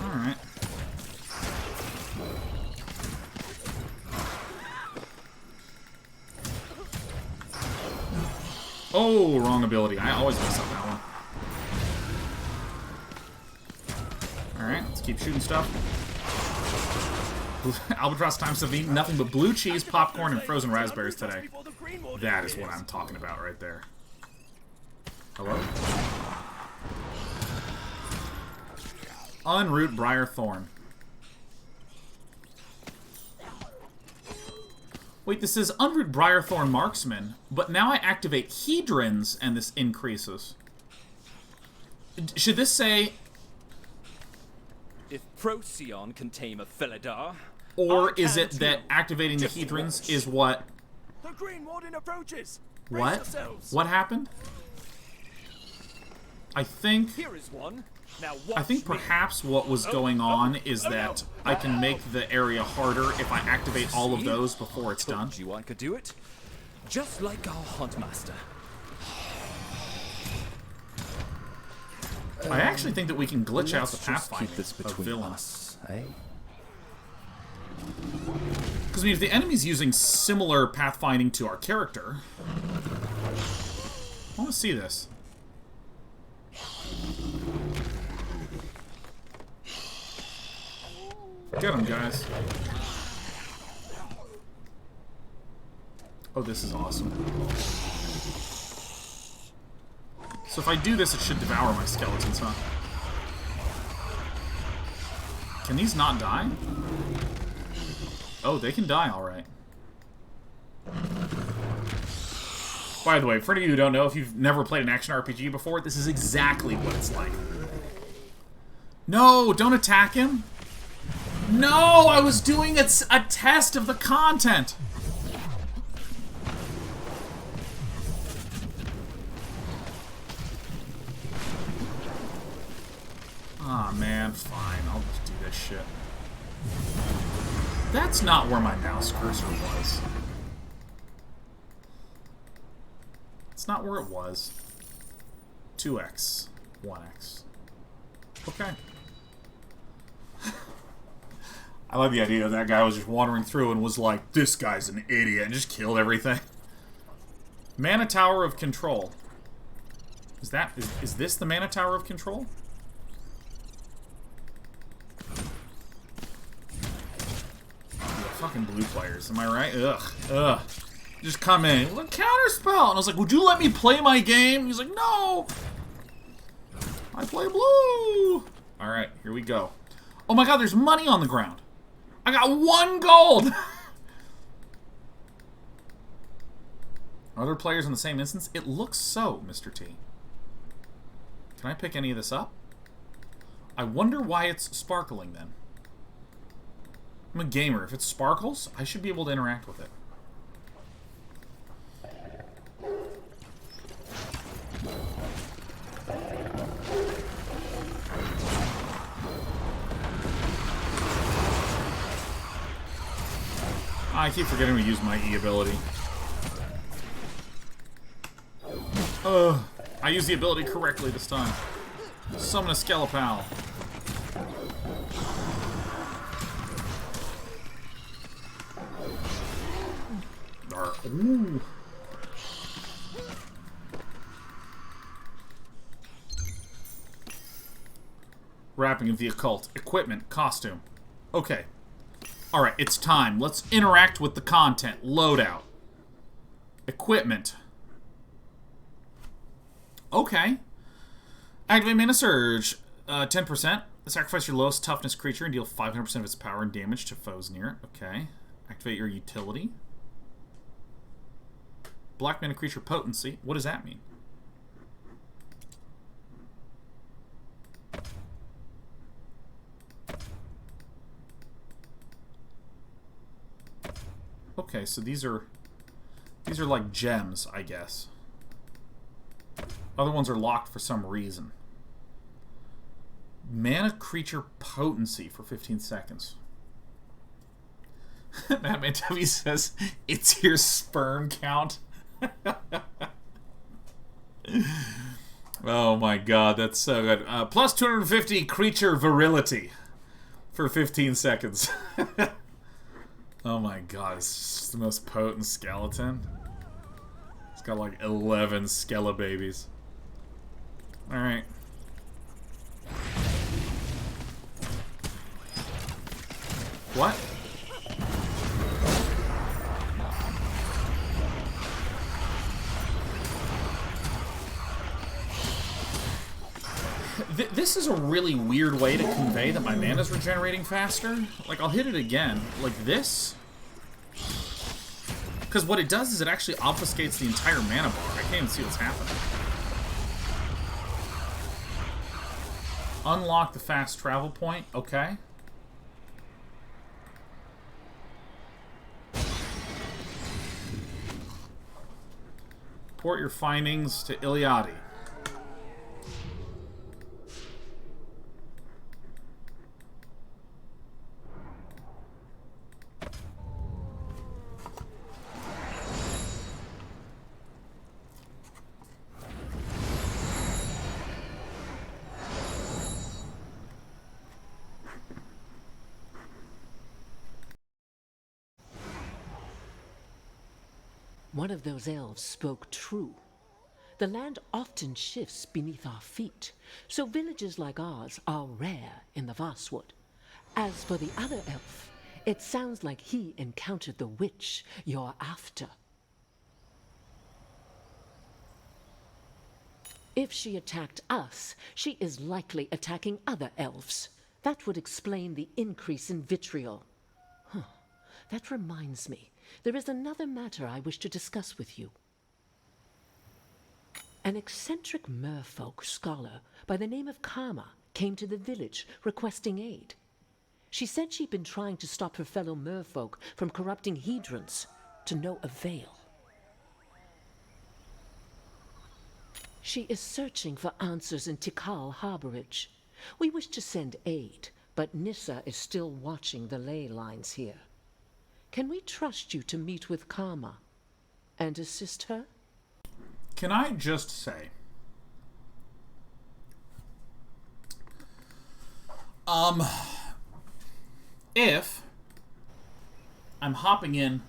Alright. Oh, wrong ability. I always mess up that one. Alright, let's keep shooting stuff. Albatross times have eaten nothing but blue cheese, popcorn, and frozen raspberries today. That is what I'm talking about right there. Hello? Unroot Briarthorn. Wait, this is Unroot Briarthorn Marksman, but now I activate Hedrons and this increases. Should this say... If Procyon can tame a Felidar... Or is it that activating the Hedrons is what... The Green Warden approaches. What? What happened? I think... Here is one. Now I think perhaps what was going on is that I can make the area harder if I activate all of those before it's done. You I could do it, just like our Huntmaster. I actually think that we can glitch out the pathfinding keep this between of villains. us, eh? Because I mean, if the enemy's using similar pathfinding to our character, I want to see this. Get him, guys. Oh, this is awesome. So if I do this, it should devour my skeletons, huh? Can these not die? Oh, they can die, alright. By the way, for any of you who don't know, if you've never played an action RPG before, this is exactly what it's like. No, don't attack him. No, I was doing a test of the content. Aw, man, fine. I'll just do this shit. That's not where my mouse cursor was. It's not where it was. 2x. 1x. Okay. I like the idea that guy was just wandering through and was like, this guy's an idiot, and just killed everything. Mana Tower of Control. Is this the Mana Tower of Control? Yeah, fucking blue players, am I right? Ugh. Just come in. Look, counterspell! And I was like, would you let me play my game? He's like, no! I play blue! Alright, here we go. Oh my god, there's money on the ground! I got 1 gold! Are there players in the same instance? It looks so, Mr. T. Can I pick any of this up? I wonder why it's sparkling then. I'm a gamer. If it sparkles, I should be able to interact with it. I keep forgetting to use my E ability. I used the ability correctly this time. Summon a Skelepal. Ooh. Wrapping of the occult. Equipment. Costume. Okay. Alright, it's time. Let's interact with the content. Loadout. Equipment. Okay. Activate Mana Surge. 10%. Sacrifice your lowest toughness creature and deal 500% of its power and damage to foes near it. Okay. Activate your utility. Black mana creature potency. What does that mean? Okay, so these are like gems, I guess. Other ones are locked for some reason. Mana creature potency for 15 seconds. Batman W says, it's your sperm count. Oh my god, that's so good. Plus 250 creature virility for 15 seconds. Oh my god, it's just the most potent skeleton. It's got like 11 skelebabies. Alright. What? This is a really weird way to convey that my mana's regenerating faster. Like, I'll hit it again, like this. Because what it does is it actually obfuscates the entire mana bar. I can't even see what's happening. Unlock the fast travel point. Okay. Report your findings to Iliadi. One of those elves spoke true. The land often shifts beneath our feet, so villages like ours are rare in the Vastwood. As for the other elf, it sounds like he encountered the witch you're after. If she attacked us, she is likely attacking other elves. That would explain the increase in vitriol. Huh. That reminds me, there is another matter I wish to discuss with you. An eccentric merfolk scholar by the name of Karma came to the village requesting aid. She said she'd been trying to stop her fellow merfolk from corrupting hedrons, to no avail. She is searching for answers in Tikal Harborage. We wish to send aid, but Nissa is still watching the ley lines here. Can we trust you to meet with Karma and assist her? Can I just say, if I'm hopping in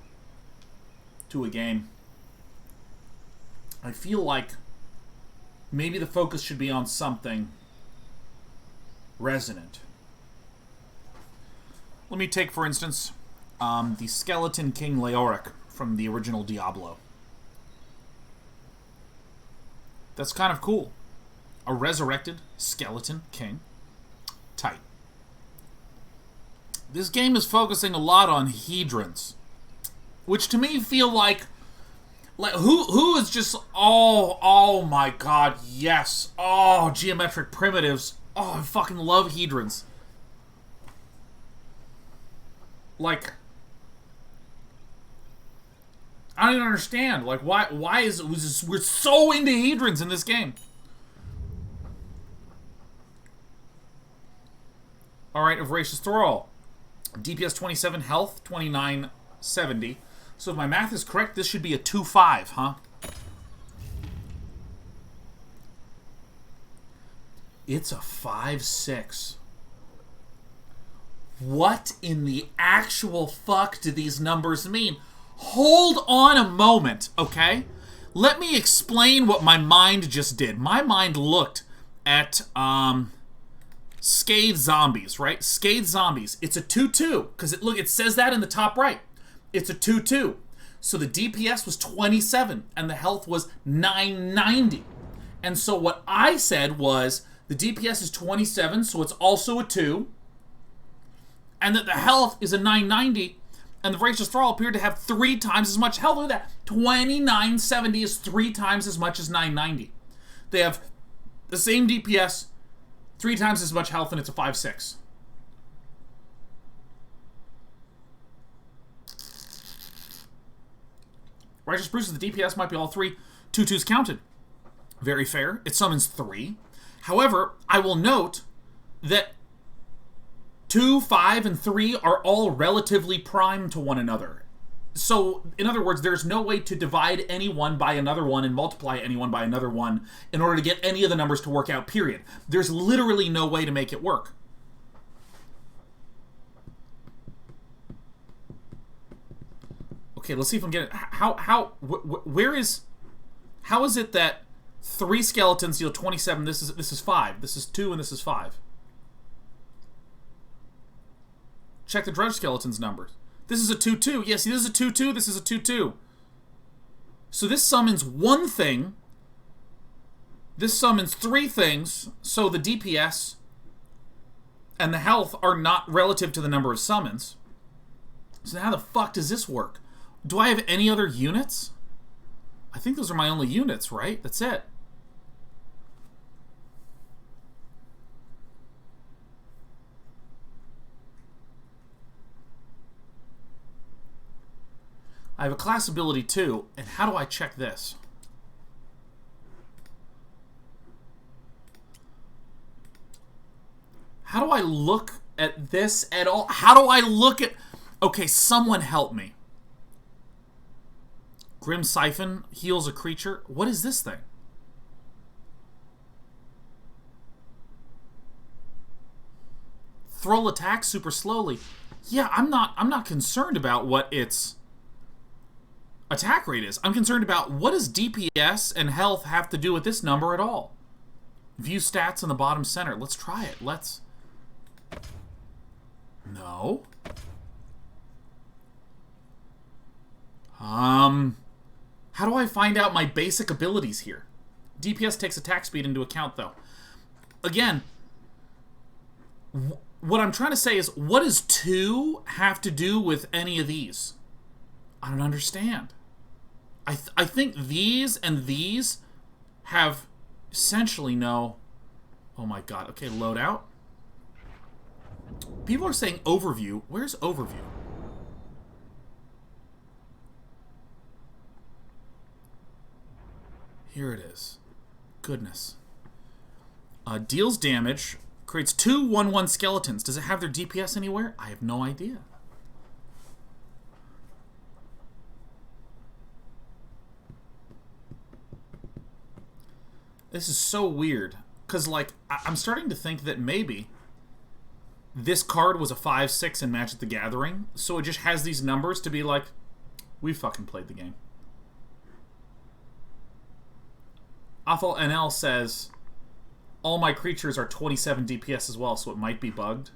to a game, I feel like maybe the focus should be on something resonant. Let me take, for instance, the Skeleton King Leoric from the original Diablo. That's kind of cool. A resurrected skeleton king. Tight. This game is focusing a lot on hedrons, which to me feel like who is just, oh my god, yes. Oh, geometric primitives. Oh, I fucking love hedrons. Like, I don't even understand. Like, why we're so into hedrons in this game? Alright, a Voracious Thrall. DPS 27, health 2970. So if my math is correct, this should be a 2-5, huh? It's a 5-6. What in the actual fuck do these numbers mean? Hold on a moment, okay? Let me explain what my mind just did. My mind looked at, Scathed Zombies, right? Scathed Zombies. It's a 2-2, because it says that in the top right. It's a 2-2. So the DPS was 27, and the health was 990. And so what I said was, the DPS is 27, so it's also a 2. And that the health is a 990, and the Voracious Thrall appeared to have 3 times as much health. Look at that. 2970 is 3 times as much as 990. They have the same DPS, 3 times as much health, and it's a 5-6. Righteous Bruises, the DPS might be all 3 2-2s counted. Very fair. It summons 3. However, I will note that 2, 5, and 3 are all relatively prime to one another. So, in other words, there's no way to divide any one by another one and multiply any one by another one in order to get any of the numbers to work out, period. There's literally no way to make it work. Okay, let's see if I'm getting... How is it that 3 skeletons deal 27, this is 5, this is 2, and this is 5? Check the Dredge Skeleton's numbers. This is a 2-2. Yeah, see, this is a 2-2, this is a 2-2. So this summons 1 thing. This summons 3 things, so the DPS and the health are not relative to the number of summons. So how the fuck does this work? Do I have any other units? I think those are my only units, right? That's it. I have a class ability too, and how do I check this? How do I look at this at all? How do I look at... Okay, someone help me. Grim Siphon heals a creature. What is this thing? Thrall attacks super slowly. Yeah, I'm not concerned about what its attack rate is. I'm concerned about what does DPS and health have to do with this number at all. View stats in the bottom center. Let's try it. Let's... No. How do I find out my basic abilities here? DPS takes attack speed into account, though. Again, what I'm trying to say is, what does 2 have to do with any of these? I don't understand. I think these and these have essentially no... Oh my god. Okay, Loadout. People are saying overview. Where's overview? Here it is. Goodness. Deals damage. Creates 2 1/1 skeletons. Does it have their DPS anywhere? I have no idea. This is so weird. Because, like, I'm starting to think that maybe this card was a 5/6 in Magic the Gathering, so it just has these numbers to be like, we fucking played the game. Athel NL says, all my creatures are 27 DPS as well, so it might be bugged.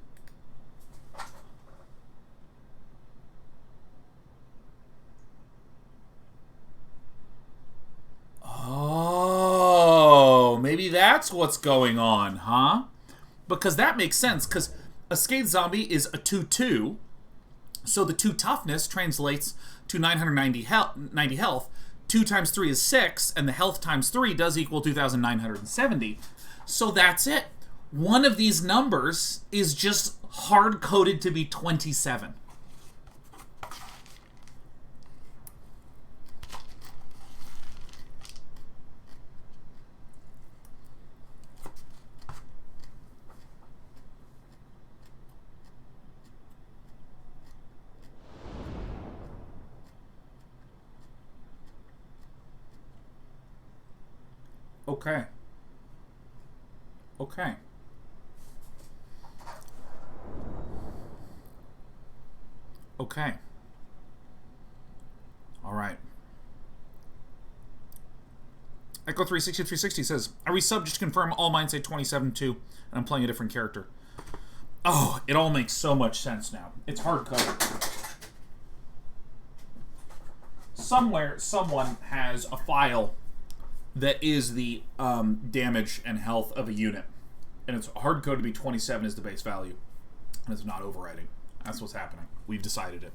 Oh, maybe that's what's going on, huh? Because that makes sense, because a Scathed Zombie is a 2/2, so the 2 toughness translates to 990 health. 2 times 3 is 6, and the health times 3 does equal 2,970. So that's it. One of these numbers is just hard-coded to be 27. Okay. Okay. Okay. All right. Echo 360 says, I resub just to confirm all mine say 27 too, and I'm playing a different character. Oh, it all makes so much sense now. It's hardcover. Somewhere, someone has a file that is the damage and health of a unit. And it's hard code to be 27 is the base value. And it's not overriding. That's what's happening. We've decided it.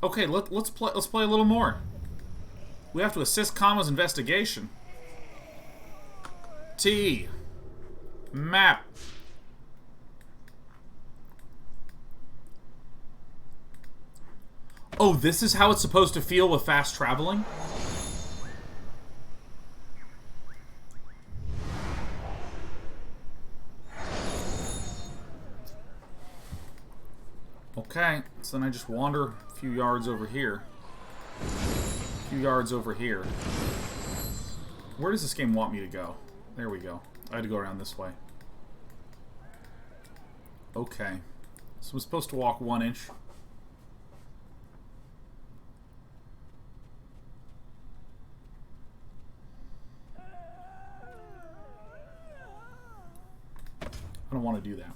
Okay, let's play a little more. We have to assist Kama's investigation. T. Map. Oh, this is how it's supposed to feel with fast traveling? Okay, so then I just wander a few yards over here. A few yards over here. Where does this game want me to go? There we go. I had to go around this way. Okay. So I'm supposed to walk 1 inch. I don't want to do that.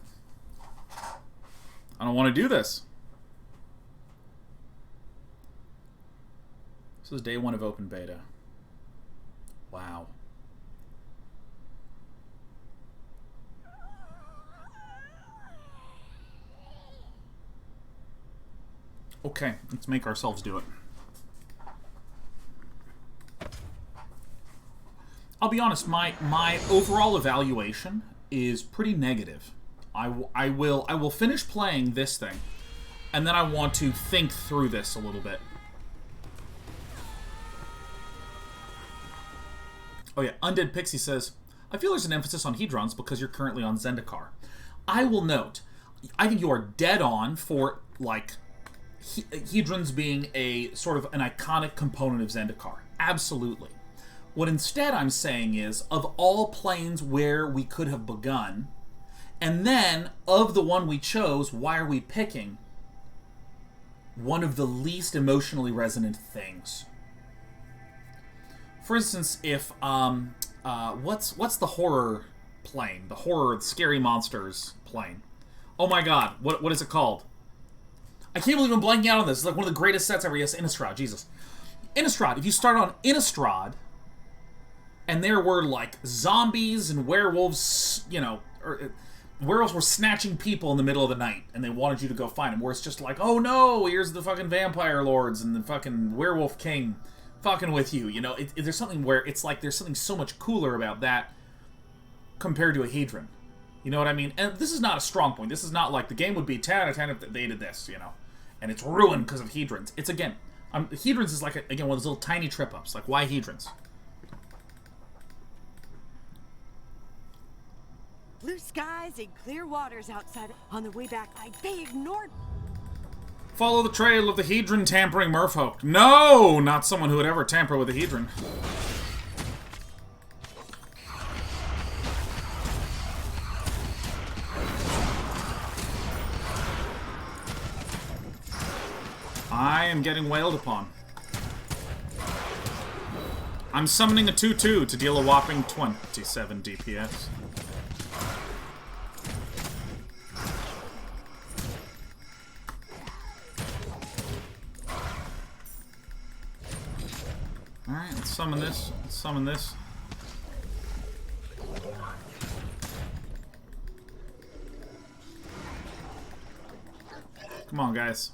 I don't want to do this. This is day 1 of open beta. Wow. Okay, let's make ourselves do it. I'll be honest, my overall evaluation is pretty negative. I will finish playing this thing, and then I want to think through this a little bit. Oh yeah, Undead Pixie says, I feel there's an emphasis on Hedrons because you're currently on Zendikar. I will note, I think you are dead on for, like, Hedrons being a sort of an iconic component of Zendikar. Absolutely. What instead I'm saying is, of all planes where we could have begun, and then, of the one we chose, why are we picking one of the least emotionally resonant things? For instance, if, what's the horror plane? The horror, the scary monsters plane. Oh my god, what is it called? I can't believe I'm blanking out on this. It's like one of the greatest sets ever. Yes, Innistrad, Jesus. Innistrad, if you start on Innistrad, and there were, like, zombies and werewolves, werewolves were snatching people in the middle of the night, and they wanted you to go find them, where it's just like, oh no, here's the fucking vampire lords and the fucking werewolf king fucking with you, there's something where it's like there's something so much cooler about that compared to a Hedron. You know what I mean? And this is not a strong point. This is not like the game would be 10 out of 10 if they did this, and it's ruined because of Hedrons. It's, again, Hedrons is like, again, one of those little tiny trip-ups. Like, why Hedrons? Blue skies and clear waters outside. On the way back, they ignored... Follow the trail of the Hedron tampering merfolk. No! Not someone who would ever tamper with a Hedron. I am getting wailed upon. I'm summoning a 2/2 to deal a whopping 27 DPS. Alright, let's summon this. Let's summon this. Come on, guys.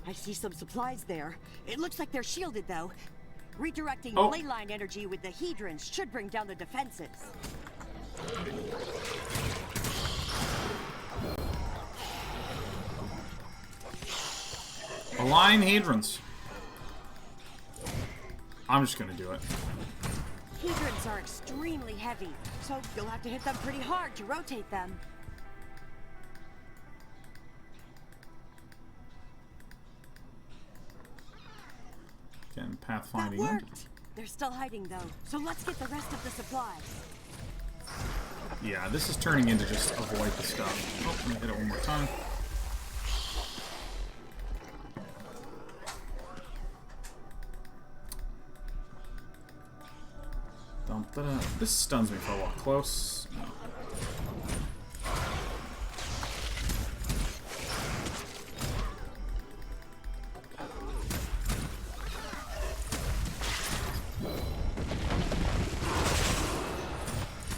I see some supplies there. It looks like they're shielded, though. Redirecting leyline energy with the Hedrons should bring down the defenses. Align Hedrons. I'm just gonna do it. Hedrons are extremely heavy, so you'll have to hit them pretty hard to rotate them. Again, pathfinding. That worked. They're still hiding though, so let's get the rest of the supplies. Yeah, this is turning into just avoid the stuff. Oh, let me hit it one more time. This stuns me for a while. Close. No.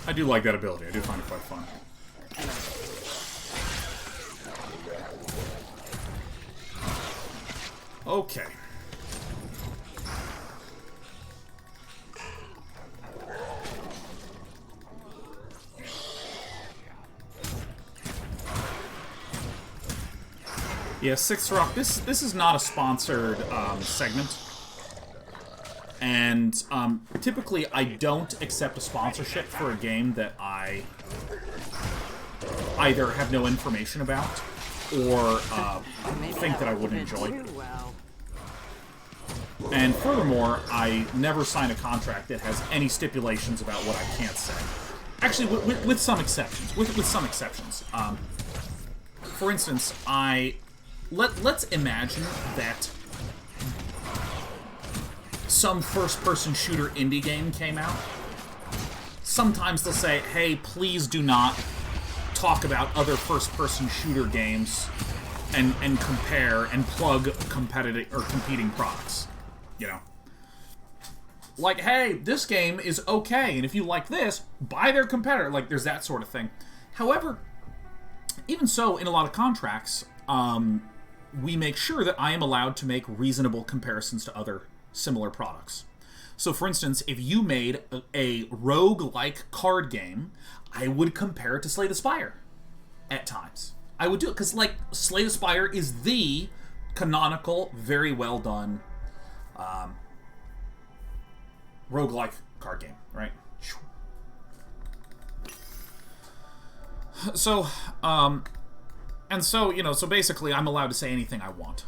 I do like that ability. I do find it quite fun. Okay. Yeah, Sixth Rock, this is not a sponsored segment. And typically I don't accept a sponsorship for a game that I either have no information about or think that I wouldn't enjoy. And furthermore, I never sign a contract that has any stipulations about what I can't say. Actually, with some exceptions. With some exceptions. For instance, let's imagine that some first-person shooter indie game came out. Sometimes they'll say, hey, please do not talk about other first-person shooter games and compare and plug competitive or competing products. You know? Like, hey, this game is okay, and if you like this, buy their competitor. Like, there's that sort of thing. However, even so, in a lot of contracts, we make sure that I am allowed to make reasonable comparisons to other similar products. So, for instance, if you made a rogue-like card game, I would compare it to Slay the Spire at times. I would do it, because, like, Slay the Spire is the canonical, very well done roguelike card game, right? So, and so, you know, so basically I'm allowed to say anything I want.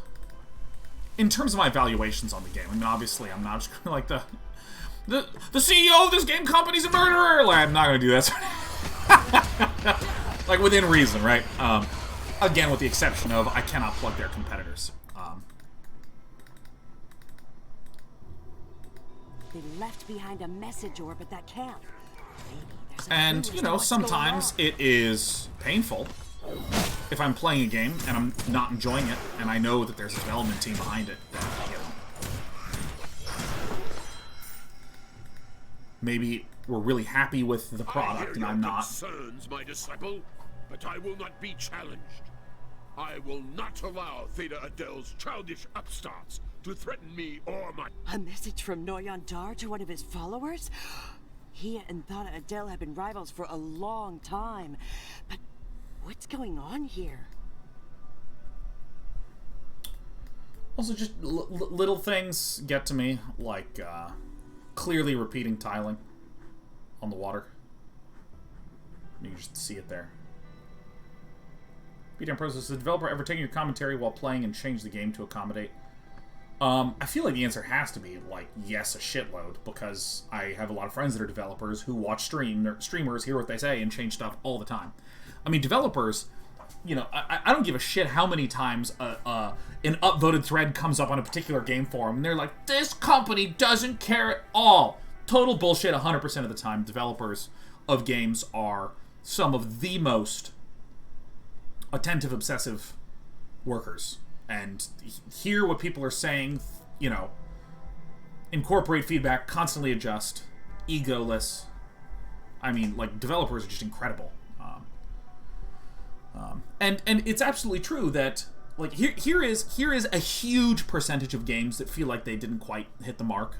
In terms of my evaluations on the game, I mean, obviously I'm not just gonna, like, the CEO of this game company's a murderer! Like, I'm not gonna do that. Like, within reason, right? Again, with the exception of I cannot plug their competitors. They left behind a message orb at that camp. And, you know, sometimes it is painful if I'm playing a game and I'm not enjoying it, and I know that there's a development team behind it that, you know. maybe we're really happy with the product, and I'm not. Concerns, my disciple, but I will not be challenged. I will not allow Theta Adele's childish upstarts to threaten me or my... A message from Noyan Dar to one of his followers? He and Theta Adele have been rivals for a long time. But what's going on here? Also, just little things get to me, like clearly repeating tiling on the water. You can just see it there. BDM Pros, has the developer ever taken your commentary while playing and changed the game to accommodate? I feel like the answer has to be, like, yes, a shitload, because I have a lot of friends that are developers who watch streamers, hear what they say, and change stuff all the time. I mean, developers, you know, I don't give a shit how many times an upvoted thread comes up on a particular game forum, and they're like, this company doesn't care at all. Total bullshit 100% of the time. Developers of games are some of the most attentive, obsessive workers. And hear what people are saying, you know, incorporate feedback, constantly adjust, egoless. I mean, like, developers are just incredible. And it's absolutely true that, like, here is a huge percentage of games that feel like they didn't quite hit the mark,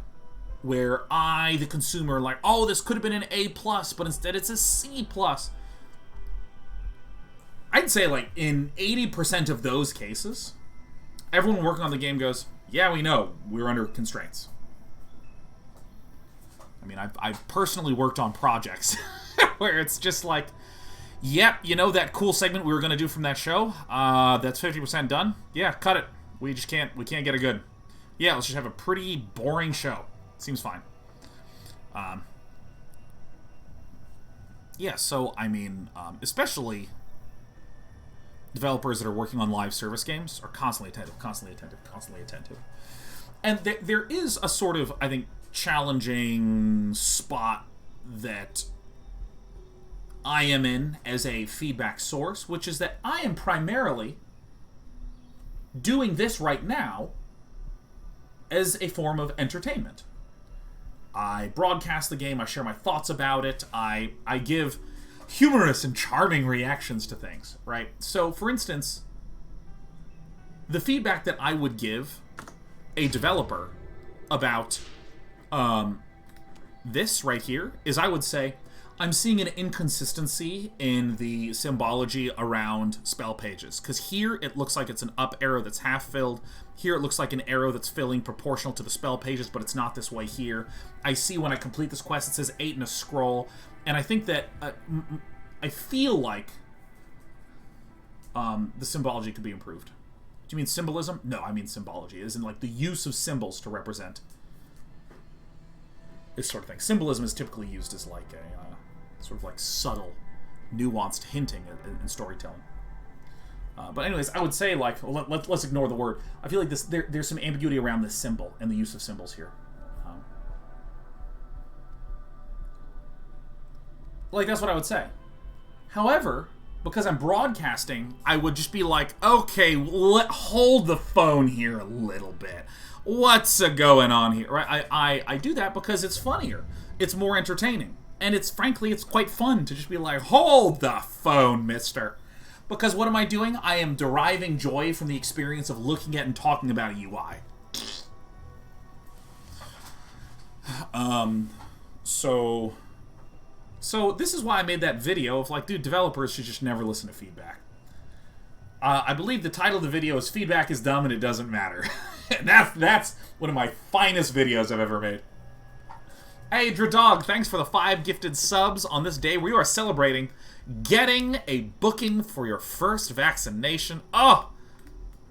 where I, the consumer, like, oh, this could have been an A+, but instead it's a C+. I'd say, like, in 80% of those cases, everyone working on the game goes, yeah, we know, we're under constraints. I mean, I've personally worked on projects where it's just like, yep, you know that cool segment we were going to do from that show? That's 50% done? Yeah, cut it. We can't get it good. Yeah, let's just have a pretty boring show. Seems fine. Yeah, so, I mean, especially developers that are working on live service games are constantly attentive. And there is a sort of, I think, challenging spot that I am in as a feedback source, which is that I am primarily doing this right now as a form of entertainment. I broadcast the game, I share my thoughts about it, I give humorous and charming reactions to things, right? So, for instance, the feedback that I would give a developer about this right here is I would say, I'm seeing an inconsistency in the symbology around spell pages. Because here it looks like it's an up arrow that's half filled. Here it looks like an arrow that's filling proportional to the spell pages, but it's not this way here. I see when I complete this quest, it says 8 in a scroll. And I think that, I feel like the symbology could be improved. Do you mean symbolism? No, I mean symbology. As in, like, the use of symbols to represent this sort of thing. Symbolism is typically used as, like, a sort of, like, subtle, nuanced hinting in storytelling. But anyways, I would say, like, well, let's ignore the word. I feel like there's some ambiguity around this symbol and the use of symbols here. Like, that's what I would say. However, because I'm broadcasting, I would just be like, okay, hold the phone here a little bit. What's going on here? Right? I do that because it's funnier. It's more entertaining. And frankly, it's quite fun to just be like, hold the phone, mister. Because what am I doing? I am deriving joy from the experience of looking at and talking about a UI. So this is why I made that video of, like, dude, developers should just never listen to feedback. I believe the title of the video is Feedback is Dumb and It Doesn't Matter. And that's one of my finest videos I've ever made. Hey, Dradog, thanks for the 5 gifted subs on this day where you are celebrating getting a booking for your first vaccination. Oh,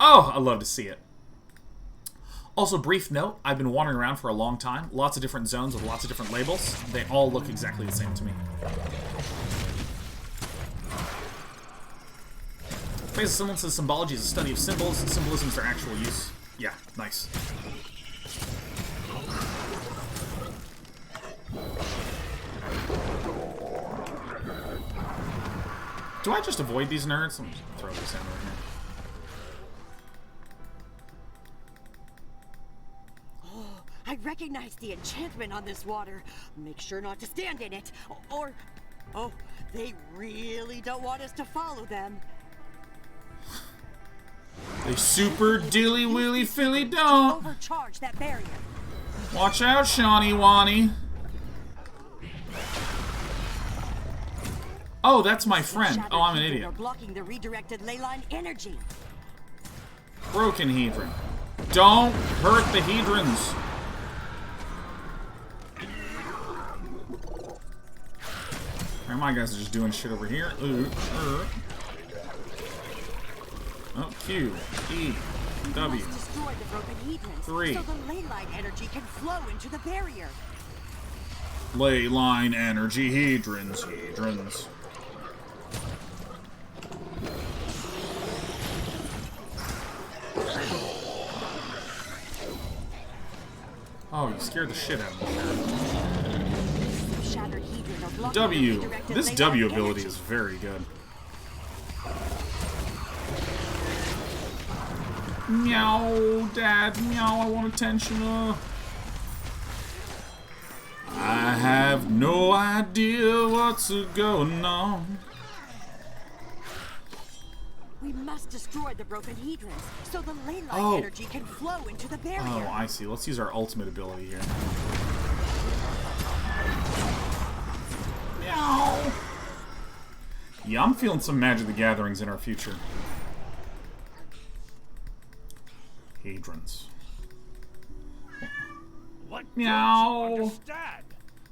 I love to see it. Also, brief note, I've been wandering around for a long time. Lots of different zones with lots of different labels. They all look exactly the same to me. Phase of Semblance says symbology is a study of symbols. Symbolism is their actual use. Yeah, nice. Do I just avoid these nerds? Let me throw this down right here. I recognize the enchantment on this water. Make sure not to stand in it. Or... Oh, they really don't want us to follow them. They super dilly willy filly don't. Overcharge that barrier. Watch out, Shawnee Wani. Oh, that's my friend. Oh, I'm an idiot. They're blocking the redirected ley line energy. Broken Hedron. Don't hurt the Hedrons. Alright, my guys are just doing shit over here. Oh, Q, E, W. Destroy the broken hedrons 3. so the ley line energy can flow into the barrier. Ley line energy, Hedrons, Hedrons. Oh, you scared the shit out of me. W. This W ability is very good. Meow, Dad, meow, I want attention. I have no idea what's going on. We must destroy the broken hedrons so the ley line energy can flow into the barrier. Oh, I see. Let's use our ultimate ability here. Meow. Yeah, I'm feeling some Magic the Gatherings in our future. Hedrons. What meow. Don't you understand?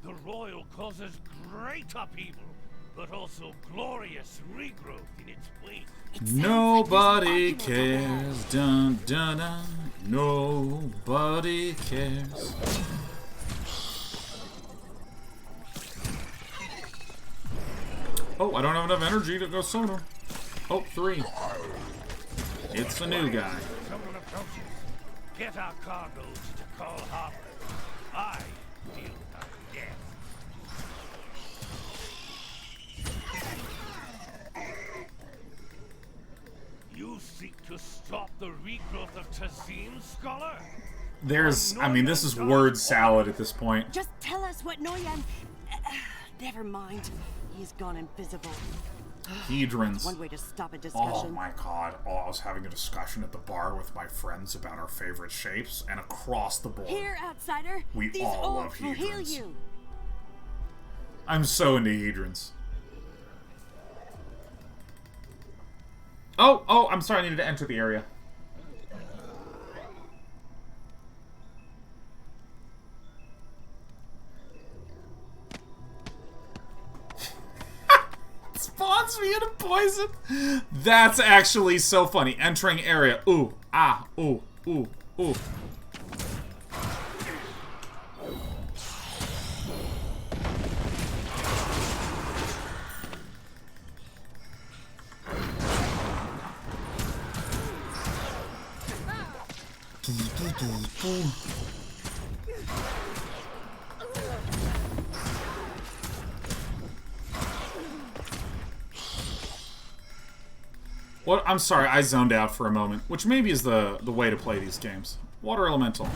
The royal causes great upheaval, but also glorious regrowth in its wake. Nobody cares. Dun dun dun. Nobody cares. Oh, I don't have enough energy to go solo. Oh, 3. It's a new guy. Someone approaches. Get our cargoes to Call Harbor. I deal with our death. You seek to stop the regrowth of Tazim, Scholar? I mean, this is word salad at this point. Just tell us what Noyan... never mind. He's gone invisible. Hedrons. One way to stop a discussion. Oh my god. Oh, I was having a discussion at the bar with my friends about our favorite shapes, and across the board, here, outsider. We These all love will heal Hedrons. you. I'm so into Hedrons. Oh, I'm sorry, I needed to enter the area. Spawns me in a poison. That's actually so funny. Entering area. Ooh, ah, ooh, ooh, ooh. What? I'm sorry, I zoned out for a moment, which maybe is the way to play these games. Water Elemental.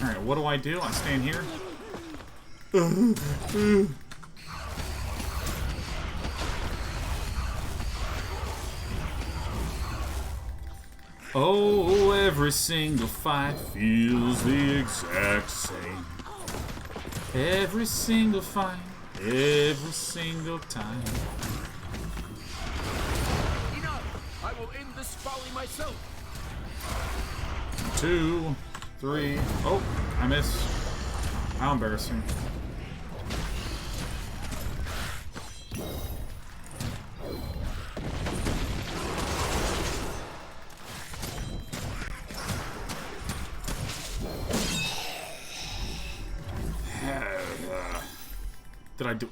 Alright, what do? I stand here? Oh, every single fight feels the exact same. Every single fight, every single time. Enough! I will end this folly myself. 2, 3. Oh, I missed. How embarrassing.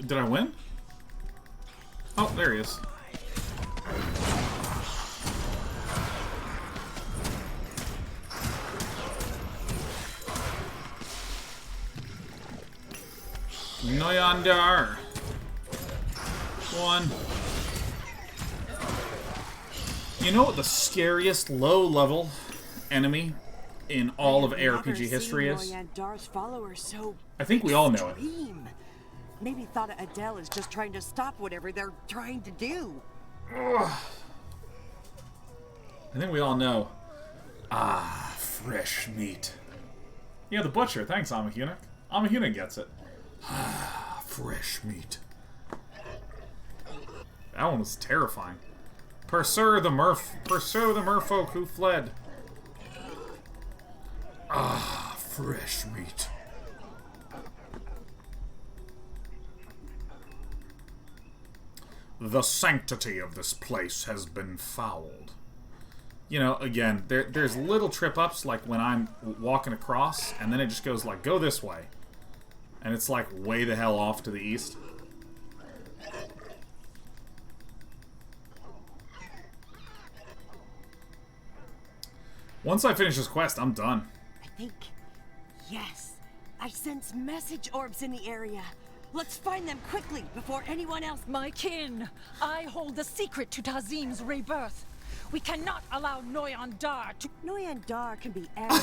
Did I win? Oh, there he is. Noyandar. 1. You know what the scariest low-level enemy in all of ARPG history is? Dar's followers so I think we all know it. Maybe thought Adele is just trying to stop whatever they're trying to do. Ugh. I think we all know. Ah, fresh meat. Yeah, the butcher. Thanks, Amahuna. Amahuna gets it. Ah, fresh meat. That one was terrifying. Pursue the merfolk who fled. Ah, fresh meat. The sanctity of this place has been fouled. You know, again, there's little trip-ups, like when I'm walking across, and then it just goes like, go this way. And it's like way the hell off to the east. Once I finish this quest, I'm done. I think... yes. I sense message orbs in the area. Let's find them quickly before anyone else... My kin, I hold the secret to Tazim's rebirth. We cannot allow Noyan Dar to... Noyan Dar can be added.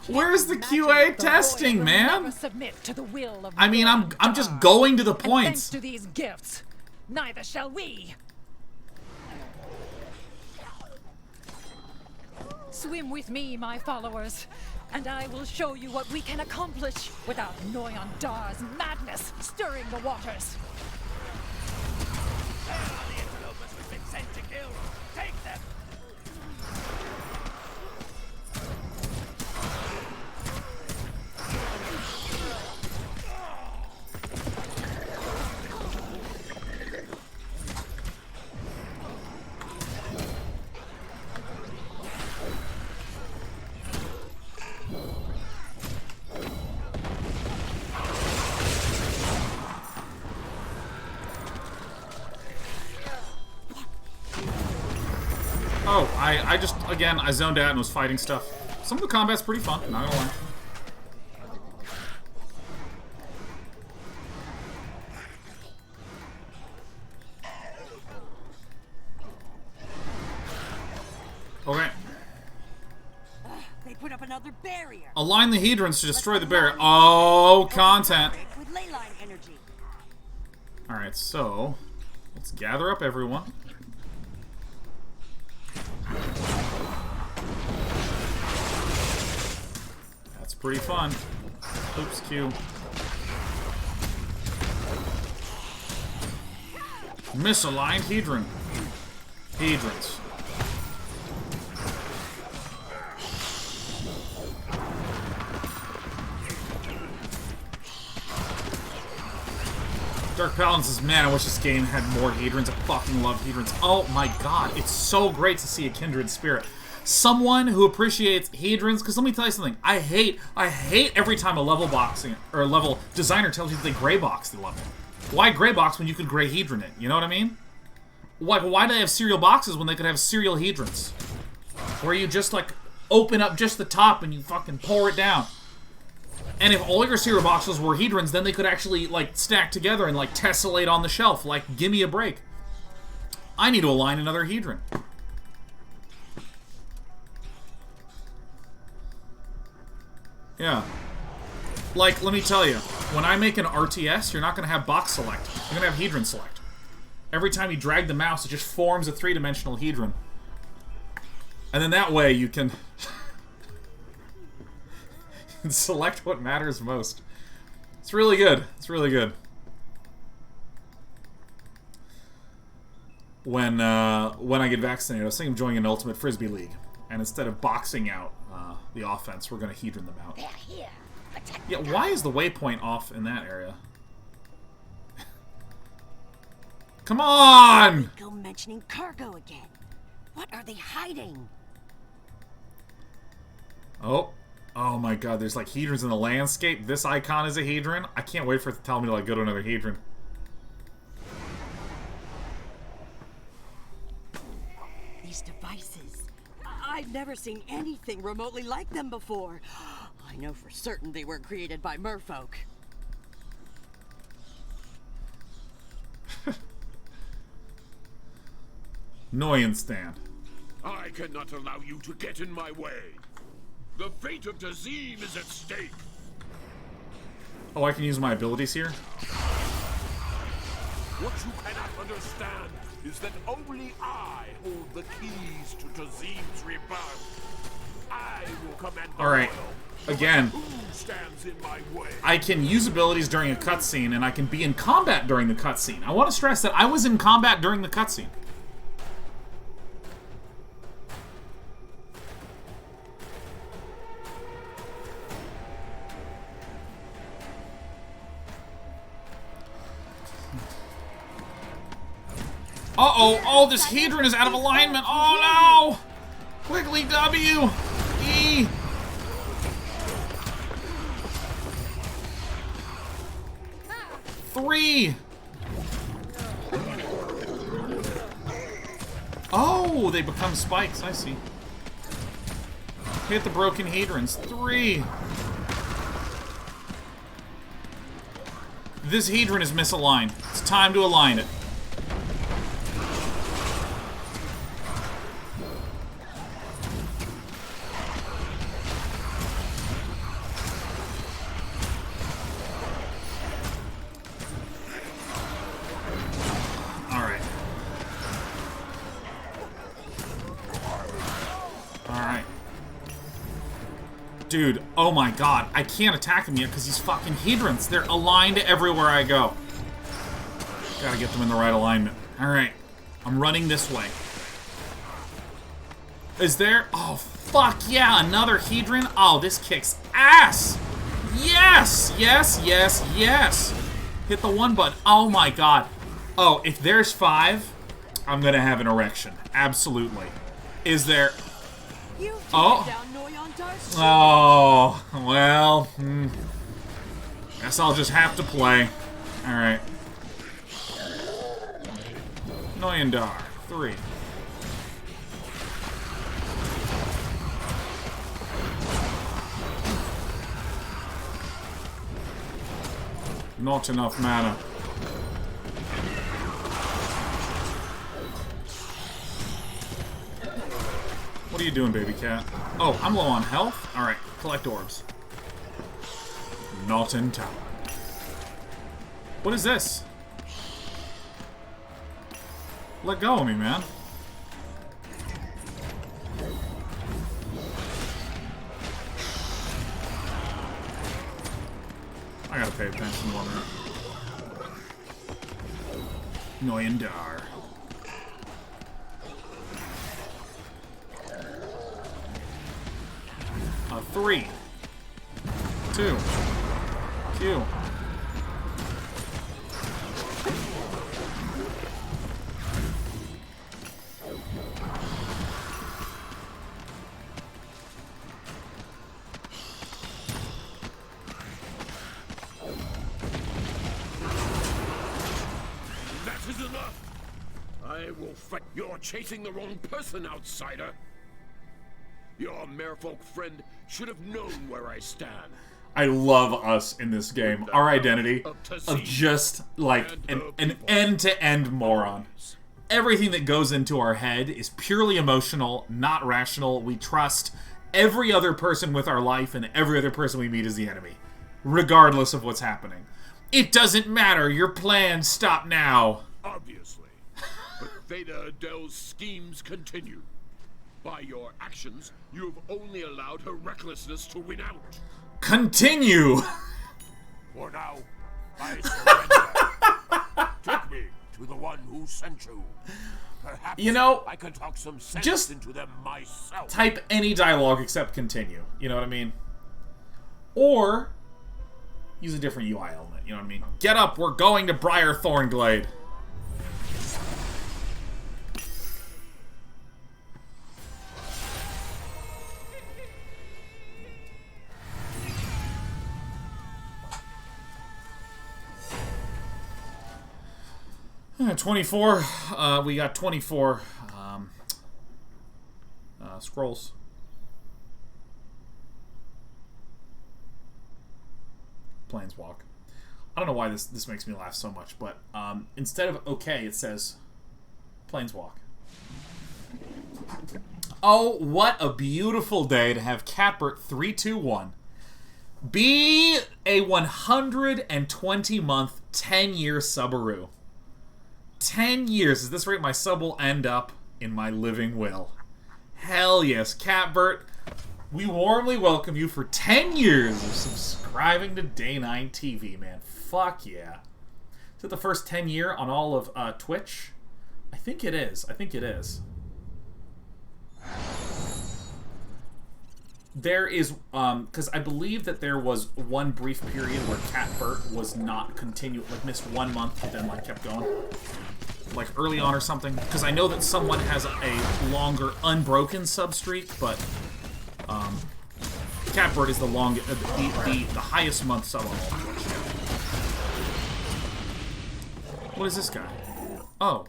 Where's the QA testing, man? Never submit to the will of I mean, I'm just going to the points. Thanks to these gifts, neither shall we. Swim with me, my followers, and I will show you what we can accomplish without Noyan Dar's madness stirring the waters. They are the interlopers we've been sent to kill. Take them! Oh, I just, again, I zoned out and was fighting stuff. Some of the combat's pretty fun, not gonna lie. Okay. They put up another barrier. Align the Hedrons to destroy the barrier. Oh, content. With ley line energy. Alright, so let's gather up everyone. That's pretty fun. Oops, Q. Misaligned Hedron. Hedrons. Dark Paladin says, man, I wish this game had more Hedrons. I fucking love Hedrons. Oh my god, it's so great to see a kindred spirit. Someone who appreciates Hedrons, because let me tell you something, I hate every time a level boxing, or a level designer tells you that they gray box the level. Why gray box when you could gray Hedron it? You know what I mean? Like, why do they have serial boxes when they could have serial Hedrons? Where you just, like, open up just the top and you fucking pour it down. And if all your serial boxes were Hedrons, then they could actually, like, stack together and, like, tessellate on the shelf. Like, give me a break. I need to align another Hedron. Yeah. Like, let me tell you, when I make an RTS, you're not going to have box select. You're going to have Hedron select. Every time you drag the mouse, it just forms a three-dimensional Hedron. And then that way you can... select what matters most. It's really good. It's really good. When I get vaccinated, I was thinking of joining an Ultimate Frisbee League. And instead of boxing out the offense, we're going to Hedron them out. They're here. Protect Yeah, why is the waypoint off in that area? Come on! Go mentioning cargo again. What are they hiding? Oh. Oh my god, there's like Hedrons in the landscape. This icon is a Hedron. I can't wait for it to tell me to like go to another Hedron. These devices. I've never seen anything remotely like them before. I know for certain they weren't created by merfolk. Noyan stand. I cannot allow you to get in my way. The fate of Tazim is at stake. Oh, I can use my abilities here? What you cannot understand is that only I hold the keys to Tazim's rebirth. I will command the Alright. royal, Again. Who stands in my way? I can use abilities during a cutscene, and I can be in combat during the cutscene. I want to stress that I was in combat during the cutscene. Uh-oh! Oh, this Hedron is out of alignment! Oh, no! Quickly, W! E! Three! Oh, they become spikes. I see. Hit the broken Hedrons. 3! This Hedron is misaligned. It's time to align it. Dude, oh my god, I can't attack him yet because he's fucking Hedrons. They're aligned everywhere I go. Gotta get them in the right alignment. Alright, I'm running this way. Is there? Oh, fuck yeah, another Hedron? Oh, this kicks ass! Yes! Yes, yes, yes! Hit the one button. Oh my god. Oh, if there's 5, I'm gonna have an erection. Absolutely. Is there... Oh! Oh, well, guess I'll just have to play. Alright. Noyandar, 3. Not enough mana. What are you doing, baby cat? Oh, I'm low on health? Alright, collect orbs. Not in time. What is this? Let go of me, man. I gotta pay attention more minute. Noyandar. A 3. 2. Q. That is enough! I will fight. You're chasing the wrong person, outsider! Your merfolk friend should have known where I stand. I love us in this game. Our identity of just like an end-to-end moron. Everything that goes into our head is purely emotional, not rational. We trust every other person with our life, and every other person we meet is the enemy, regardless of what's happening. It doesn't matter. Your plans stop now. Obviously. But Theta Adele's schemes continue. By your actions, you have only allowed her recklessness to win out. Continue! For now, I surrender. Take me to the one who sent you. Perhaps you know, I can talk some sense just into them myself. Type any dialogue except continue. You know what I mean? Or use a different UI element. You know what I mean? Get up, we're going to Briar Thornglade. Yeah, 24. We got 24 scrolls. Planeswalk. I don't know why this makes me laugh so much, but instead of okay, it says Planeswalk. Oh, what a beautiful day to have Catbert321 be a 120-month, 10-year Subaru. 10 years. At this rate, my sub will end up in my living will. Hell yes, Catbert. We warmly welcome you for 10 years of subscribing to Day 9 TV, man. Fuck yeah. Is it the first 10 year on all of Twitch? I think it is. There is, because I believe that there was one brief period where Catbert was not missed 1 month, but then, kept going. Early on or something. Because I know that someone has a longer, unbroken sub streak, but, Catbert is the longest, the highest month sub on all Twitch. What is this guy? Oh.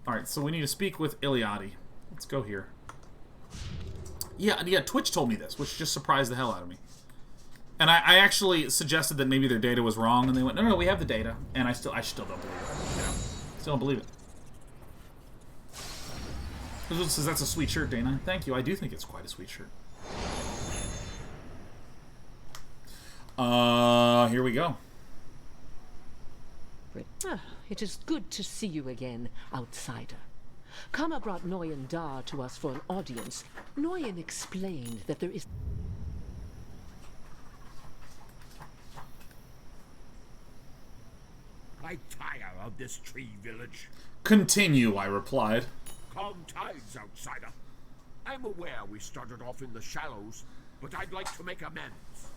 Alright, so we need to speak with Iliadi. Let's go here. Yeah, Twitch told me this, which just surprised the hell out of me. And I actually suggested that maybe their data was wrong, and they went, no, we have the data. And I still don't believe it. You know? Still don't believe it. This says that's a sweet shirt, Dana. Thank you, I do think it's quite a sweet shirt. Here we go. It is good to see you again, outsider. Kama brought Noyan Dar to us for an audience. Noyan explained that there is... I tire of this tree village. Continue, I replied. Calm tides, outsider. I'm aware we started off in the shallows, but I'd like to make amends.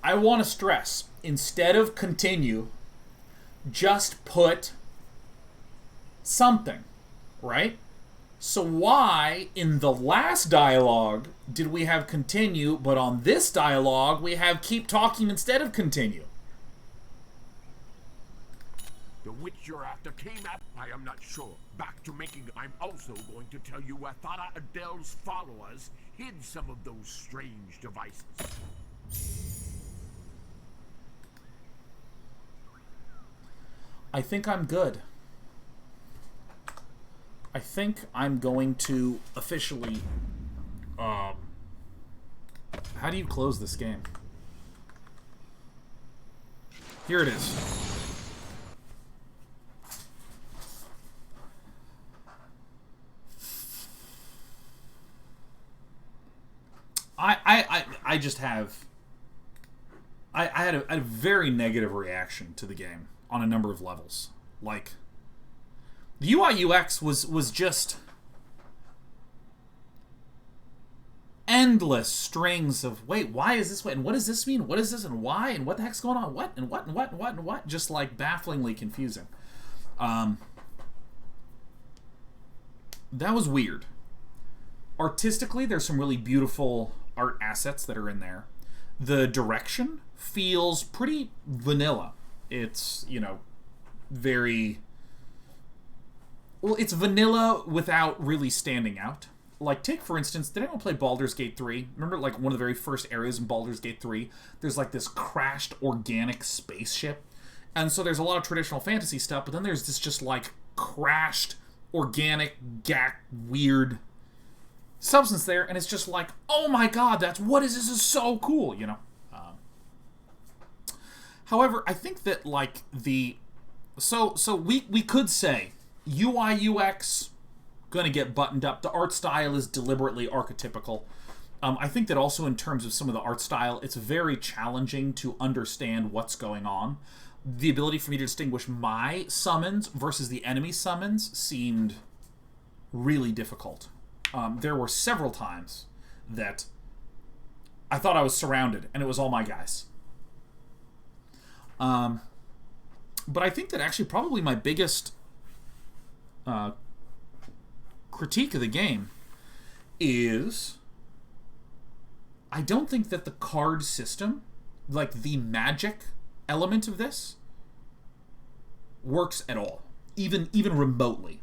I want to stress, instead of continue, just put something, right? So why, in the last dialogue, did we have continue, but on this dialogue, we have keep talking instead of continue? The witch you're after came at, I am not sure. Back to making, I'm also going to tell you where Thada Adele's followers hid some of those strange devices. I think I'm good. I think I'm going to officially... how do you close this game? Here it is. I just have... I had a very negative reaction to the game on a number of levels. Like, the UI UX was just endless strings of, wait, why is this way? And what does this mean? What is this? And why? And what the heck's going on? What? And what? And what? And what? And what? Just, like, bafflingly confusing. That was weird. Artistically, there's some really beautiful art assets that are in there. The direction feels pretty vanilla. It's, you know, very... Well, it's vanilla without really standing out. Like, take, for instance, did anyone play Baldur's Gate 3? Remember, like, one of the very first areas in Baldur's Gate 3? There's, like, this crashed organic spaceship. And so there's a lot of traditional fantasy stuff, but then there's this just, like, crashed, organic, weird substance there, and it's just like, oh my god, this is so cool, you know? However, I think that, like, so we could say UI UX gonna get buttoned up. The art style is deliberately archetypical. I think that also in terms of some of the art style, it's very challenging to understand what's going on. The ability for me to distinguish my summons versus the enemy summons seemed really difficult. There were several times that I thought I was surrounded, and it was all my guys. But I think that actually probably my biggest critique of the game is I don't think that the card system, like the magic element of this, works at all, even remotely.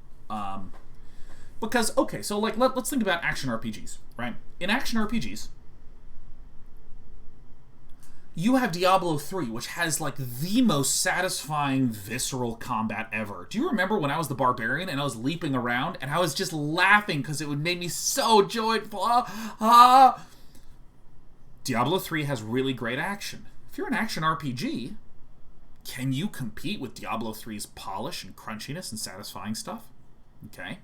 Because, okay, so like let's think about action RPGs, right? In action RPGs, you have Diablo 3, which has like the most satisfying visceral combat ever. Do you remember when I was the barbarian and I was leaping around and I was just laughing because it would make me so joyful? Diablo 3 has really great action. If you're an action RPG, can you compete with Diablo 3's polish and crunchiness and satisfying stuff? Okay.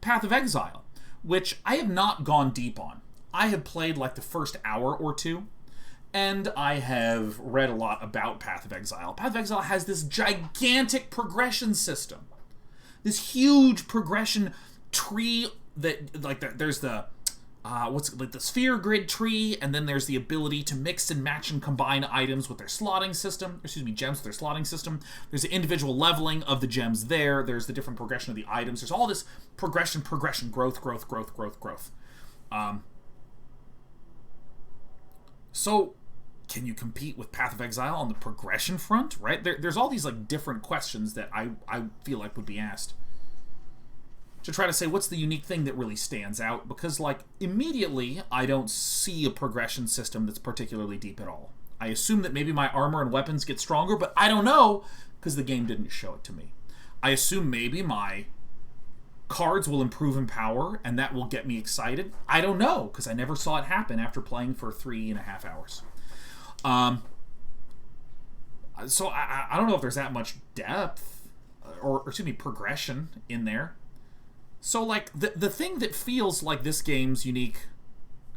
Path of Exile, which I have not gone deep on. I have played like the first hour or two, and I have read a lot about Path of Exile. Path of Exile has this gigantic progression system. This huge progression tree that, like, there's the, the sphere grid tree, and then there's the ability to mix and match and combine items with their slotting system, gems with their slotting system. There's the individual leveling of the gems there. There's the different progression of the items. There's all this progression, growth. So, can you compete with Path of Exile on the progression front, right? There's all these like different questions that I feel like would be asked to try to say what's the unique thing that really stands out, because like immediately I don't see a progression system that's particularly deep at all. I assume that maybe my armor and weapons get stronger, but I don't know because the game didn't show it to me. I assume maybe my cards will improve in power and that will get me excited. I don't know because I never saw it happen after playing for 3.5 hours. So I don't know if there's that much depth or progression in there. So like the thing that feels like this game's unique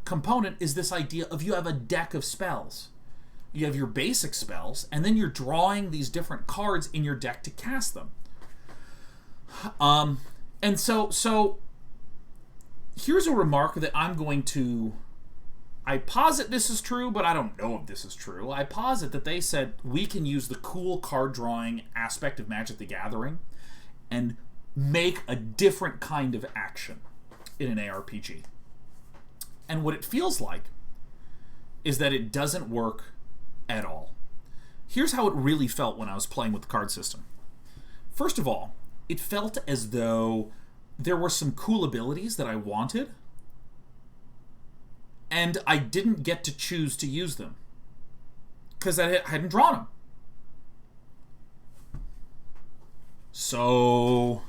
component is this idea of you have a deck of spells. You have your basic spells, and then you're drawing these different cards in your deck to cast them. And so here's a remark that I'm going to... I posit this is true, but I don't know if this is true. I posit that they said we can use the cool card drawing aspect of Magic the Gathering and make a different kind of action in an ARPG. And what it feels like is that it doesn't work at all. Here's how it really felt when I was playing with the card system. First of all, it felt as though there were some cool abilities that I wanted, and I didn't get to choose to use them because I hadn't drawn them. So,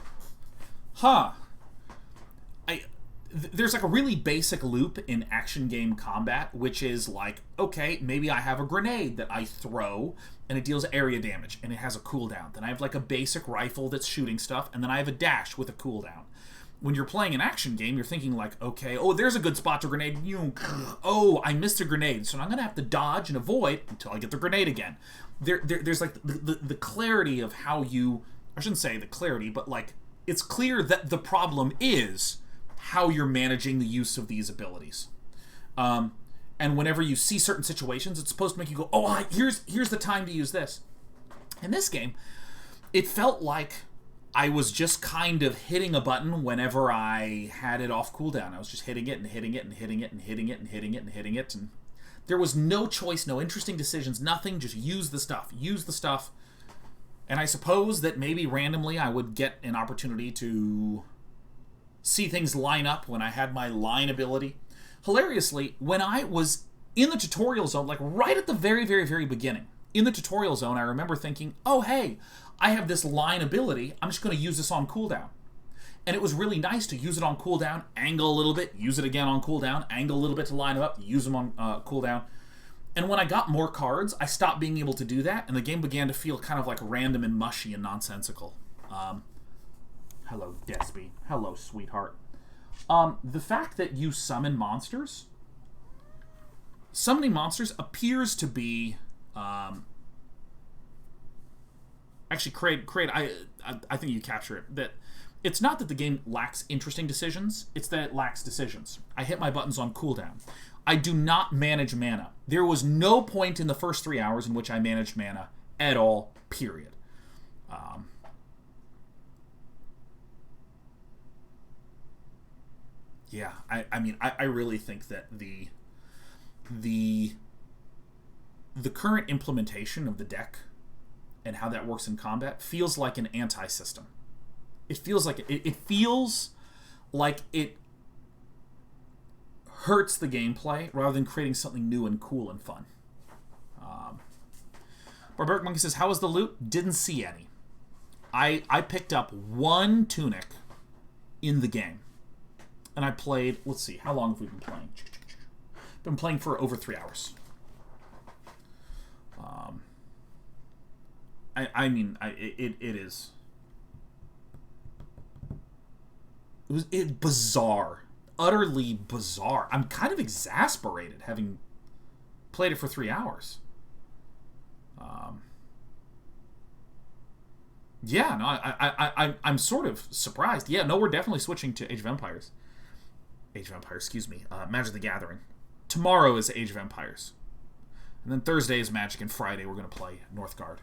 there's like a really basic loop in action game combat, which is like, okay, maybe I have a grenade that I throw and it deals area damage and it has a cooldown. Then I have like a basic rifle that's shooting stuff, and then I have a dash with a cooldown. When you're playing an action game, you're thinking like, okay, oh, there's a good spot to grenade. Oh, I missed a grenade, so I'm going to have to dodge and avoid until I get the grenade again. There's like the clarity of how you... I shouldn't say the clarity, but like, it's clear that the problem is how you're managing the use of these abilities. And whenever you see certain situations, it's supposed to make you go, oh, here's the time to use this. In this game, it felt like I was just kind of hitting a button whenever I had it off cooldown. I was just hitting it and hitting it and hitting it and hitting it and hitting it and hitting it. And there was no choice, no interesting decisions, nothing. Just use the stuff. And I suppose that maybe randomly I would get an opportunity to see things line up when I had my line ability. Hilariously, when I was in the tutorial zone, like right at the very, very, very beginning, in the tutorial zone, I remember thinking, oh, hey, I have this line ability. I'm just going to use this on cooldown. And it was really nice to use it on cooldown, angle a little bit, use it again on cooldown, angle a little bit to line them up, use them on cooldown. And when I got more cards, I stopped being able to do that, and the game began to feel kind of like random and mushy and nonsensical. Hello, Despy. Hello, sweetheart. The fact that you summon monsters... Summoning monsters appears to be... Actually, Craig, I think you capture it. That it's not that the game lacks interesting decisions, it's that it lacks decisions. I hit my buttons on cooldown. I do not manage mana. There was no point in the first 3 hours in which I managed mana at all, period. Yeah, I mean, I really think that the current implementation of the deck and how that works in combat feels like an anti-system. It feels like it feels like it hurts the gameplay rather than creating something new and cool and fun. Barbaric Monkey says, how was the loot? Didn't see any. I picked up 1 tunic in the game. And I played, let's see, how long have we been playing? Been playing for over 3 hours. It is... It was bizarre. Utterly bizarre. I'm kind of exasperated having played it for 3 hours. Yeah, no, I'm sort of surprised. Yeah, no, we're definitely switching to Age of Empires. Age of Empires, excuse me. Magic the Gathering. Tomorrow is Age of Empires. And then Thursday is Magic, and Friday we're going to play Northgard.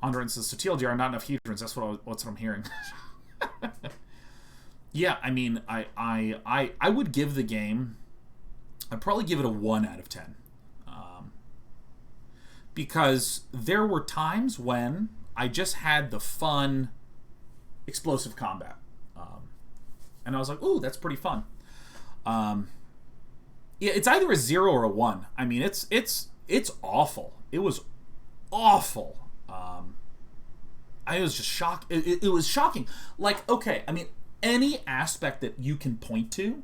Andren says, so TLDR, not enough Hedrons. That's what I'm hearing. Yeah, I mean, I would give the game... I'd probably give it a 1 out of 10. Because there were times when I just had the fun, explosive combat. And I was like, ooh, that's pretty fun. Yeah, it's either a 0 or a 1. I mean, it's awful. It was awful. I was just shocked. It was shocking. Like, okay, I mean, any aspect that you can point to,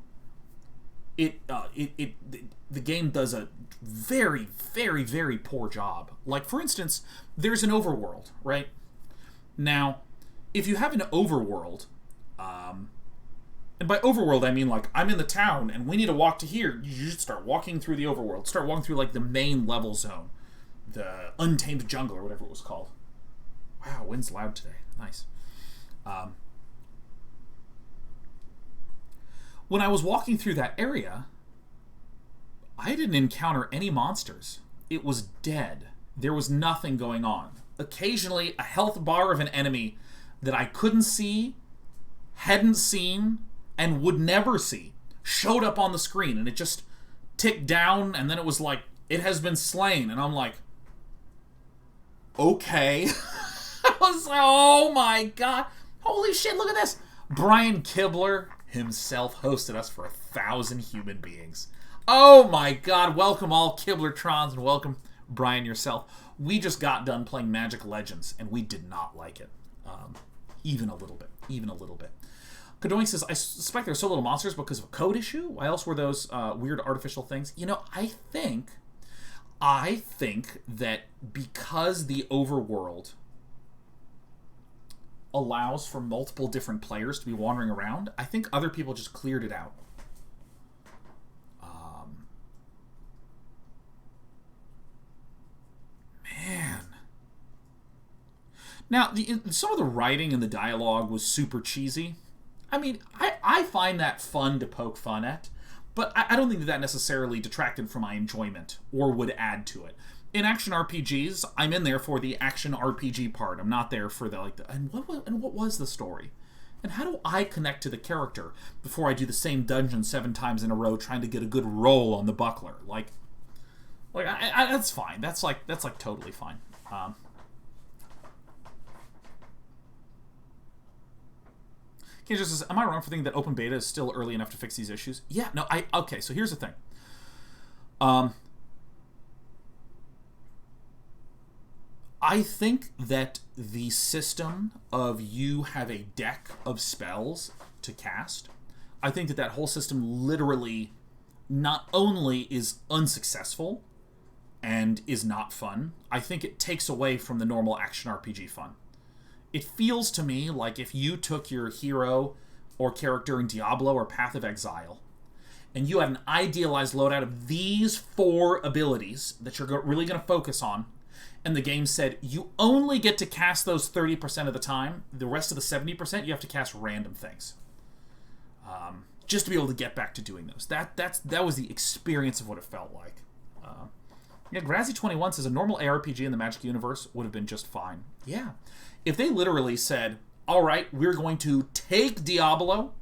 the game does a very, very, very poor job. Like, for instance, there's an overworld, right? Now, if you have an overworld, and by overworld I mean, like, I'm in the town and we need to walk to here, you just start walking through the overworld. Start walking through, like, the main level zone. The Untamed Jungle, or whatever it was called. Wow, wind's loud today. Nice. When I was walking through that area, I didn't encounter any monsters. It was dead. There was nothing going on. Occasionally, a health bar of an enemy that I couldn't see, hadn't seen, and would never see showed up on the screen, and it just ticked down, and then it was like, it has been slain, and I'm like, okay. I was like, oh my god. Holy shit, look at this. Brian Kibler himself hosted us for 1,000 human beings. Oh my god, welcome all Kiblertrons, and welcome Brian yourself. We just got done playing Magic Legends, and we did not like it. Even a little bit. Even a little bit. Kadoink says, I suspect there are so little monsters because of a code issue. Why else were those weird artificial things? You know, I think that because the overworld allows for multiple different players to be wandering around, I think other people just cleared it out. Man. Now, some of the writing and the dialogue was super cheesy. I mean, I find that fun to poke fun at, but I don't think that necessarily detracted from my enjoyment or would add to it. In action RPGs, I'm in there for the action RPG part. I'm not there for and what was the story? And how do I connect to the character before I do the same dungeon 7 times in a row trying to get a good roll on the buckler? That's fine. That's totally fine. Kane just says, am I wrong for thinking that open beta is still early enough to fix these issues? Yeah, no, okay, so here's the thing. I think that the system of you have a deck of spells to cast, I think that whole system literally not only is unsuccessful and is not fun, I think it takes away from the normal action RPG fun. It feels to me like if you took your hero or character in Diablo or Path of Exile, and you had an idealized loadout of these 4 abilities that you're really going to focus on, and the game said, you only get to cast those 30% of the time, the rest of the 70% you have to cast random things. Just to be able to get back to doing those. That was the experience of what it felt like. Yeah, Grazzy21 says, a normal ARPG in the Magic universe would have been just fine. Yeah. If they literally said, alright, we're going to take Diablo,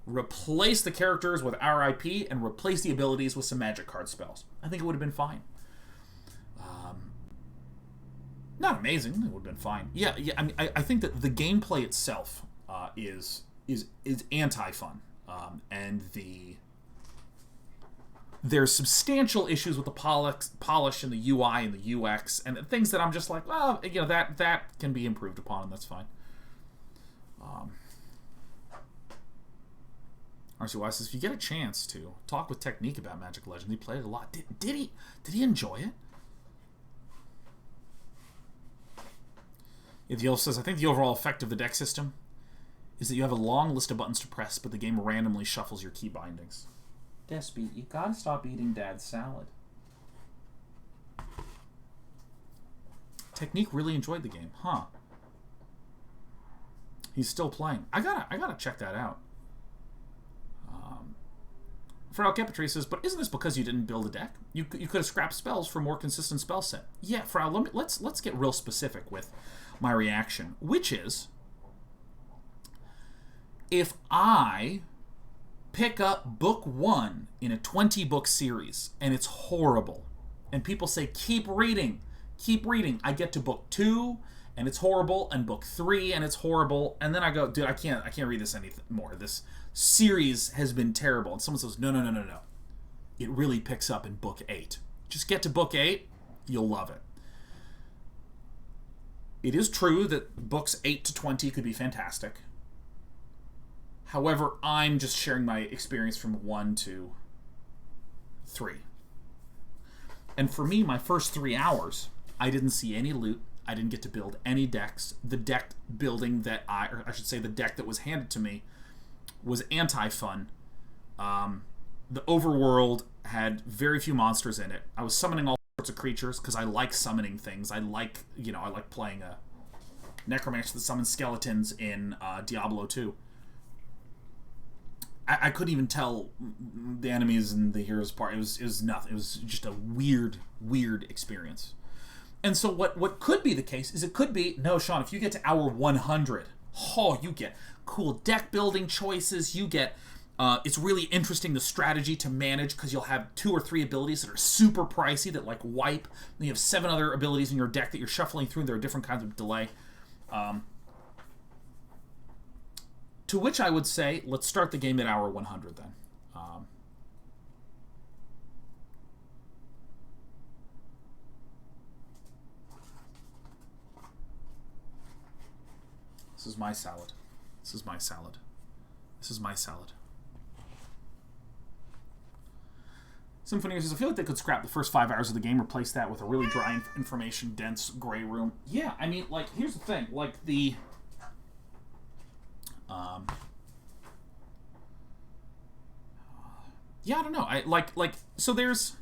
replace the characters with our IP, and replace the abilities with some Magic card spells, I think it would have been fine. Not amazing, it would have been fine. Yeah. I mean, I think that the gameplay itself is anti-fun, and the there's substantial issues with the polish and the UI and the UX and things that I'm just like, well, you know, that can be improved upon, and that's fine. RCY says, if you get a chance to talk with Technique about Magic Legends, he played it a lot. Did he enjoy it? Yeah, the Elf says, I think the overall effect of the deck system is that you have a long list of buttons to press, but the game randomly shuffles your key bindings. Despy, you gotta stop eating Dad's salad. Technique really enjoyed the game, huh? He's still playing. I gotta check that out. Frau Kepatri says, but isn't this because you didn't build a deck? You could have scrapped spells for a more consistent spell set. Yeah, Frau, let's get real specific with my reaction, which is, if I pick up book 1 in a 20-book series and it's horrible, and people say, keep reading, I get to book 2 and it's horrible, and book 3 and it's horrible, and then I go, dude, I can't read this anymore. This series has been terrible. And someone says, no. It really picks up in book 8. Just get to book 8, you'll love it. It is true that books 8 to 20 could be fantastic. However, I'm just sharing my experience from 1 to 3. And for me, my first 3 hours, I didn't see any loot. I didn't get to build any decks. The deck building that or I should say the deck that was handed to me was anti-fun. The overworld had very few monsters in it. I was summoning all sorts of creatures because I like summoning things. I like playing a necromancer that summons skeletons in Diablo 2. I couldn't even tell the enemies and the heroes apart. It was nothing. It was just a weird experience. And so what could be the case is it could be, no, Sean, if you get to hour 100, you get cool deck building choices. You get, it's really interesting, the strategy to manage, because you'll have 2 or 3 abilities that are super pricey that like wipe. And you have 7 other abilities in your deck that you're shuffling through. There are different kinds of delay. To which I would say, let's start the game at hour 100 then. This is my salad. This is my salad. This is my salad. Symphony says, I feel like they could scrap the first 5 hours of the game, replace that with a really dry, information-dense gray room. Yeah, I mean, like, here's the thing. Like, the... yeah, I don't know. So there's...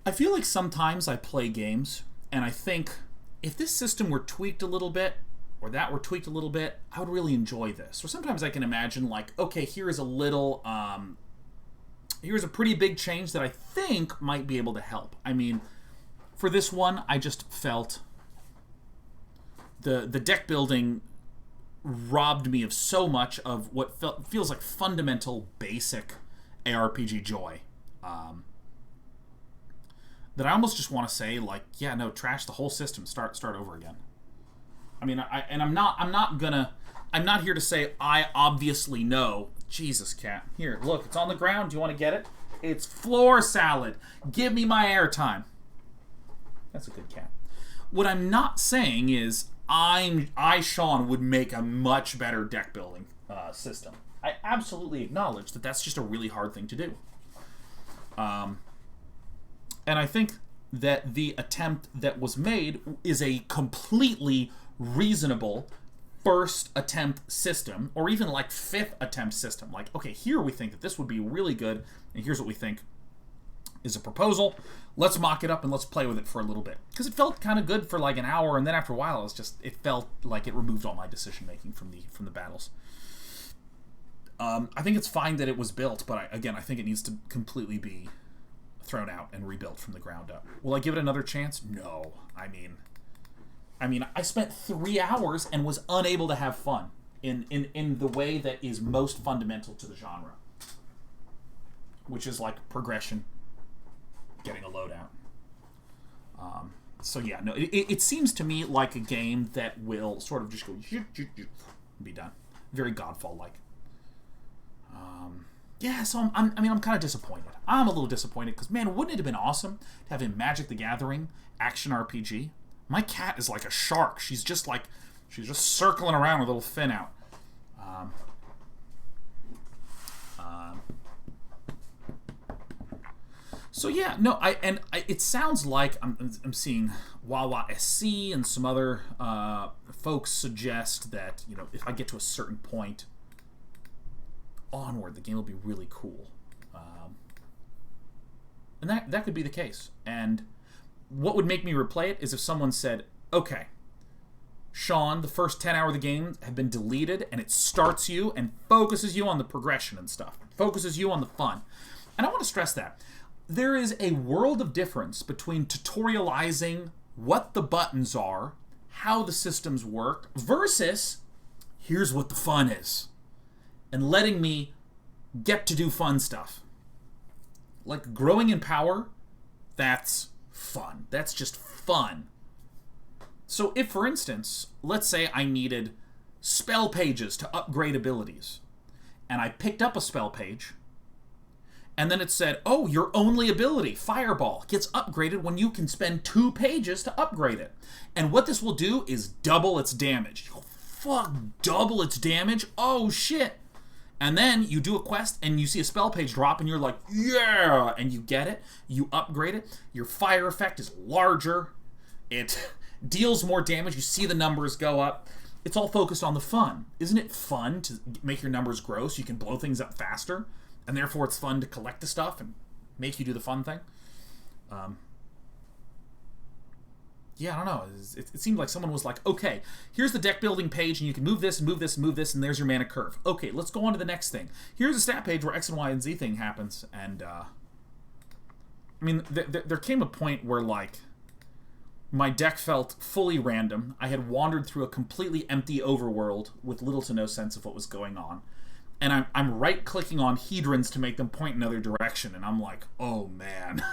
I feel like sometimes I play games and I think, if this system were tweaked a little bit, or that were tweaked a little bit, I would really enjoy this. Or sometimes I can imagine, like, okay, here is a little, here's a pretty big change that I think might be able to help. I mean, for this one, I just felt the deck building robbed me of so much of what feels like fundamental, basic ARPG joy. That I almost just want to say, like, yeah, no, trash the whole system, start over again. I mean, I'm not here to say I obviously know. Jesus, cat. Here, look, it's on the ground. Do you want to get it? It's floor salad. Give me my airtime. That's a good cat. What I'm not saying is Sean, would make a much better deck building system. I absolutely acknowledge that that's just a really hard thing to do. And I think that the attempt that was made is a completely reasonable first attempt system, or even like 5th attempt system. Like, okay, here we think that this would be really good, and here's what we think is a proposal. Let's mock it up and let's play with it for a little bit. Because it felt kind of good for like an hour, and then after a while, it felt like it removed all my decision making from the battles. I think it's fine that it was built, but I think it needs to completely be thrown out and rebuilt from the ground up. Will I give it another chance? No. I mean, I spent 3 hours and was unable to have fun in the way that is most fundamental to the genre, which is like progression getting a loadout. So yeah, no, it seems to me like a game that will sort of just go and be done. Very Godfall-like. Yeah, so I'm kind of disappointed. I'm a little disappointed because, man, wouldn't it have been awesome to have a Magic the Gathering action RPG? My cat is like a shark. She's just circling around with a little fin out. So yeah, no, it sounds like I'm seeing Wawa SC and some other folks suggest that, you know, if I get to a certain point onward, the game will be really cool, and that could be the case. And what would make me replay it is if someone said, "Okay, Sean, the first 10 hours of the game have been deleted, and it starts you and focuses you on the progression and stuff, focuses you on the fun." And I want to stress that there is a world of difference between tutorializing what the buttons are, how the systems work, versus here's what the fun is, and letting me get to do fun stuff. Like growing in power, that's fun. That's just fun. So if, for instance, let's say I needed spell pages to upgrade abilities, and I picked up a spell page, and then it said, oh, your only ability, Fireball, gets upgraded when you can spend 2 pages to upgrade it. And what this will do is double its damage. Oh, fuck, double its damage? Oh, shit. And then you do a quest, and you see a spell page drop, and you're like, yeah! And you get it, you upgrade it, your fire effect is larger, it deals more damage, you see the numbers go up. It's all focused on the fun. Isn't it fun to make your numbers grow so you can blow things up faster? And therefore it's fun to collect the stuff and make you do the fun thing. Yeah, I don't know. It seemed like someone was like, okay, here's the deck building page, and you can move this, and move this, and move this, and there's your mana curve. Okay, let's go on to the next thing. Here's a stat page where X and Y and Z thing happens, and, I mean, there came a point where, like, my deck felt fully random. I had wandered through a completely empty overworld with little to no sense of what was going on. And I'm right-clicking on hedrons to make them point in another direction, and I'm like, oh, man.